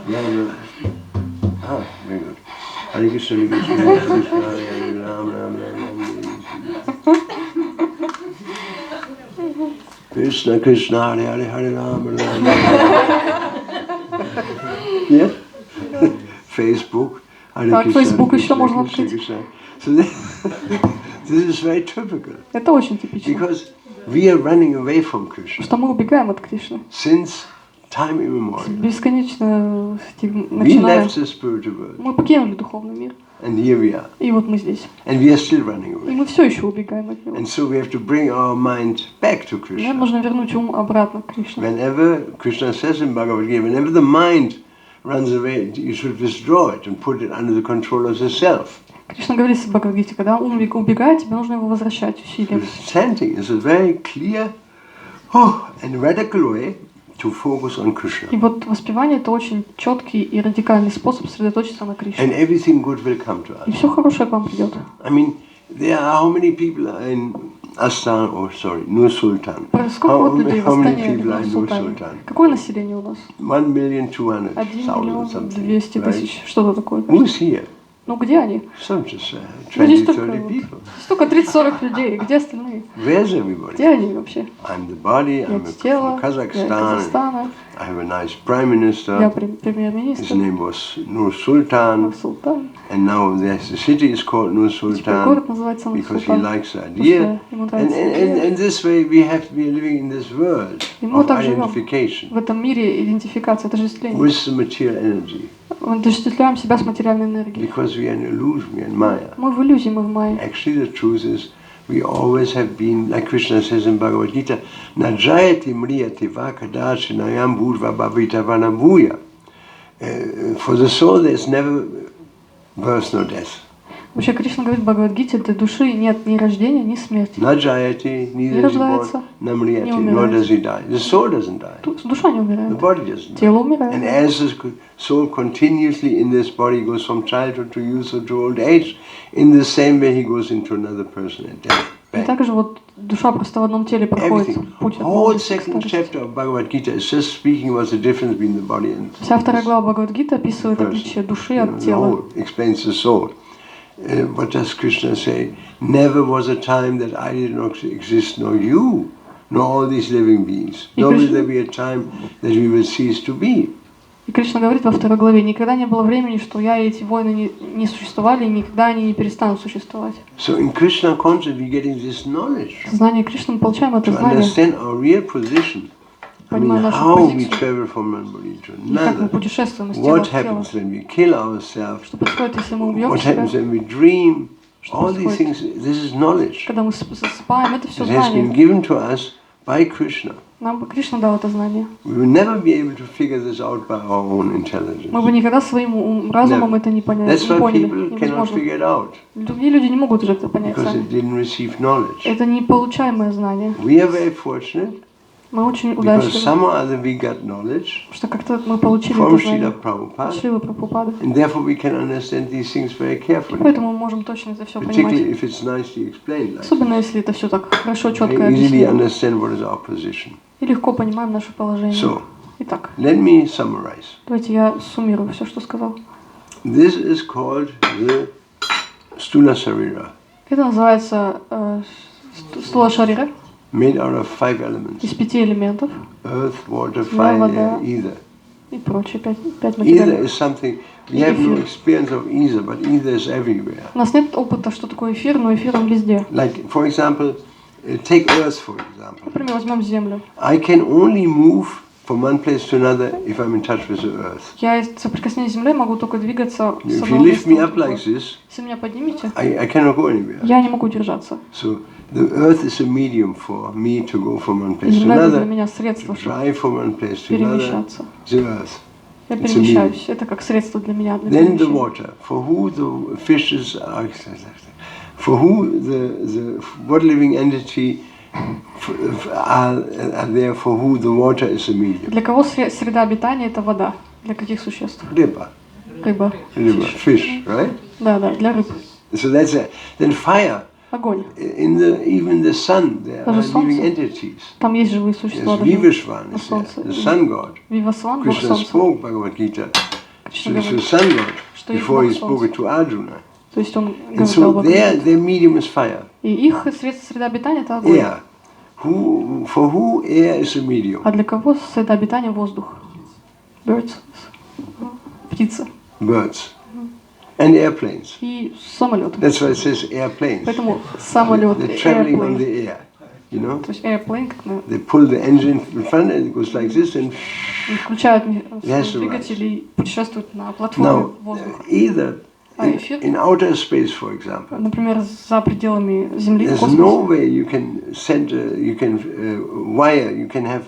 Rama, Ah, very good. Hare Krishna, Hare Krishna, Hare Krishna, Hare Rama, Rama, Rama, Krishna, Krishna, Hare Hare, Hare Rama, Rama. Yeah? Facebook. Hare Так, Krishna, Facebook Hare еще Krishna, можно Krishna, открыть. Krishna. So this is very typical Это очень типично. because we are running away from Krishna Что мы убегаем от Кришны. since time immemorial. Бесконечно We начиная. left the spiritual world, Мы покинули духовный мир. and here we are. И вот мы здесь. And we are still running И away. мы все еще убегаем от него. And so we have to bring our mind back to Нам Krishna. нужно вернуть ум обратно к Кришне. Whenever Krishna says in Bhagavad Gita, whenever the mind runs away, you should withdraw it and put it under the control of the self. Кришна говорит в Бхагавад-гите, когда ум убегает, тебе нужно его возвращать усилием. Chanting is a very clear and radical way to focus on Krishna. И вот воспевание — это очень четкий и радикальный способ сосредоточиться на Кришне. And everything good will come to И us. все хорошее к вам придет. I mean, there are how many people are in Астана, Nur Sultan? Сколько вот людей в How many Астане или people are в in Nur Султане? Sultan? Какое население у нас? 1,200,000 1,200,000, right? что-то такое. Who's here? Ну где они? Some just Ну, здесь 20, только, 30 вот, people. здесь только 30-40 людей. Где остальные? Where's everybody? Где они вообще? I'm the body, Я I'm тело, from я из Kazakhstan, Казахстана, I have a nice prime я minister, his премьер-министр, name was Nur Sultan, Султан. and now the city is called Nur Теперь город Sultan называется because he Султан. likes the idea. Ему And, нравится and, идея. and this way we are living in this world И мы of так живем. identification В этом мире идентификация, отождествление. with the material energy Мы отождествляем себя с материальной энергией. because we are in illusion, we are in Maya. Мы в иллюзии, мы в майе. Actually the truth is we always have been, like Krishna says in Bhagavad Gita, Najayati mriyati vakadachinayam bhurva bhavita vanabhuya. For the soul there is never birth nor death. Вообще, Кришна говорит в Бхагавад-гите, для души нет ни рождения, ни смерти. Najayati, neither is he born, namriyati, nor does he die. The soul doesn't die. Душа не The умирает. body doesn't die. Тело And умирает. as the soul continuously in this body goes from childhood to youth or to old age, in the same way he goes into another person at death. И также вот душа просто в одном теле проходит Everything. путь от Whole молодости к second старости. chapter of Bhagavad Gita is just speaking about the difference between the body and Вся вторая глава Бхагавад-гиты описывает отличие души от the тела. whole, explains the soul. What does Krishna say? Never was a time that I did not exist, nor you, nor all these living beings. Nor will there be a time that we will cease to be. И Кришна говорит во второй главе, никогда не было времени, что я и эти войны не существовали, и никогда они не перестанут существовать. So in Krishna consciousness we're getting this knowledge Знание Кришны мы получаем это to знание, understand our real position. I mean, понимаем нашу how we позицию, travel from one body to и как мы another. путешествуем из тела What в тело. happens when we kill ourselves? Что происходит, если мы убьем What себя, happens when we dream? Что All these происходит? things, this is knowledge. когда мы засыпаем, это все It has been знание. given to us by Krishna. Нам Кришна дал это знание. We will never be able to figure this out by our own intelligence. Мы бы никогда своим разумом это не поняли. That's why Поняли. people cannot Невозможно. figure it out, Другие люди не могут уже это понять because сами. they didn't receive knowledge. Это неполучаемое знание. We are very fortunate Мы очень because удачливы, somehow or other we got knowledge что как-то мы получили from это знание Srila Prabhupada, от Шрилы Прабхупады. and therefore we can understand these things very carefully, Поэтому мы можем точно это все particularly понимать. if it's nicely explained. Like Особенно если это все так хорошо, четко we easily объяснено. understand what is our position. И легко понимаем наше положение. So, Итак, let me summarize. давайте я суммирую все, что сказал. This is called the Stula Sarira, Это называется стула шарира made out of 5 elements: из 5 элементов earth, water, Земля, fire, вода. air, ether. и прочее, 5 Ether материалов. is something, we have no experience of ether, but ether is everywhere. У нас нет опыта, что такое эфир, но эфир он везде. Like, for example, take earth, for example. Например, возьмем Землю. I can only move from one place to another if I'm in touch with the earth. Я из соприкосновения с Землей могу только двигаться с If you одного lift места me на up like другое. this, Если меня поднимете, I cannot go anywhere. я не могу держаться. So the earth is a medium for me to go from one place to Земля это для another, меня средство, чтобы drive from one place to another. перемещаться. The earth. Я It's a перемещаюсь. Это как средство для меня. Для Then the перемещения. water, for who the fishes are, for who the what living entity are there, for who the water is a medium. Для кого среда обитания это вода? Для каких существ? River, Рыба. fish, right? Да, для рыб. So that's it. Then fire. Огонь. Even the sun, there are Даже living солнце. entities. Там есть живые существа. There's Даже Vivasvan, на солнце. the sun god. Вивасван, Бог Krishna солнца. spoke Bhagavad Gita Кришна to the говорит, sun god что есть before he Бог spoke солнца. it to Arjuna. То есть он And говорил so об their medium is fire. И их среда обитания это огонь. Air. For who air is a medium? А для кого среда обитания воздух? Birds. Птица. Birds. And airplanes. И самолет. That's why it says airplanes. Поэтому самолет, They're traveling on airplane. the air. you know. То есть airplane, как на... They pull the engine in front and it goes like this and Включают Yes, свой двигатель и путешествуют на платформе now воздуха. either А эфир, in outer space, for example, например, за пределами Земли, в there's космосе, no way you can send, you can wire, you can have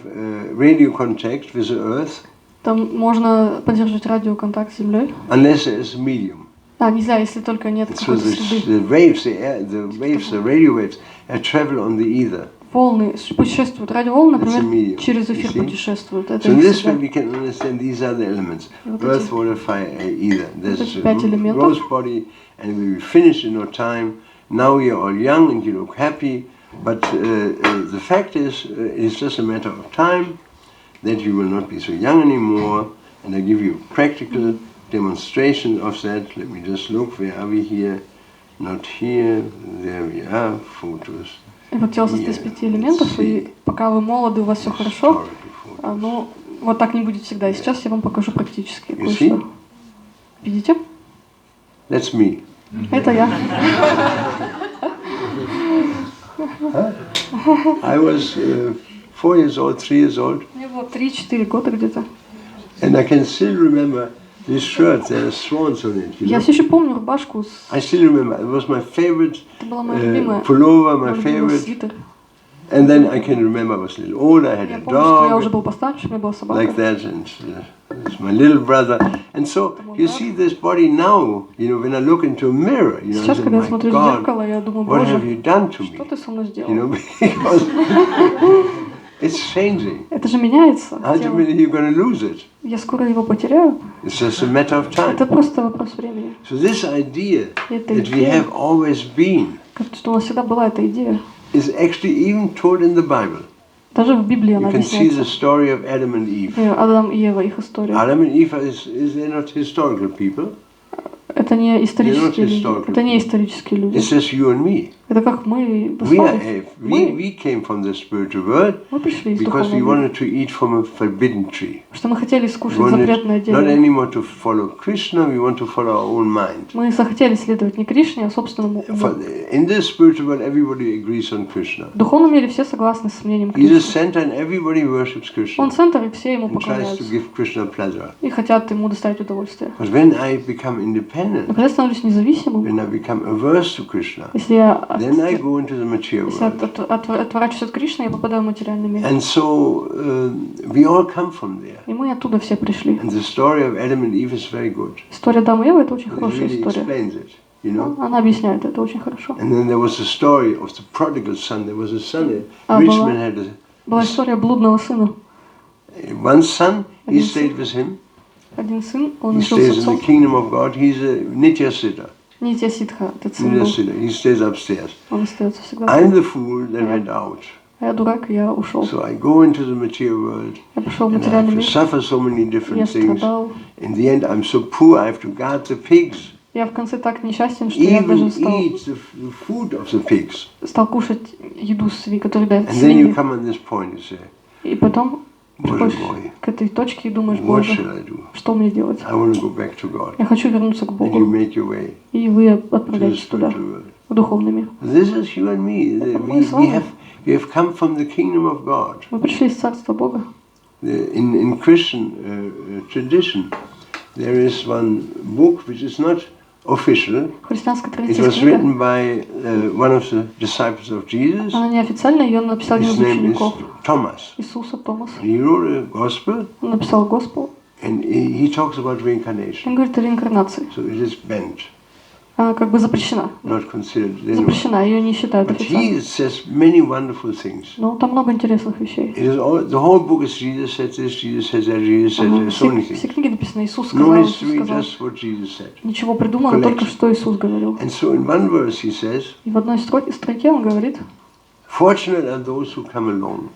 radio contact with the Earth там можно поддерживать радиоконтакт с Землей. unless there's a medium. Нельзя, если только нет So какой-то среды. the waves, the radio waves, travel on the ether. Волны путешествуют, радиоволны, It's a например, medium, через you эфир see? путешествуют. Это So in их this way среда. we can understand these are the elements: Вот earth, эти- water, fire, air, ether. There's эти a 5 элементов. rose body, and we will finish in no time. Now you're all young and you look happy, but the fact is, it's just a matter of time that you will not be so young anymore. And I give you practical demonstration of that. Let me just look. Where are we here? Not here. There we are. Photos. И вот тело состоит из 5 элементов, и пока вы молоды, у вас все хорошо, Historical photos. но вот так не будет всегда. И сейчас я вам покажу практически You кое-что. see? Видите? That's me. Это я. I was 4 years old, 3 years old, Мне было 3-4 года где-то. and I can still remember this shirt. There are swans on it. You Я know? все еще помню рубашку. I still remember. It was my favorite Это была моя любимая. pullover, my Мой любимый favorite. свитер. And then I can remember I was a little older. I had Я a помню, что я уже dog был постарше, у меня была собака. like that, and it's my little brother. And so you see this body now. You know, when I look into a mirror, you know, I Сейчас, say, когда я my смотрю в God, зеркало, я думаю, what have боже, you done to что me? ты со мной сделал? You know, because it's changing. Это же меняется. тело. Ultimately, you're going to lose it. Я скоро его потеряю. It's just a matter of time. Это просто вопрос времени. So this idea Это that we идея, have always been что у нас всегда была эта идея. is actually even told in the Bible. Даже в Библии она You can see the объясняется. story of Adam and Eve. Адам и Ева, их история. Adam and Eve is they not historical people? Это не исторические They're not люди. historical Это не исторические люди. It's just you and me. Это как мы We are послали. we came from the spiritual world Мы пришли из because we духовного мира. wanted to eat from a forbidden tree. Что мы хотели We скушать wanted запретное not дерево. anymore to follow Krishna, we want to follow our own mind. Мы захотели следовать не Кришне, а собственному For, уму. in this spiritual world, everybody agrees on Krishna. В духовном мире все согласны с мнением He's the Кришны. center and everybody worships Krishna Он центр, и все ему and tries to поклоняются. give Krishna pleasure. И хотят ему доставить удовольствие. But when I become Но independent, когда я становлюсь независимым, when I become averse to Krishna, если я then I go into the material если world. отворачиваюсь от Кришны, я попадаю в материальный мир. And so we all come from there. И мы оттуда все пришли. And the story of Adam and Eve is very good. История Адама и Евы — это очень It хорошая really история. explains it, you know. Она объясняет это очень хорошо. And then there was a story of the prodigal son. There was a son, a Ah, rich была- man had Была история блудного сына. one son. He Один stayed with him. Один сын, он He жил с stays in the отцом. kingdom of God. He's a nitya siddha. Нитья Ситха, этот сын Nitya был. siddha. He stays upstairs. Он остается всегда. I'm the fool that went out. А я дурак, и я ушел. So I go into the material world Я пошел в and I материальный have to мир. suffer so many Я different things. страдал. In the end, I'm so poor. I have to guard the pigs. Я в конце так несчастен, что я Even даже стал eat the food of the pigs. кушать еду, которую дают And then you свиньи. come on this point and say, И потом Боже приходишь мой, к этой точке и думаешь, what Боже, shall I do? что мне делать? I want to go back to God. Я хочу вернуться к And you Богу. make your way И вы to the отправляетесь туда, spiritual world. в духовный мир. This is you and me. We have come from the kingdom of God. Мы пришли из Царства Бога. In Christian tradition, there is one book which is not official. В христианской It традиции was есть книга. written by one of the disciples of Jesus. Она неофициальная, ее написал один His из name is учеников Thomas. Иисуса, Томас. He wrote a gospel Он написал Госпел. and he talks about reincarnation. Он говорит о реинкарнации. So it is banned, Она как бы запрещена. not considered anymore. Запрещена, ее не считают But официально. he says many wonderful things. Но там много интересных вещей. It is all, the whole book is Jesus said this, Jesus said that, Jesus said that, so many Все things. книги написаны Иисус No сказал, Иисус history, сказал. just what Jesus said. Ничего придумано, только что Иисус говорил. And so in one verse he says, И в одной строке он говорит: fortunate are those who come alone.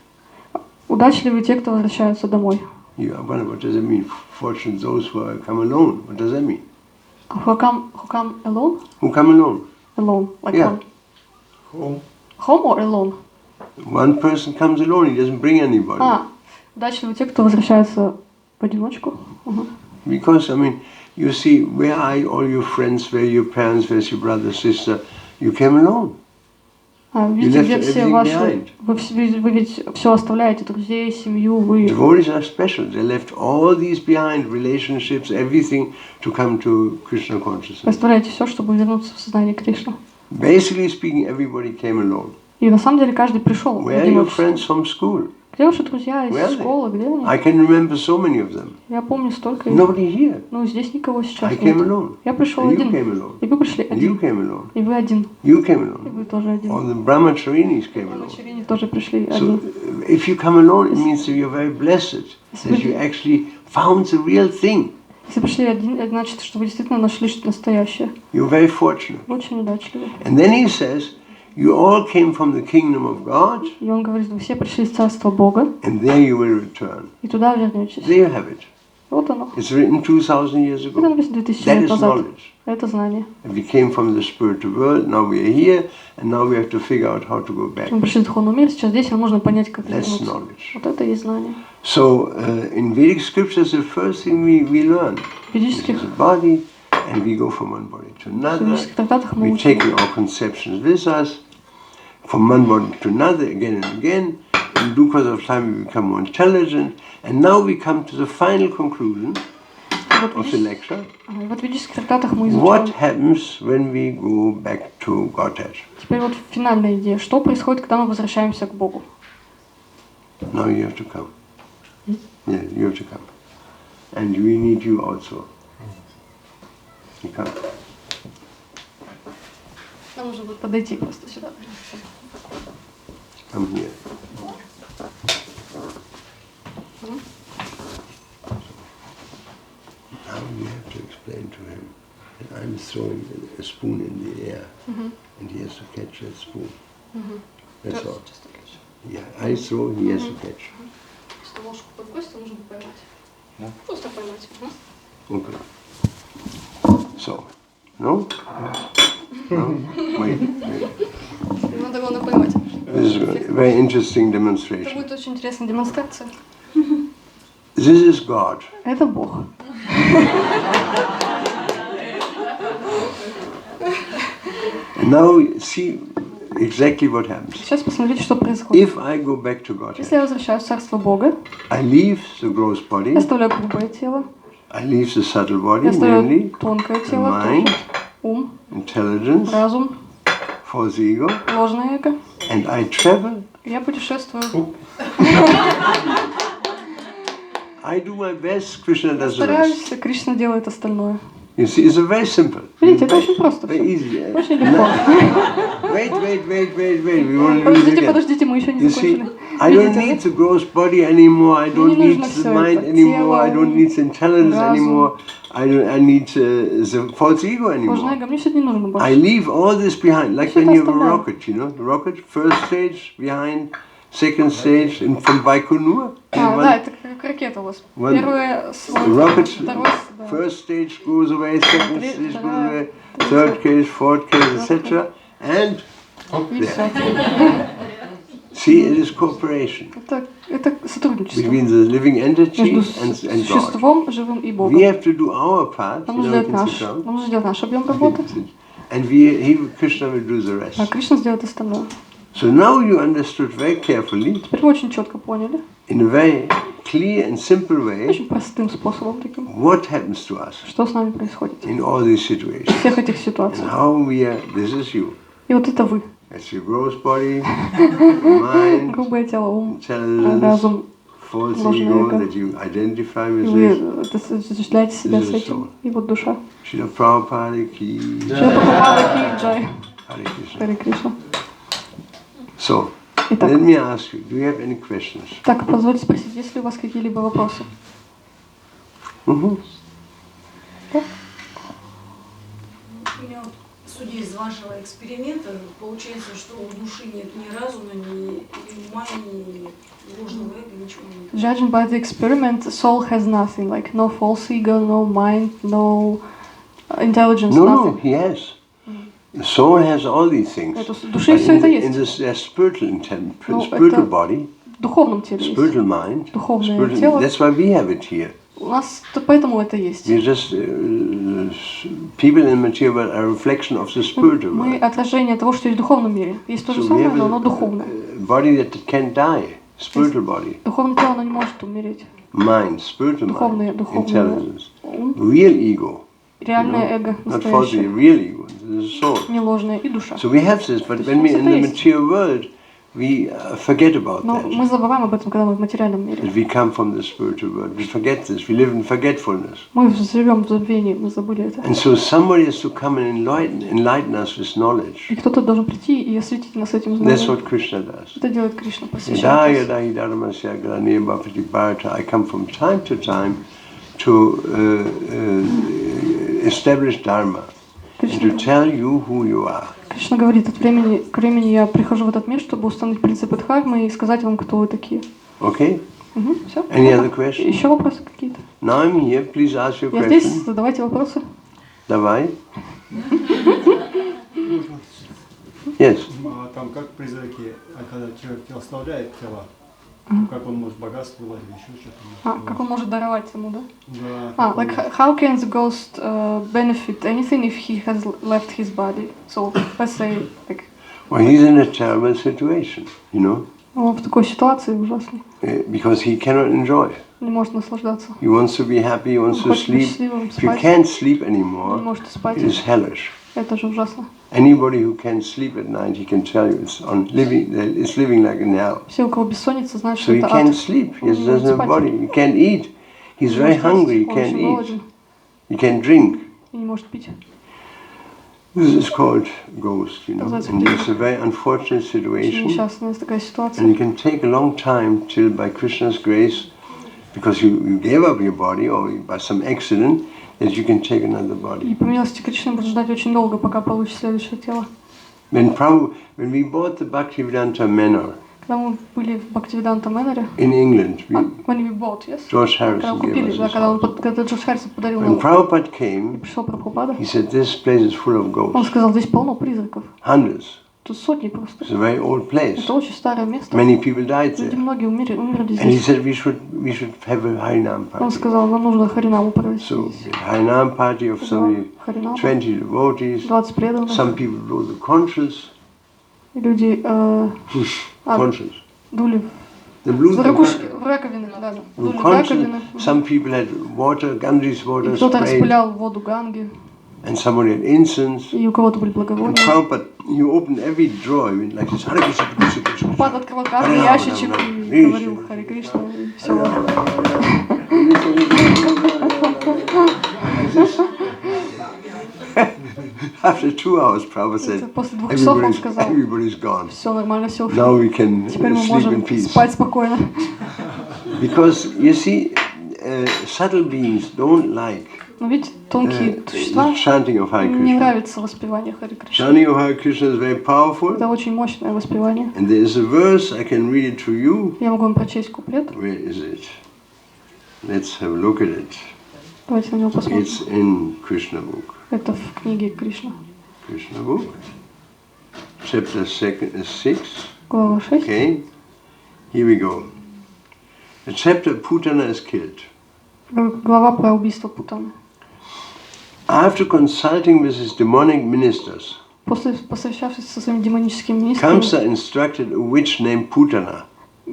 удачливы те, кто возвращаются домой. You are wondering, what does that mean? Fortunate those who come alone. What does that mean? Who come alone? Who come alone? Alone, like Yeah. one. Home or alone? One person comes alone, he doesn't bring anybody. Удачливы те, кто возвращается в одиночку. Because, I mean, you see, where are all your friends, where are your parents, where's your brother, sister? You came alone. Видите, left где все everything ваши... behind. Вы ведь все оставляете, друзей, семью, вы... Devotees are special. They left all these behind, relationships, everything, to come to Krishna consciousness. Оставляете все, чтобы вернуться в сознание Кришны. Basically speaking, everybody came alone. И на самом деле каждый пришел в Where are your одиночестве. friends from school? Где ваши друзья Where are из they? школы, где они? I can remember so many of them. Я помню столько их. Nobody here. Ну, здесь никого сейчас I нет. came alone. Я пришел And you один. came alone. И вы пришли And you один. came alone. И вы один. You came И alone. вы тоже один. All the brahmacharinis came alone. Вечерине тоже пришли So один. if you come alone, it means that you're very blessed, that you actually found the real thing. Если пришли один, это значит, что вы действительно нашли что-то настоящее. You're very fortunate. Вы очень удачливы. And then he says, you all came from the kingdom of God, И он говорит, вы все пришли из Царства Бога, and there you will return. и туда вернетесь. There you have it. Вот оно. It's written 2,000 years Это ago. написано 2000 That лет is назад. knowledge. Это знание. And we came from the spiritual world, now we are here, and now we have to figure out how to go back. Мы пришли в духовный мир, сейчас здесь нам нужно понять, как That's вернуться. knowledge. Вот это и есть знание. So in Vedic scriptures, the first thing we learn В is ведических the body, and we go from one body to another. трактатах мы We учим. take our conceptions with us from one body to another again and again. In due course of time, we become more intelligent, and now we come to the final conclusion Вот of the lecture. в ведических трактатах мы What изучаем. happens when we go back to Godhead? Теперь вот финальная идея. Что происходит, когда мы возвращаемся к Богу? Now you have to come. Yeah, you have to come. And we need you also. You come. Нам нужно будет подойти просто сюда. Come here. Now you have to explain to him that I'm throwing a spoon in the air, and he has to catch that spoon. That's all. Yeah, I throw, he has to catch. Просто ложку подбросить, нужно поймать. Просто поймать. Okay. So, no? No? Wait. Надо главное поймать. This is a very interesting Это demonstration. будет очень интересная демонстрация. This is God. Это Бог. And now see exactly what happens. Сейчас посмотрите, что происходит. If I go back to Если Godhead, я возвращаюсь в Царство Бога, I leave the gross body, я оставляю грубое тело, I leave the subtle я body, оставляю namely тонкое тело, mind, тоже ум, intelligence, разум, false ego, ложное эго. and I travel. Я путешествую. I do my best, Krishna does the rest. Стараюсь, Кришна делает остальное. You see, it's very simple. Видите, это очень просто. Very easy. Очень легко. Wait. We want to do it again. Подождите, мы еще не You see, закончили. I don't Видите, need the gross body anymore. I don't не need нужно the всё mind это, anymore. I тело, don't need the intelligence разум. anymore. I need the false ego ложное anymore. эго, мне что-то не нужно I больше. leave all this behind, like Всё when это you have a оставляю. rocket, you know, the rocket, first stage behind, second stage, and from Baikonur. Да, это как ракета у вас. one- Первое, rocket, второе, да. first stage goes away, second Треть, stage goes вторая, away, third case, fourth case, etc. And И все. see, it is cooperation Это сотрудничество between the living entity между and God. существом живым и Богом. We have to do our part, Нам you нужно know, сделать you can наш, sit down. нам нужно сделать наш объем работы, And Krishna will do the а rest. Кришна сделает остальное. So now you understood very carefully, Теперь вы очень четко поняли, in a very clear and simple way, очень простым способом таким, what happens to us что с нами происходит in all these в situations. всех этих And ситуациях. how we are, this is you. И вот это вы. That's your gross body, mind, Грубое тело, ум, intelligence, разум, false ложное ego эго. that you identify И with вы this. осуществляете себя This с is этим. soul. И вот душа. Srila Prabhupada ki Шрила Прабхупада ки джай. Hare Krishna. Харе Кришна. So, Итак, let me ask you, do you have any questions? так, позвольте спросить, есть ли у вас какие-либо вопросы? Mm-hmm. Судя из вашего эксперимента, получается, что у души нет ни разума, ни ума, ни ложного эго, ничего нет. Judging by the experiment, soul has nothing, like no false ego, no mind, no intelligence, No, nothing. he has. The soul has all these things. Это у души But все это in есть. this spiritual intent, Ну, spiritual это body, В духовном теле есть. spiritual mind, Духовное тело. that's why we have it here. У нас поэтому это есть. We're just people in the material world are a reflection of the spiritual Мы world. отражение того, что есть в духовном мире. Есть то же So we самое, have но оно духовное. a body that can't die, spiritual body, Духовное тело, оно не может умереть. mind, spiritual Духовное, mind, духовное intelligence, ум, real ego, реальное эго, not false, настоящее, real ego, the soul. не ложное, и душа. So we have this, but when we're in the material world, we forget about Но that. мы забываем об этом, когда мы в материальном мире. That we come from the spiritual world. We forget this. We live in forgetfulness. Мы живем в забвении, мы забыли это. And so somebody has to come and enlighten us with knowledge. И кто-то должен прийти и осветить нас этим That's знанием. what Krishna does. Это делает Кришна, просвещает нас. I come from time to time to establish Dharma and to tell you who you are. Кришна говорит, от времени к времени я прихожу в этот мир, чтобы установить принципы дхармы и сказать вам, кто вы такие. Okay? Все? Any other questions? Еще вопросы какие-то? Now I'm here. Please ask your Я здесь, question. задавайте вопросы. Давай. Yes. Там как призраки, когда человек оставляет тело, как он может богатство давать или еще что-то? Как он может даровать ему, да? Да. Like how can the ghost benefit anything if he has left his body? So let's say, like, Well, he's in a terrible situation, you know, он в такой ситуации ужасной, because he cannot enjoy. не может наслаждаться. He wants to be happy, he wants Он to хочет быть sleep. счастливым, If you спать, can't sleep не anymore, может спать. it is hellish. Это же ужасно. Anybody who can't sleep at night, he can tell you it's living like in hell. Все, у кого бессонница, знают, So что he это can't ад. sleep. He Он не может doesn't have a спать. body. He can't eat. He's very hungry. He Он can't очень eat. голоден He can't drink. и не может пить. This is called ghost, you know. That's And it's a very unfortunate Очень situation. несчастная такая And ситуация. it can take a long time till by Krishna's grace, because you gave up your body or by some accident, that you can take another body. И по милости Кришны будет ждать очень долго, пока получит следующее тело. When we bought the Bhaktivedanta Manor Когда мы были в Бхактивиданта Мэннере, in England, when we bought, yes? George Когда Harrison gave купили, us да, this когда house. Джордж Харрисон подарил When нам, Prabhupada came, пришел Прабхупада, he said, this place is full of он ghosts. сказал, здесь полно призраков. Hundreds. Тут сотни просто. It's a very old place. Это очень старое место. Many people died Люди there. многие умерли And he здесь. said we should have a Harinam Он party. сказал, нам нужно Харинаму провести So здесь. we had Harinam party of some Харинаму, 20 devotees. 20 преданных. Some people blew the conches. И люди Conches. дули They blew в the ракушки, в раковины, да, дули в раковины. Some people had water, Ganges И water кто-то sprayed, распылял воду Ганги, and somebody had incense. и у кого-то были And благовония. Prabhupada, you opened every drawer with like this. Hare Krishna, Krishna, Krishna, Krishna. Пад открывал каждый ящичек и говорил Хари Кришна, и все. After 2 hours, Prabhupada said, После 2 часов он сказал, everybody's gone. все нормально, все Now ушло. we can Теперь мы sleep in можем peace. спать спокойно. Because, you see, subtle beings don't like Но ведь тонкие the существа chanting of Hare не Krishna. нравится воспевание Хари Кришны. Chanting of Hare Krishna is very powerful. Это очень мощное воспевание. And there is a verse, I can read it to you. Я могу вам прочесть куплет. Where is it? Let's have a look at it. Давайте на него посмотрим. It's in Krishna book. Это в книге Кришна. Krishna book. Chapter 6. Глава 6. Okay. Here we go. The chapter Putana is killed. Глава про убийство Путаны. After consulting with his demonic ministers, После посовещавшись со своими демоническими министрами, Kamsa instructed a witch named Putana,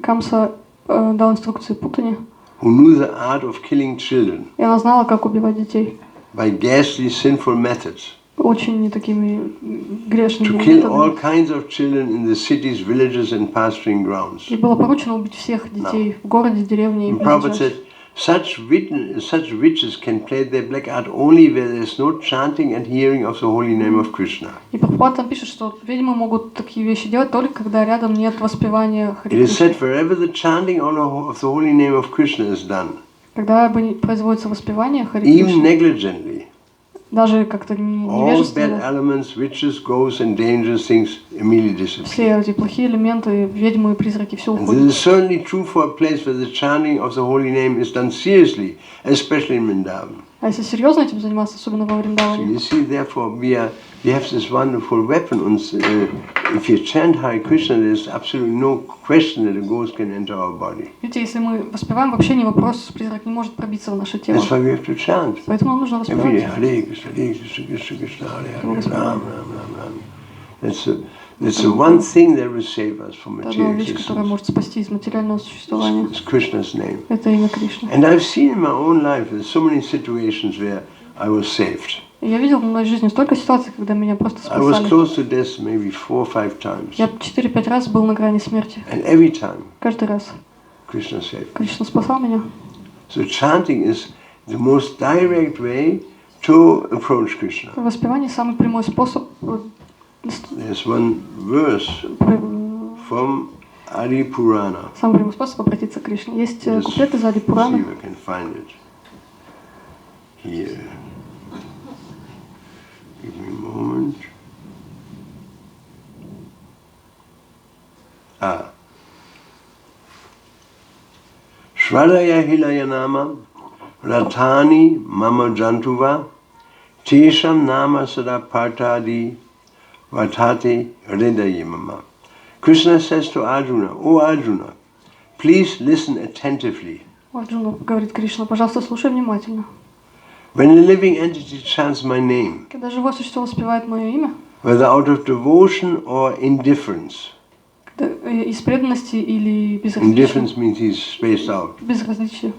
Камса дал инструкции Путане, who knew the art of killing children и она знала, как убивать детей. by ghastly sinful methods, Очень такими to грешными kill all методами. kinds of children in the cities, villages and pasturing grounds. И было поручено убить всех детей в городе, деревне и And Prabhupada вблизи. said, such witches can play their black art only where there is no chanting and hearing of the holy name of Krishna. И Прабхупада там пишет, что ведьмы могут такие вещи делать только когда рядом нет воспевания It Хари is said, Кришны. wherever the chanting of the holy name of Krishna is done, Когда производится воспевание Хари even Кришны, negligently, даже как-то all bad невежественно, elements, witches, ghosts and dangerous things immediately disappear. все эти плохие элементы, ведьмы и призраки, все And this уходит. is certainly true for a place where the chanting of the holy name is done seriously, especially in Vrindavan. А если серьезно этим заниматься, особенно во So Вриндаване, you see, therefore, we have this wonderful weapon. And if you chant Hare Krishna, there's absolutely no question that a ghost can enter our body. видите, если мы воспеваем, вообще не вопрос, призрак не может пробиться в наше тело. That's why we have to chant. Поэтому нам нужно Every day, воспевать. Hare Krishna, Hare Krishna, Krishna Krishna, Hare Hare, Ram, Ram, Ram, Ram. That's the one thing that will save us from Это одна material вещь, которая existence. может спасти из материального существования. It's Krishna's name. Это имя Кришны. And I've seen in my own life, there's so many situations where I was saved. И я видел в моей жизни столько ситуаций, когда меня просто I was спасали. close to death maybe 4 or 5 times. Я 4-5 раз был на грани смерти. And every time, Каждый раз. Krishna saved me. Кришна спасал меня. So chanting is the most direct way to approach Krishna. Воспевание самый прямой способ. There's one verse from Adi Purana. Самый прямой способ обратиться к Кришне. Есть Just куплеты из Ади see Пураны. if I can find it here. Give me a moment. Shvadaya Hilayanama Ratani Mama Jantuva Tesham Nama Sada Partadi Vatate Hridayamama. Krishna says to Arjuna, O Arjuna, please listen attentively. Арджуна говорит Кришна, пожалуйста, слушай внимательно. When a living entity chants my name, Когда живое существо воспевает мое имя, whether out of devotion or indifference, из преданности или безразличия, indifference means he's spaced out, безразличия,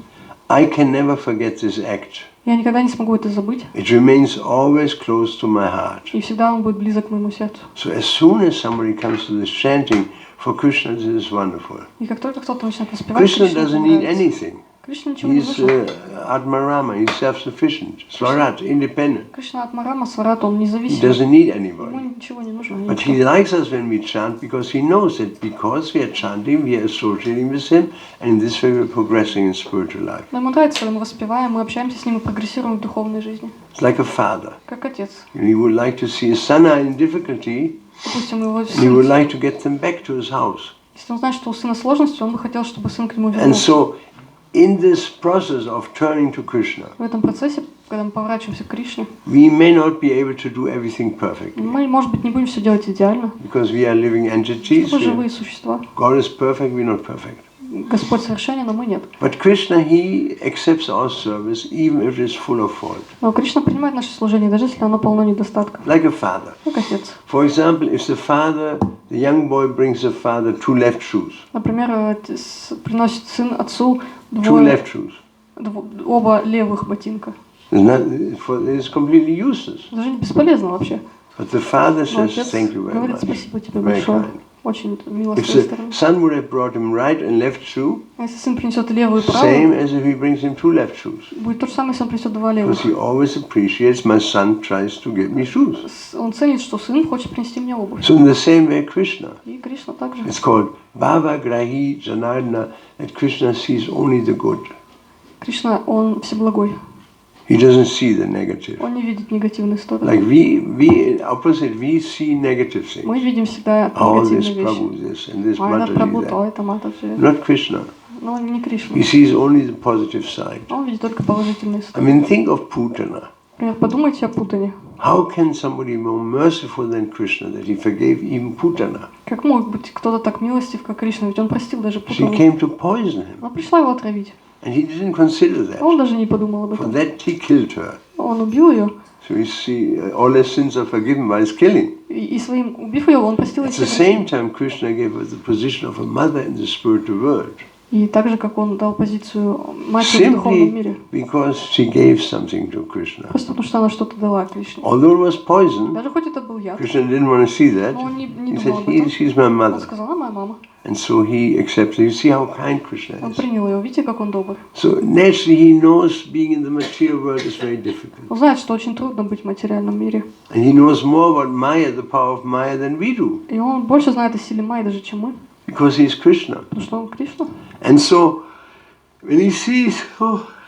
I can never forget this act. я никогда не смогу это забыть, It remains always close to my heart. и всегда он будет близок к моему сердцу. So as soon as somebody comes to this chanting, for Krishna this is wonderful. И как только кто-то начинает воспевать, Krishna Кришне это doesn't need нравится. anything. Кришна ничего не He's нужен. Atmarama, he's self-sufficient, Swarat, independent. Кришна от Марама, Сварат, он He независим. doesn't need Ему anybody. ничего не нужно. But he likes us when we chant because he knows that because we are chanting, we are associating with him, and in this way we are progressing in spiritual life. Но ему нравится, когда мы воспеваем, мы общаемся с ним и прогрессируем в духовной жизни. It's like a father. Как отец. He would like to see his son in difficulty, Допустим, его and he would сын, like to get them back to his house. если он знает, что у сына сложности, он бы хотел, чтобы сын к нему And вернулся. so, in this process of turning to Krishna, В этом процессе, когда мы поворачиваемся к Кришне, we may not be able to do everything perfectly мы, может быть, не будем все делать идеально. because we are living entities. Мы живые существа. God is perfect, we're not perfect. Господь совершенен, но мы нет. But Krishna, he accepts our service even if it is full of fault, Но Кришна принимает наше служение, даже если оно полно недостатков. like a father. Как отец. For example, if the young boy brings the father 2 left shoes, Например, приносит сын отцу 2 left shoes, оба левых ботинка. it's completely useless. Это же бесполезно вообще. But the father Но says, отец thank you very говорит much. спасибо тебе Very большое. kind. Очень мило с If твоей the стороны. son would have brought him right and left shoe, А если сын принесет левую и same правую, as if he brings him 2 left shoes. будет то же самое, если он принесет два левых. Because he always appreciates my son tries to get me shoes. Он ценит, что сын хочет принести мне обувь. So in the same way, Krishna. И Кришна также. It's called Bhava Grahi Janardana, that Krishna sees only the good. Кришна, он всеблагой. He doesn't see the negative. Он не видит негативные стороны. Like we opposite, we see negative things. Мы видим всегда Oh, this негативные Prabhu вещи. this and this А это Прабху, Mataji то, that. это Матаджи. Not Krishna. Но он не Кришна. He sees only the positive side. Он видит только положительные I стороны. mean, think of Putana. Например, подумайте о Путане. How can somebody be more merciful than Krishna that he forgave even Putana? Как мог быть кто-то так милостив, как Кришна? Ведь он простил даже She Путану. came to poison him. Но пришла его отравить. And he didn't consider А он that. даже не подумал об For этом. that he killed her. Он убил ее. So you see, all his sins are forgiven by his killing. И своим убив ее, он простил ей At the все same грехи. time, Krishna gave her the position of a mother in the spiritual world. И так же, как он дал позицию матери в духовном Simply мире. because she gave something to Krishna. Просто потому, что она что-то дала Кришне. Although it was poison, Даже хоть это был яд. Krishna didn't want to see that. Но он не He думал said, об этом. she's my Он mother. сказал, она моя мама. And so he accepted. You see how kind Krishna Он is. принял ее. Видите, как он добр. So naturally he knows being in the material world is very difficult. Он знает, что очень трудно быть в материальном мире. And he knows more about Maya, the power of Maya, than we do. И он больше знает о силе Майи даже, чем мы. Because he's Krishna. Потому что он Кришна. And so when he sees,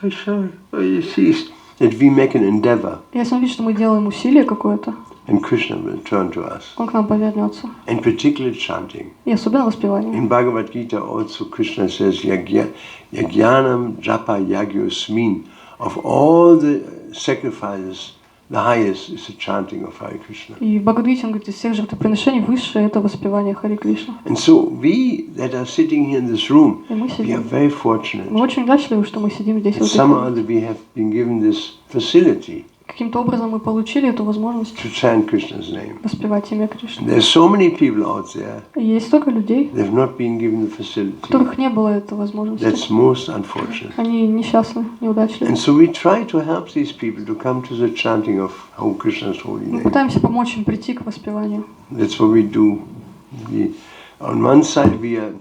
he sees that we make an endeavor, И если он видит, что мы делаем усилие какое-то, and Krishna will turn to us. он к нам повернется. And particularly chanting. И особенно воспевание. In Bhagavad Gita also Krishna says, Yagyanam japa yagyosmin. Of all the sacrifices, the highest is the chanting of Hare Krishna. И в Бхагавад-гите он говорит, из всех жертвоприношений высшее это воспевание Харе Кришна. And so we that are sitting here in this room, И мы we are сидим. very fortunate. Мы очень удачливы, что мы сидим здесь. And в этой somehow комнате. that we have been given this facility Каким-то образом мы получили эту возможность to chant Krishna's name. воспевать имя Кришны. There's so many people out there, И есть столько людей, they've not been given the у facility. которых не было этой возможности. That's most unfortunate. Они несчастны, неудачливы. And so we try to help these people to come to the chanting of Krishna's holy Мы name. пытаемся помочь им прийти к воспеванию. That's what we do. On one side we are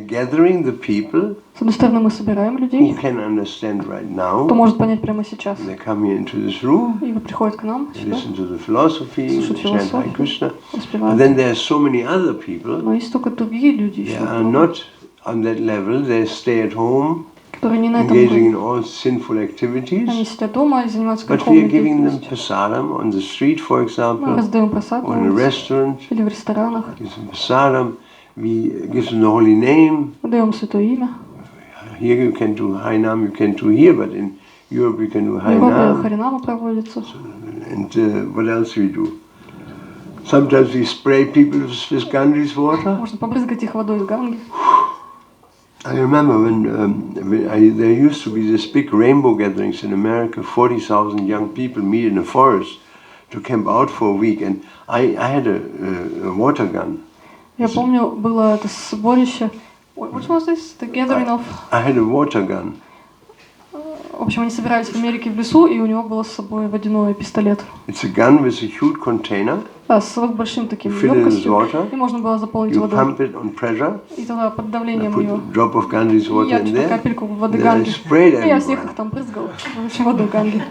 gathering the people С одной стороны, мы собираем who людей, can understand right кто now. может понять прямо сейчас. They come here into this room, И приходят к нам they сюда, listen to the philosophy, слушают chant Hare философию, Krishna. And воспевают. then there are so many other people. Но есть только другие люди They еще, are not on that level. They stay at home, которые не на этом engaging in уровне. all sinful Они activities. сидят дома и занимаются But we are греховной giving them деятельностью. prasadam on the street, for Мы example, раздаем просад or in a на улице restaurant. или в ресторанах, Give them prasadam. We give them the holy name. даем святое имя. Here you can do Harinam, you can do here, but in Europe you can do В Европе Harinam. Харинама проводится. And what else we do? Sometimes we spray people with Ganges water. Можно побрызгать их водой из Ганги. I remember there used to be this big rainbow gatherings in America. 40,000 young people meet in a forest to camp out for a week, and I had a water gun. Я помню, было это сборище. Which was this? The gathering of... I had a water gun. В общем, они собирались в Америке в лесу, и у него был с собой водяной пистолет. It's a gun with a huge container. Да, с большим таким You fill it with емкостью. water. И можно было заполнить You водой. pump it on pressure. И тогда под I давлением put ее. a drop of Ganges И water я in что-то there. капельку воды Then I Ганги. sprayed И я всех их everyone. там брызгала. Вообще водой Ганги.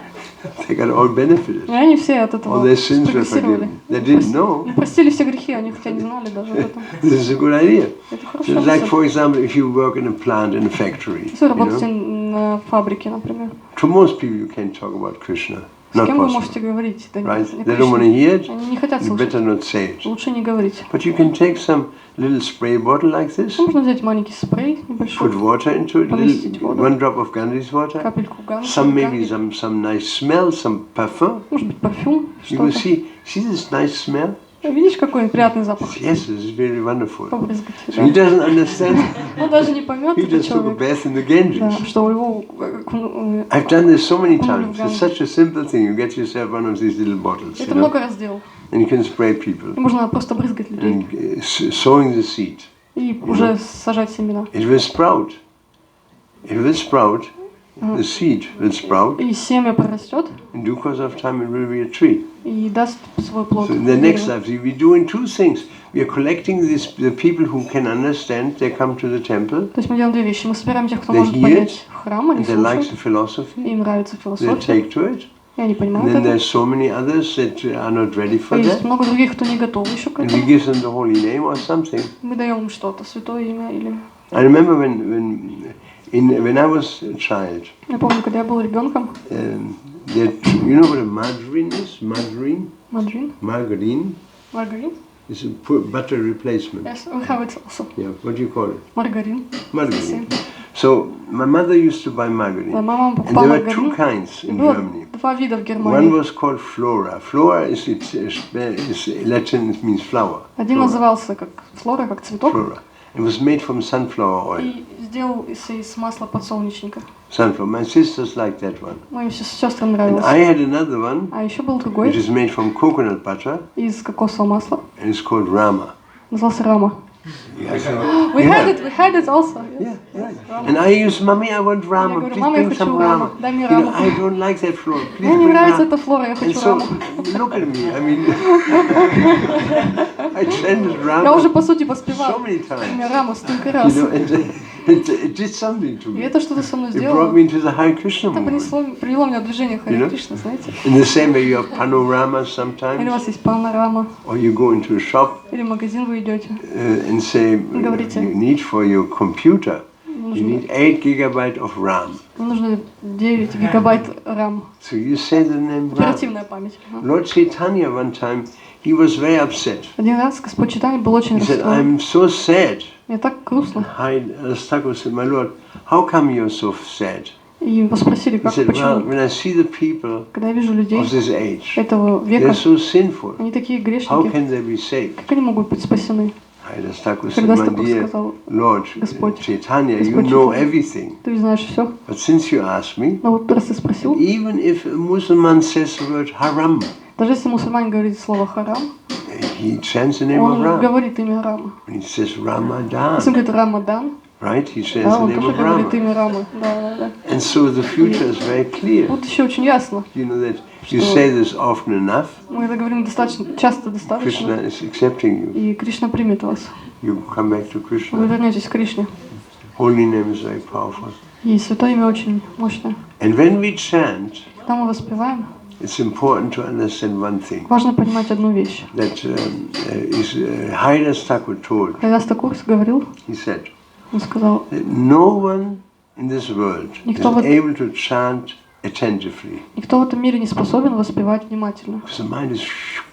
They got all benefited. И они все от All этого their sins were спрогрессировали. forgiven. They didn't know. Ну, простили все грехи, они хотя не знали даже об этом. This is a good idea. Это So хорошо. it's like, for example, if you work in a plant, in a factory, Если вы you работаете know, на фабрике, например, to most people you can't talk about Krishna. с Not кем вы possible, можете говорить? Да right? не They don't want to Кришна. hear it. Они не хотят You слушать. better not say it. Лучше не говорить. But you can take some little spray bottle like this, Можно взять маленький спрей небольшой, put water into it, Поместить воду. one drop of Ganges water, капельку ганги, some maybe some nice smell, some parfum. может быть парфюм, You will что-то. see this nice smell? Видишь, какой приятный запах? Yes, this is very wonderful. Побрызгать. So he doesn't understand. Он даже не поймет, He этот just took a человек, bath in the да, Ganges. что у него I've done this so many Oh, times. It's such a simple thing. You get yourself one of these little bottles, you это know, много раз делал. and you can spray people И можно просто брызгать людей and sowing the seed. и уже сажать семена. It will sprout. It will sprout. The seed will sprout. И семя прорастет In due course of time, it will be a tree. и даст свой плод. So in the next дерево. life, we're doing two things. We are collecting the people who can understand. They come to the temple То есть мы делаем две вещи. Мы собираем тех, кто They может hear понять храм, они and they like the слушают, philosophy. им нравится They философия, take to it. и они And понимают then это. there's so many others that are not ready А for есть that. много других, кто не готов еще к And we этому. give them the holy name or something. Мы даем им что-то, святое имя или... I remember when I was a child, Я помню, когда я был ребенком, you know what a margarine is? Margarine? Маджин, Margarine маргарин. is a butter replacement. Yes, we have it also. Yeah, what do you call it? Маргарин. Margarine. So my mother used to buy margarine. Моя мама And покупала there were two маргарин. kinds И in было Germany. два вида в One Германии. was called flora. Flora is Latin, it means flower. Один Flora. назывался как флора, как цветок, Flora. It was made from sunflower oil. и сделал из масла подсолнечника. Sunflower. My sisters liked that one. Моим сестрам And нравилось. I had another one, А еще был which другой is made from coconut butter, из кокосового масла. and it's called Rama. Назывался Рама. Yeah, so, We yeah. had it also. Yeah, Yes. right. And I used, Mommy, I want Я Rama. говорю, Please мама, я bring some хочу Rama. Рама. Дай мне You know, Раму. I don't like that flora. Please Мне не bring нравится Rama. эта флора, я And хочу so, Раму. look at me. I mean, I chanted Я уже Rama по сути so поспевала. many У меня times. Рама столько You раз. know, and it did something to И me. это что-то со мной It brought сделало. me into the Hare Krishna Это movement. привело меня в движение You Харе know? Кришны, знаете. In the same way, you have panoramas Или у sometimes, вас есть панорама, or you go into a shop или в магазин вы идете. and say Говорите. you need for your computer, you Нужно, need 8 gigabyte of RAM. мне нужно 9 гигабайт RAM. So you say the name RAM. Оперативная память. Ага. Lord Chaitanya one time, he was very upset. Один раз Господь Чайтанья был очень He said, расстроен. I'm so sad. Мне так грустно. Thakur said, my Lord, how come you're so sad? И его спросили, He как, said, well, почему. when I see the people Когда я вижу людей of this age, этого they're века, so sinful. они такие How грешники, can they be saved? как они могут быть спасены? Haridas Thakur said, Когда my Тхакур dear сказал, Lord Господь, Chaitanya, you Господь know Чайтанья, everything. ты знаешь все. But since you asked me, Но вот раз ты спросил, even if a Muslim says the word haram, даже если мусульманин говорит слово харам, he chants the name of он Ram. говорит имя Рама. When he says Если он Ramadan, говорит Рамадан, right, he says да, the он name тоже of говорит Rama. имя Рамы. Да. And so the future is very clear. Вот еще очень ясно. You know that you say this often enough, Мы это говорим достаточно, часто достаточно. Krishna is accepting you. И Кришна примет вас. You come back to Вы Krishna. вернетесь к Кришне. Holy name is very powerful. И святое имя очень мощное. And when we chant, Когда мы воспеваем, it's important to understand one thing. важно понимать одну вещь. That Haridas Thakur told, Когда Тхакур говорил, he said, он сказал, that no one in this world is Никто в- able to chant attentively. никто в этом мире не способен воспевать внимательно. Because the mind is,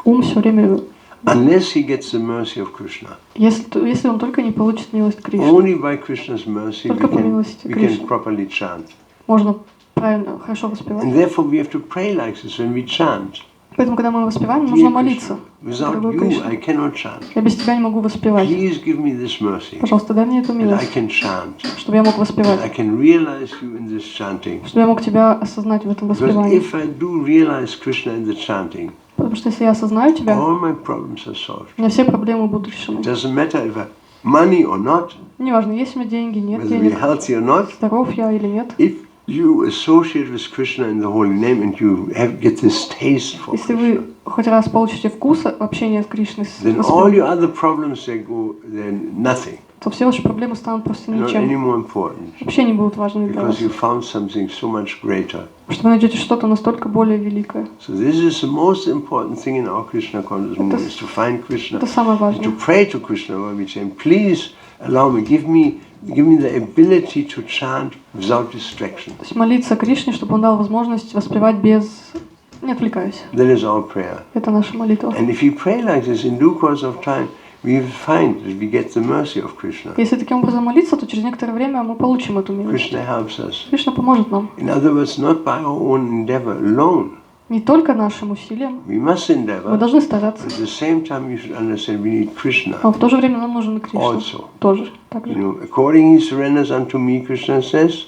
Ум все время, unless he gets the mercy of Krishna. если он только не получит милость Кришны, Only by Krishna's mercy Только по милости we Кришны. can properly chant. можно правильно, хорошо воспевать. And therefore we have to pray like this when we chant. Поэтому, когда мы воспеваем, Dear нужно молиться. Krishna, without Дорогой you Кришна, I cannot chant. я без тебя не могу воспевать. Please give me this mercy Пожалуйста, дай мне эту that I милость, can chant, чтобы я мог that I воспевать, can realize you in this chanting. чтобы я мог тебя осознать в этом Because воспевании. if I do realize Krishna in the chanting, Потому что если я осознаю тебя, all my problems are solved. у меня все проблемы будут решены. It doesn't matter if I have money or not, Неважно, есть у меня деньги, нет whether we're денег, healthy or not. здоров я или нет. If you associate with Krishna in the holy name and you get this taste for Если Krishna, вы хоть раз получите вкус общения с Кришной, then all your other problems they're nothing, то все ваши проблемы станут просто not any ничем. more important, Вообще не будут важны для вас. because you found something so much greater. Потому что вы найдете что-то настолько более великое. So this is the most important thing in our Krishna conscious movement, is to find Krishna, Это самое and to важное. pray to Krishna when we say, please allow me, give me the ability to chant without distraction. То есть молиться Кришне, чтобы он дал возможность воспевать не отвлекаясь. That is our prayer. Это наша молитва. And if we pray like this, in due course of time, we find that we get the mercy of Krishna. Если таким образом молиться, то через некоторое время мы получим эту милость. Krishna helps us. Кришна поможет нам. In other words, not by our own endeavor alone. Не только нашим усилиям. We must Мы endeavor, должны but стараться. at the same time you should understand we need Krishna Но в то же время нам нужен и Кришна. also. Тоже. Так You же. know, according he surrenders unto me, Krishna says,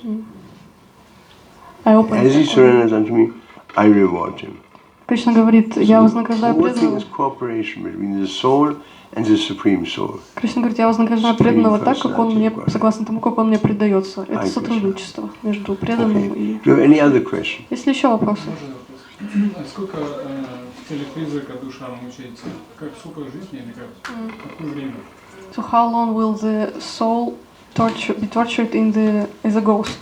as he surrenders unto me, I reward him. Кришна говорит, я The вознаграждаю whole thing преданного. is cooperation between the soul and the Supreme Soul. Кришна говорит, я вознаграждаю преданного так, как он мне, согласно тому, как он мне предается. Это Ай, сотрудничество между преданным и... Do you have any other question? Есть ли еще вопросы? Сколько в теле призрака душа мучается? Сколько жизни или какое время? So how long will the soul be tortured as a ghost?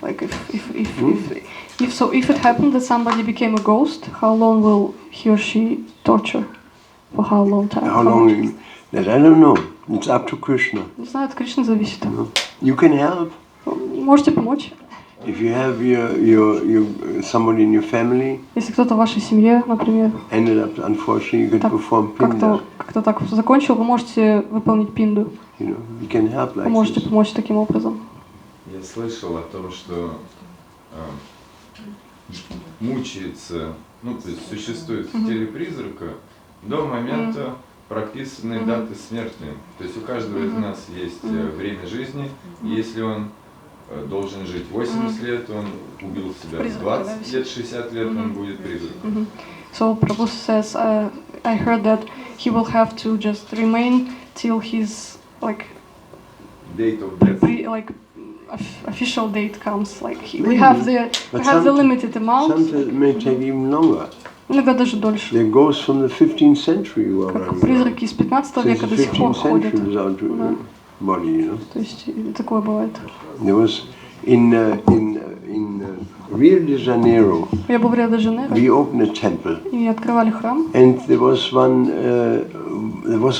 Like if it happened that somebody became a ghost, how long will he or she torture? For how long time? How long? That I don't know. It's up to Krishna. Не знаю, от Кришны зависит. You can help. Можете помочь. If you have somebody in your family Если кто-то в вашей семье, например, ended up, unfortunately, you could так, perform pinda. как-то так закончил, вы можете выполнить пинду. You know, you can help Вы like можете this. помочь таким образом. Я слышал о том, что мучается, то есть существует в теле призрака до момента прописанной даты смерти. То есть у каждого из нас есть время жизни, и если он должен жить 80 лет, он убил себя, 20 лет, 60 лет, он будет призраком. So Prabhu says, I heard that he will have to just remain till his Date of death. Official date comes. We have the limited amount. Sometimes it may take even longer. Иногда даже дольше. There goes from the 15th century who are Как running призраки из 15 века до сих пор ходят. without body, you know. То есть и такое бывает. There was in Rio de Janeiro. Я был в Рио-де-Жанейро. We opened a temple, И открывали храм. and there was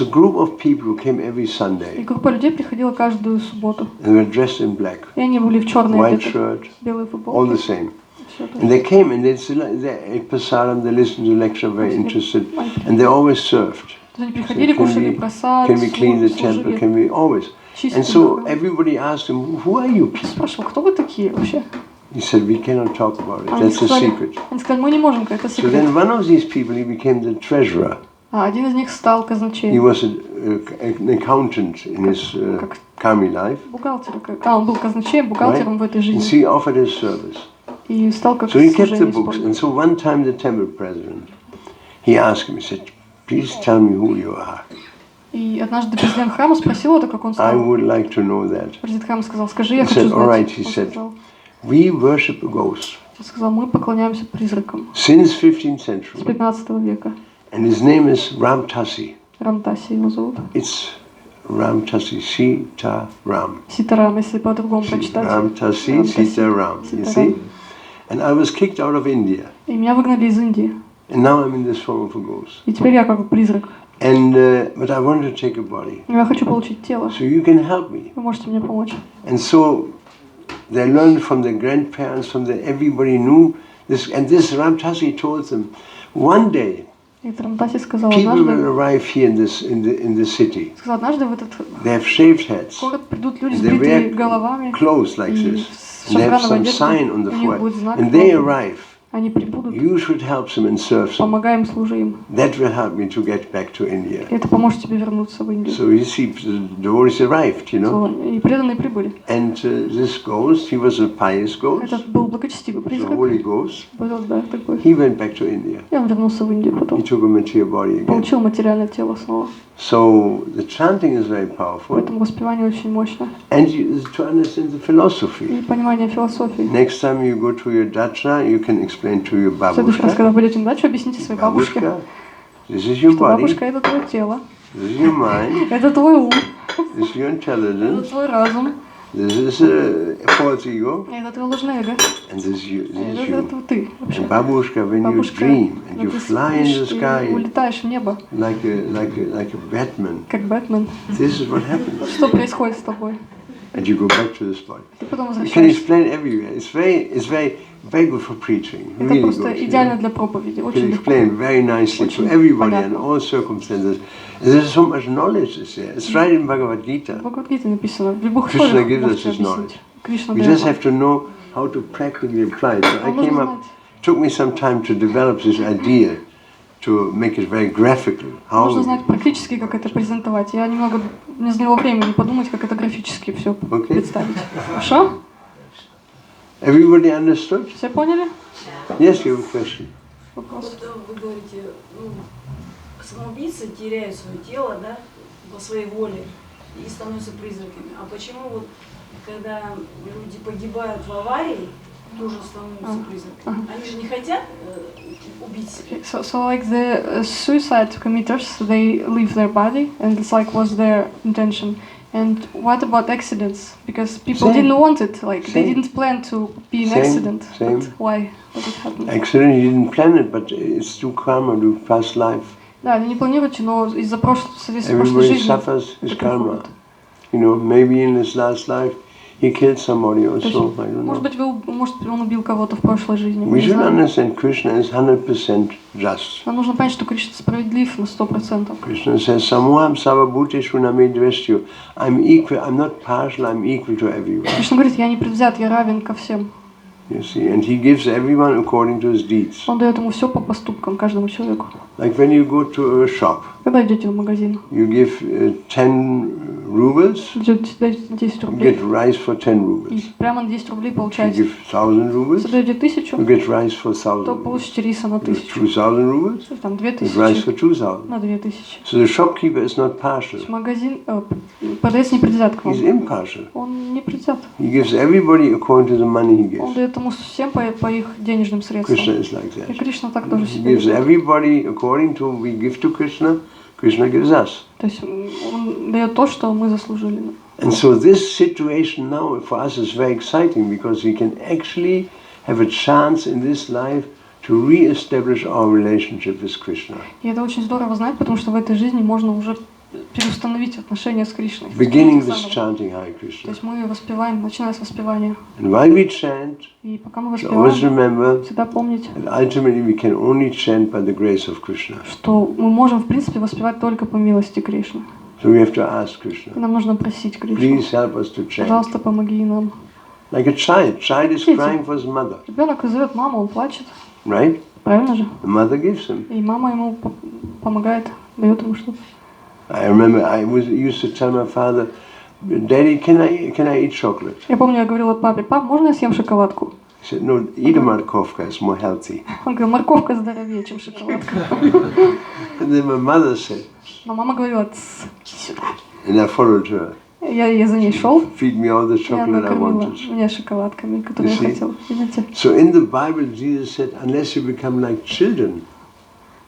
a group of people who came every И Sunday, группа людей приходила каждую субботу. and were dressed in black, И они были в черной white одеты, shirt, белые all футболки. the same. Всё то And they came and they ate prasadam, they listened to the lecture, very interested, and they always served. То есть они приходили, кушали просад, Can we clean the temple? служили. Can we always? And so everybody asked him, who are you people? Спрашивал, кто вы такие вообще? He said, we cannot talk about it. Они That's a сказали, secret. мы не можем, это So секрет. then one of these people, he became the treasurer. А один из них стал He казначеем, was an accountant in his karmi life. бухгалтером. Он был казначеем, бухгалтером в этой And жизни. so he offered his service. И стал как So he kept the служение books. исполнять. And so one time the temple president, he asked him, he said, please tell me who you are. И однажды президент храма спросил это, как он I сказал. would like to know that. Президент храма сказал, скажи, я He хочу said, all right, знать. he Он said, сказал, we worship a ghost он сказал, мы поклоняемся призракам since 15th с century. 15 века. And his name is Ramtasi. Рамтаси его зовут. It's Ramtasi, Sita Ram. Ситарам, если по-другому прочитать. Ramtasi, Sita Ram. You see? And I was kicked out of India. И меня выгнали из Индии. And now I'm in this form of a ghost. И теперь я как бы призрак. And but I want to take a body. Я хочу получить тело. So you can help me. Вы можете мне помочь. And so they learned from their grandparents, everybody knew this. And this Ramtasi told them, one day И Рамтаси сказал, people will однажды, arrive here in the city. сказал, однажды в этот They have shaved heads. город придут люди And с they бритыми wear головами. clothes like И this. с And they have шафрановой some sign on одеждой. the У них будет forehead. знак. And they arrive. Они прибудут. You should help them and serve them. Помогаем, служим. That will help me to get back to India. И это поможет тебе вернуться в Индию. So you see, the devotees arrived, you know. И преданные прибыли. And this ghost, he was a pious ghost, Этот был благочестивый the призрак. holy ghost. Был, да, такой. He went back to India. И он вернулся в Индию He потом. took a material body again. Получил материальное тело снова. So the chanting is very powerful. Поэтому воспевание очень мощно. And to understand the philosophy. И понимание философии. Next time you go to your dacha, you can explain to your В следующий раз, babushka. когда пойдете на дачу, объясните своей бабушке, Babushka, this is your что body, бабушка — это твое тело, this is your mind, это твой ум, this is your это intelligence, твой разум, this is a false ego, это твое ложное эго, and this is you. это ты вообще. And babushka, when you Бабушка, dream and когда you ты fly in the спишь, ты sky улетаешь в небо, like a Batman, как Бэтмен. this is what happens. Что происходит с тобой? And you go back to this body. Ты потом You can возвращаешься. explain everywhere. It's very good for preaching. Это Really просто good. You идеально know? для проповеди, You can очень легко. explain very nicely to Очень everybody in понятно. all circumstances. And there's so much knowledge is there. It's right in Bhagavad В Gita. Бхагавад-гите написано, в любых Krishna условиях gives us можете his knowledge. объяснить. Кришна We дает just вам. have to know how to practically apply it. So I Вам came нужно up, знать. took me some time to develop this idea, to make it very graphical. Нужно How знать практически, как это презентовать. Я немного не заняло времени подумать, как это графически все Okay. представить. Хорошо? everybody understood? Все поняли? Yes, you have a question. Вопрос. Вот вы говорите, самоубийцы теряют свое тело, да, по своей воле и становятся призраками. А почему вот, когда люди погибают в аварии, тоже становятся призраками? Они же не хотят убить себя. So like the suicide committers, they leave their body, and it's like was their intention. And what about accidents? Because people Same. didn't want it, like they Same. didn't plan to be an Same. accident. Same. But why? What it happened? Accident, you didn't plan it, but it's through karma, through past life. Да, они не планируете, но из-за прошлой Everybody жизни suffers his это karma. приходит. You know, maybe in his last life he killed somebody То есть, also. I don't может know. быть, может, он убил кого-то в прошлой жизни. We Не should знаю. understand Krishna is 100% just. Нам нужно понять, что Кришна справедлив на 100%. Krishna says, Samoham Savabhuteshu Namedvestyu. I'm equal, I'm not partial, I'm equal to everyone. Кришна говорит, я не предвзят, я равен ко всем. You see, and he gives everyone according to his deeds. Он дает ему все по поступкам, каждому человеку. Like when you go to a shop, Когда идете в магазин, you give 10 rubles, даете 10 you рублей, get rice for 10 и rubles. прямо на 10 рублей If you получаете. give 1000 rubles, Если даете 1000, you get rice for то 1000. получите риса на You give 1000. 2000 rubles, Или там you get rice 2000 for 2000. на 2000. So the shopkeeper is not partial, Магазин, продавец не предвзят к вам. he's impartial. Он не предвзят. He gives everybody according to the money he Он gives. дает ему всем по их денежным средствам. Krishna is like И that. Кришна так тоже He себя gives ведет. everybody according to we give to Krishna, Krishna gives us. То есть он дает то, что мы заслужили. And so this situation now for us is very exciting because we can actually have a chance in this life to re-establish our relationship with Krishna. И это очень здорово знать, потому что в этой жизни можно уже переустановить отношения с Кришной. Beginning with Заново. chanting Hare То Krishna. есть мы воспеваем, начиная с воспевания. And while we chant, И пока мы we always воспеваем, remember всегда помнить, that ultimately we can only chant by the grace of Krishna. что мы можем, в принципе, воспевать только по милости Кришны. So we have to ask И Krishna, нам нужно просить Кришну. please help us to chant. Пожалуйста, помоги нам. Like a child. Child is Дети. crying for his mother, Ребенок зовет маму, он плачет. right? Правильно же? The mother gives him. И мама ему помогает, дает ему что-то. I remember I used to tell my father, Daddy, can I eat chocolate? Я помню, я говорила папе: пап, можно я съем шоколадку? He said, no, eat a морковка, it's more healthy. Он говорил: морковка здоровее, чем шоколадка. And then my mother said, Но мама говорила: «Тс, иди сюда». and I followed her, Я за ней шел, feed me all the и она chocolate I кормила wanted. меня шоколадками, которые You я see? хотела. Видите? So in the Bible, Jesus said, unless you become like children,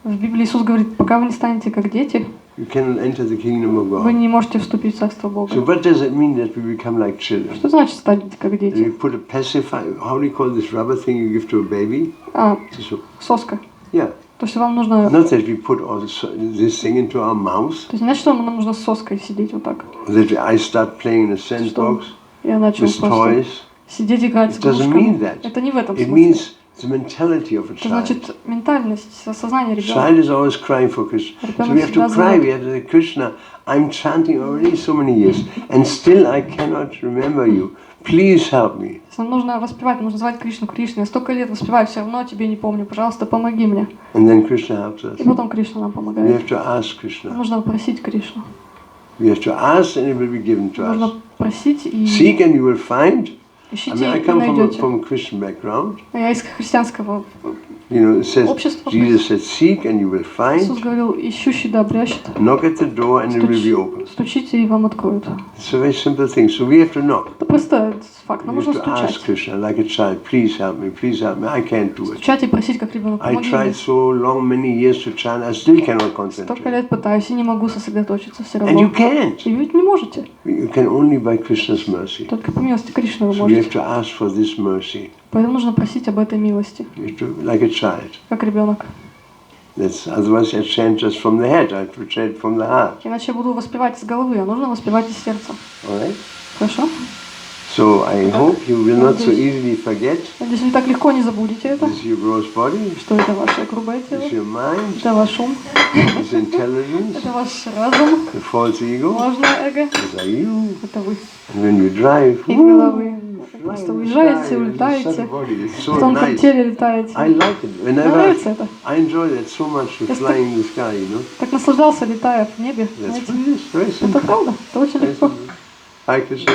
В Библии Иисус говорит: пока вы не станете как дети, you cannot enter the kingdom of вы God. не можете вступить в Царство Бога. So what does it mean that we become like children? Что значит стать как You дети? put a pacifier, how do you call this rubber thing you give to a baby? So, Соска. yeah, То есть вам нужно... not that we put all this thing into our mouth, То есть не значит, что нам нужно с соской сидеть вот так. that I start playing in a sandbox Я начал with просто toys. сидеть играть с It doesn't mean игрушками. that. Это не в этом It смысле. means the mentality of a Это child. значит ментальность, сознание ребенка. Child is always crying for Krishna. So we have to cry, we have to say, Krishna, I'm chanting already so many years, and still I cannot remember you. Please help me. Нам нужно воспевать, нужно звать Кришну, Кришну. Я столько лет воспеваю, все равно тебе не помню. Пожалуйста, помоги мне. And then Krishna helps us. И потом Кришна нам We помогает. have to ask Krishna. Нужно просить Кришну. We have to ask and it will be given to us. Нужно просить и Seek and you will find. I ищите mean, I и come найдете. from a Christian background. Я из христианского You know, it says, общества. Jesus said, seek and you will Иисус find. говорил: ищущий да обрящет. Knock at the door and it will be open. Стучите и вам откроют. It's a very simple thing. So we have to knock. Это просто факт. Нам We нужно have to ask стучать. Krishna like a child, please help me, I can't do it. Стучать и просить, как ребенок. I Помоги tried мне. so long, many years to chant, I still cannot Столько concentrate. лет пытаюсь и не могу сосредоточиться все And you равно. can't. И вы ведь не можете. You can only by Krishna's mercy. Только по милости Кришны вы So we have можете. to ask for this mercy. Поэтому нужно просить об этой милости, You have to, like a child. как ребенок. That's, otherwise I chant just from the head, I have to chant from the heart. Иначе я буду воспевать из головы, а нужно воспевать из сердца. All right? Хорошо? So I hope you will not so easily forget. Надеюсь, вы так легко не забудете это, This is your gross body, что это ваше грубое тело, this is your mind, это ваш ум, this intelligence, это ваш разум, the false ego, ложное эго, these are you. это вы. And when you drive, И головы. Просто уезжаете, улетаете, It's в so тонком nice. теле летаете. I like it. Мне Whenever нравится это. I enjoy that so much to Yes, fly in the sky, you know. Так наслаждался, летая в небе. That's Знаете, what it is. Very это simple. правда, это очень Very легко. simple. Hi, Krishna.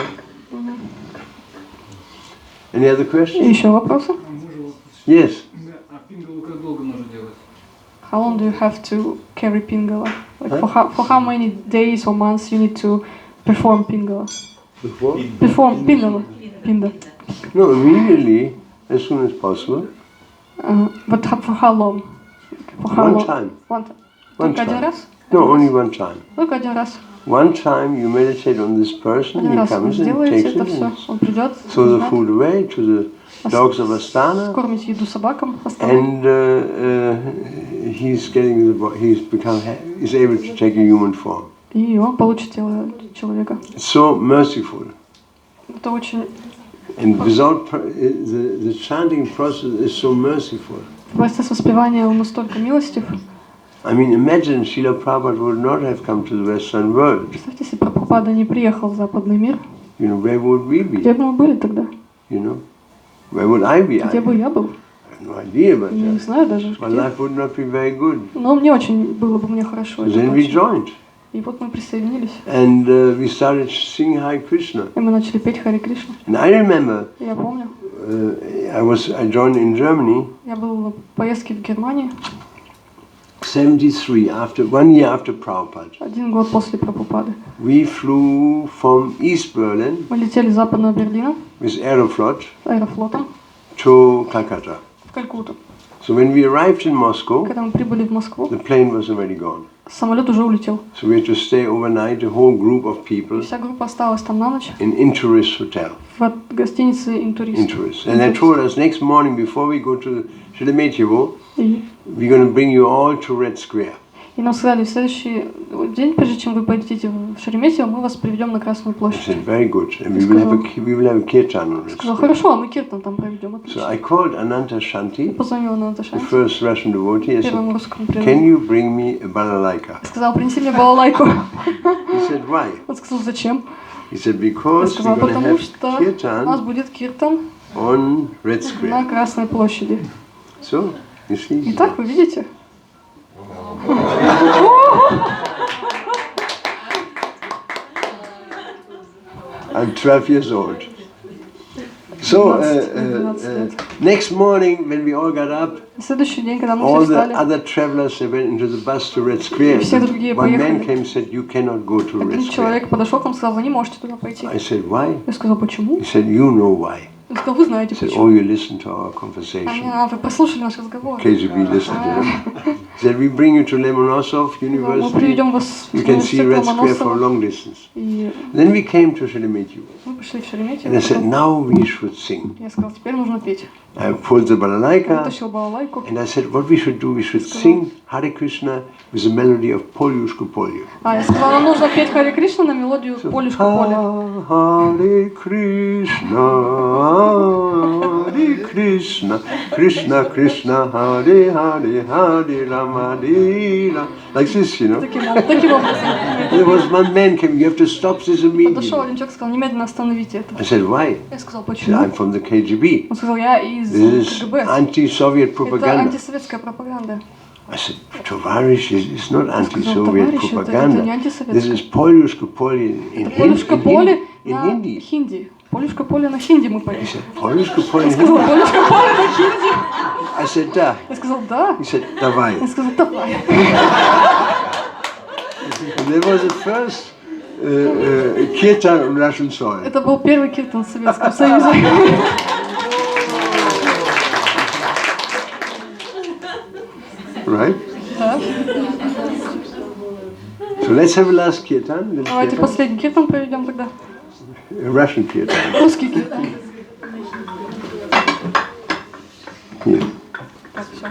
Any other И questions? еще вопросы? Можно вопрос? Yes. Да, а пингалу как долго нужно делать? How long do you have to carry Pingala? Like Huh? for how many days or months you need to perform Pingala? Before? Perform Pingala. Pinda. No, immediately, as soon as possible. But for how long? For how One long? time. One time. One Только один time. раз? No, only one time. Только один раз. One time you meditate on this person, Один he раз вы comes and сделаете takes это it все. and Он придет, throws the food away to the dogs of Astana, кормить еду собакам, Астана. and he's able to take a human form. И он получит тело человека. It's so merciful. Это очень... And without the chanting process is so merciful. Процесс воспевания, он настолько милостив. I mean, imagine Srila Prabhupada would not have come to the Western world. Представьте, если Прабхупада не приехал в западный мир, You know, where would we где be? бы мы были тогда? You know, where would I be? I Где бы я был? have no idea, but Не знаю даже my где. life would not be very good. Но мне очень было бы мне хорошо. So это then we точно. joined, И вот мы присоединились. and we started singing Hare Krishna. И мы начали петь Хари Кришна. And I remember Я помню, I joined in Germany. я был на поездке в Германии 73, after 1 year after Prabhupada. 1 год после Прабхупады. We flew from East Berlin Мы летели с западного Берлина with Aeroflot аэрофлотом to Calcutta. в Калькутту. So when we arrived in Moscow, Когда мы прибыли в Москву, the plane was already gone. самолет уже улетел. So we had to stay overnight, a whole group of people, Вся группа осталась там на ночь in Intourist Hotel. в гостинице «Интурист». Intourist. And they told us next morning before we go to Sheremetyevo, И we're going to bring you all to Red Square. нам сказали, в следующий день, прежде чем вы полетите в Шереметьево, мы вас приведем на Красную I площадь. said, very good. And we will have a kirtan on Red Сказал, Square. хорошо, а мы киртан там проведем. So Отлично. I called Ananta Shanti, Позвонила на the Наташанте, first Russian devotee. I первому said, русскому can преданному. you bring me a balalaika? Сказал, принеси мне балалайку. He said, why? Он сказал, зачем? He said, Я because сказала, we're going to потому have что у нас kirtan будет киртан on Red на Square. Красной площади. So, you see, Итак, вы видите? I'm 12 years old. So, next morning when we all got up, На следующий день, когда мы all все the встали, other travelers, they went into the bus to Red Square. все другие One man поехали. came and said, you cannot go to Red Один Square. человек подошел к нам и сказал, вы не можете туда пойти. I said, why? Я сказал, почему? He said, you know why. Я сказал, вы знаете He said, почему. oh, you listened to our conversation. Вы послушали наш разговор. KGB listened to him. He said, we bring you to Lomonosov Мы University. приведем вас в You can see университет Red Square for Ломоносова. long distance. И Then we came to Sheremetyevo. мы пошли в And I Шереметьево. said, now we should sing. Я сказал, теперь нужно петь. I pulled the Я balalaika. вытащил балалайку. And I said, what we should do, we should sing Hare Krishna with the melody of Polyushku Polyu. Я сказала, нам нужно петь Харе Кришна на мелодию Полюшка Поля. Hare Krishna, Hare Krishna, Krishna Krishna, Hare Hare, Hare Rama, Hare Rama. Like this, you know. Таким образом. There was one man came, you have to stop this Подошел immediately. один человек и сказал, немедленно остановите это. I said, why? Я сказал, He said, почему? I'm from the KGB. Он сказал, я из This is КГБ. anti-Soviet Это propaganda. антисоветская пропаганда. I said, Tovarish, it's not сказал, anti-Soviet товарищ, это не propaganda. This антисоветская. is Polyushku Polyu in Полюшка Поле in на Hindi. хинди. Полюшка Поле на хинди мы He поем. said, Polyushku Polyu Я in сказал, Hindi? Полюшка Поле на хинди. I said, da. Я сказал, да. He said, Davai. Я сказал, давай. And that was the first kirtan on Russian soil. Это был первый киртан в Советском Союзе. Right? Да. So let's have a last kirtan. Little Давайте kirtan. последний киртан проведем тогда. A Russian kirtan. Русский киртан.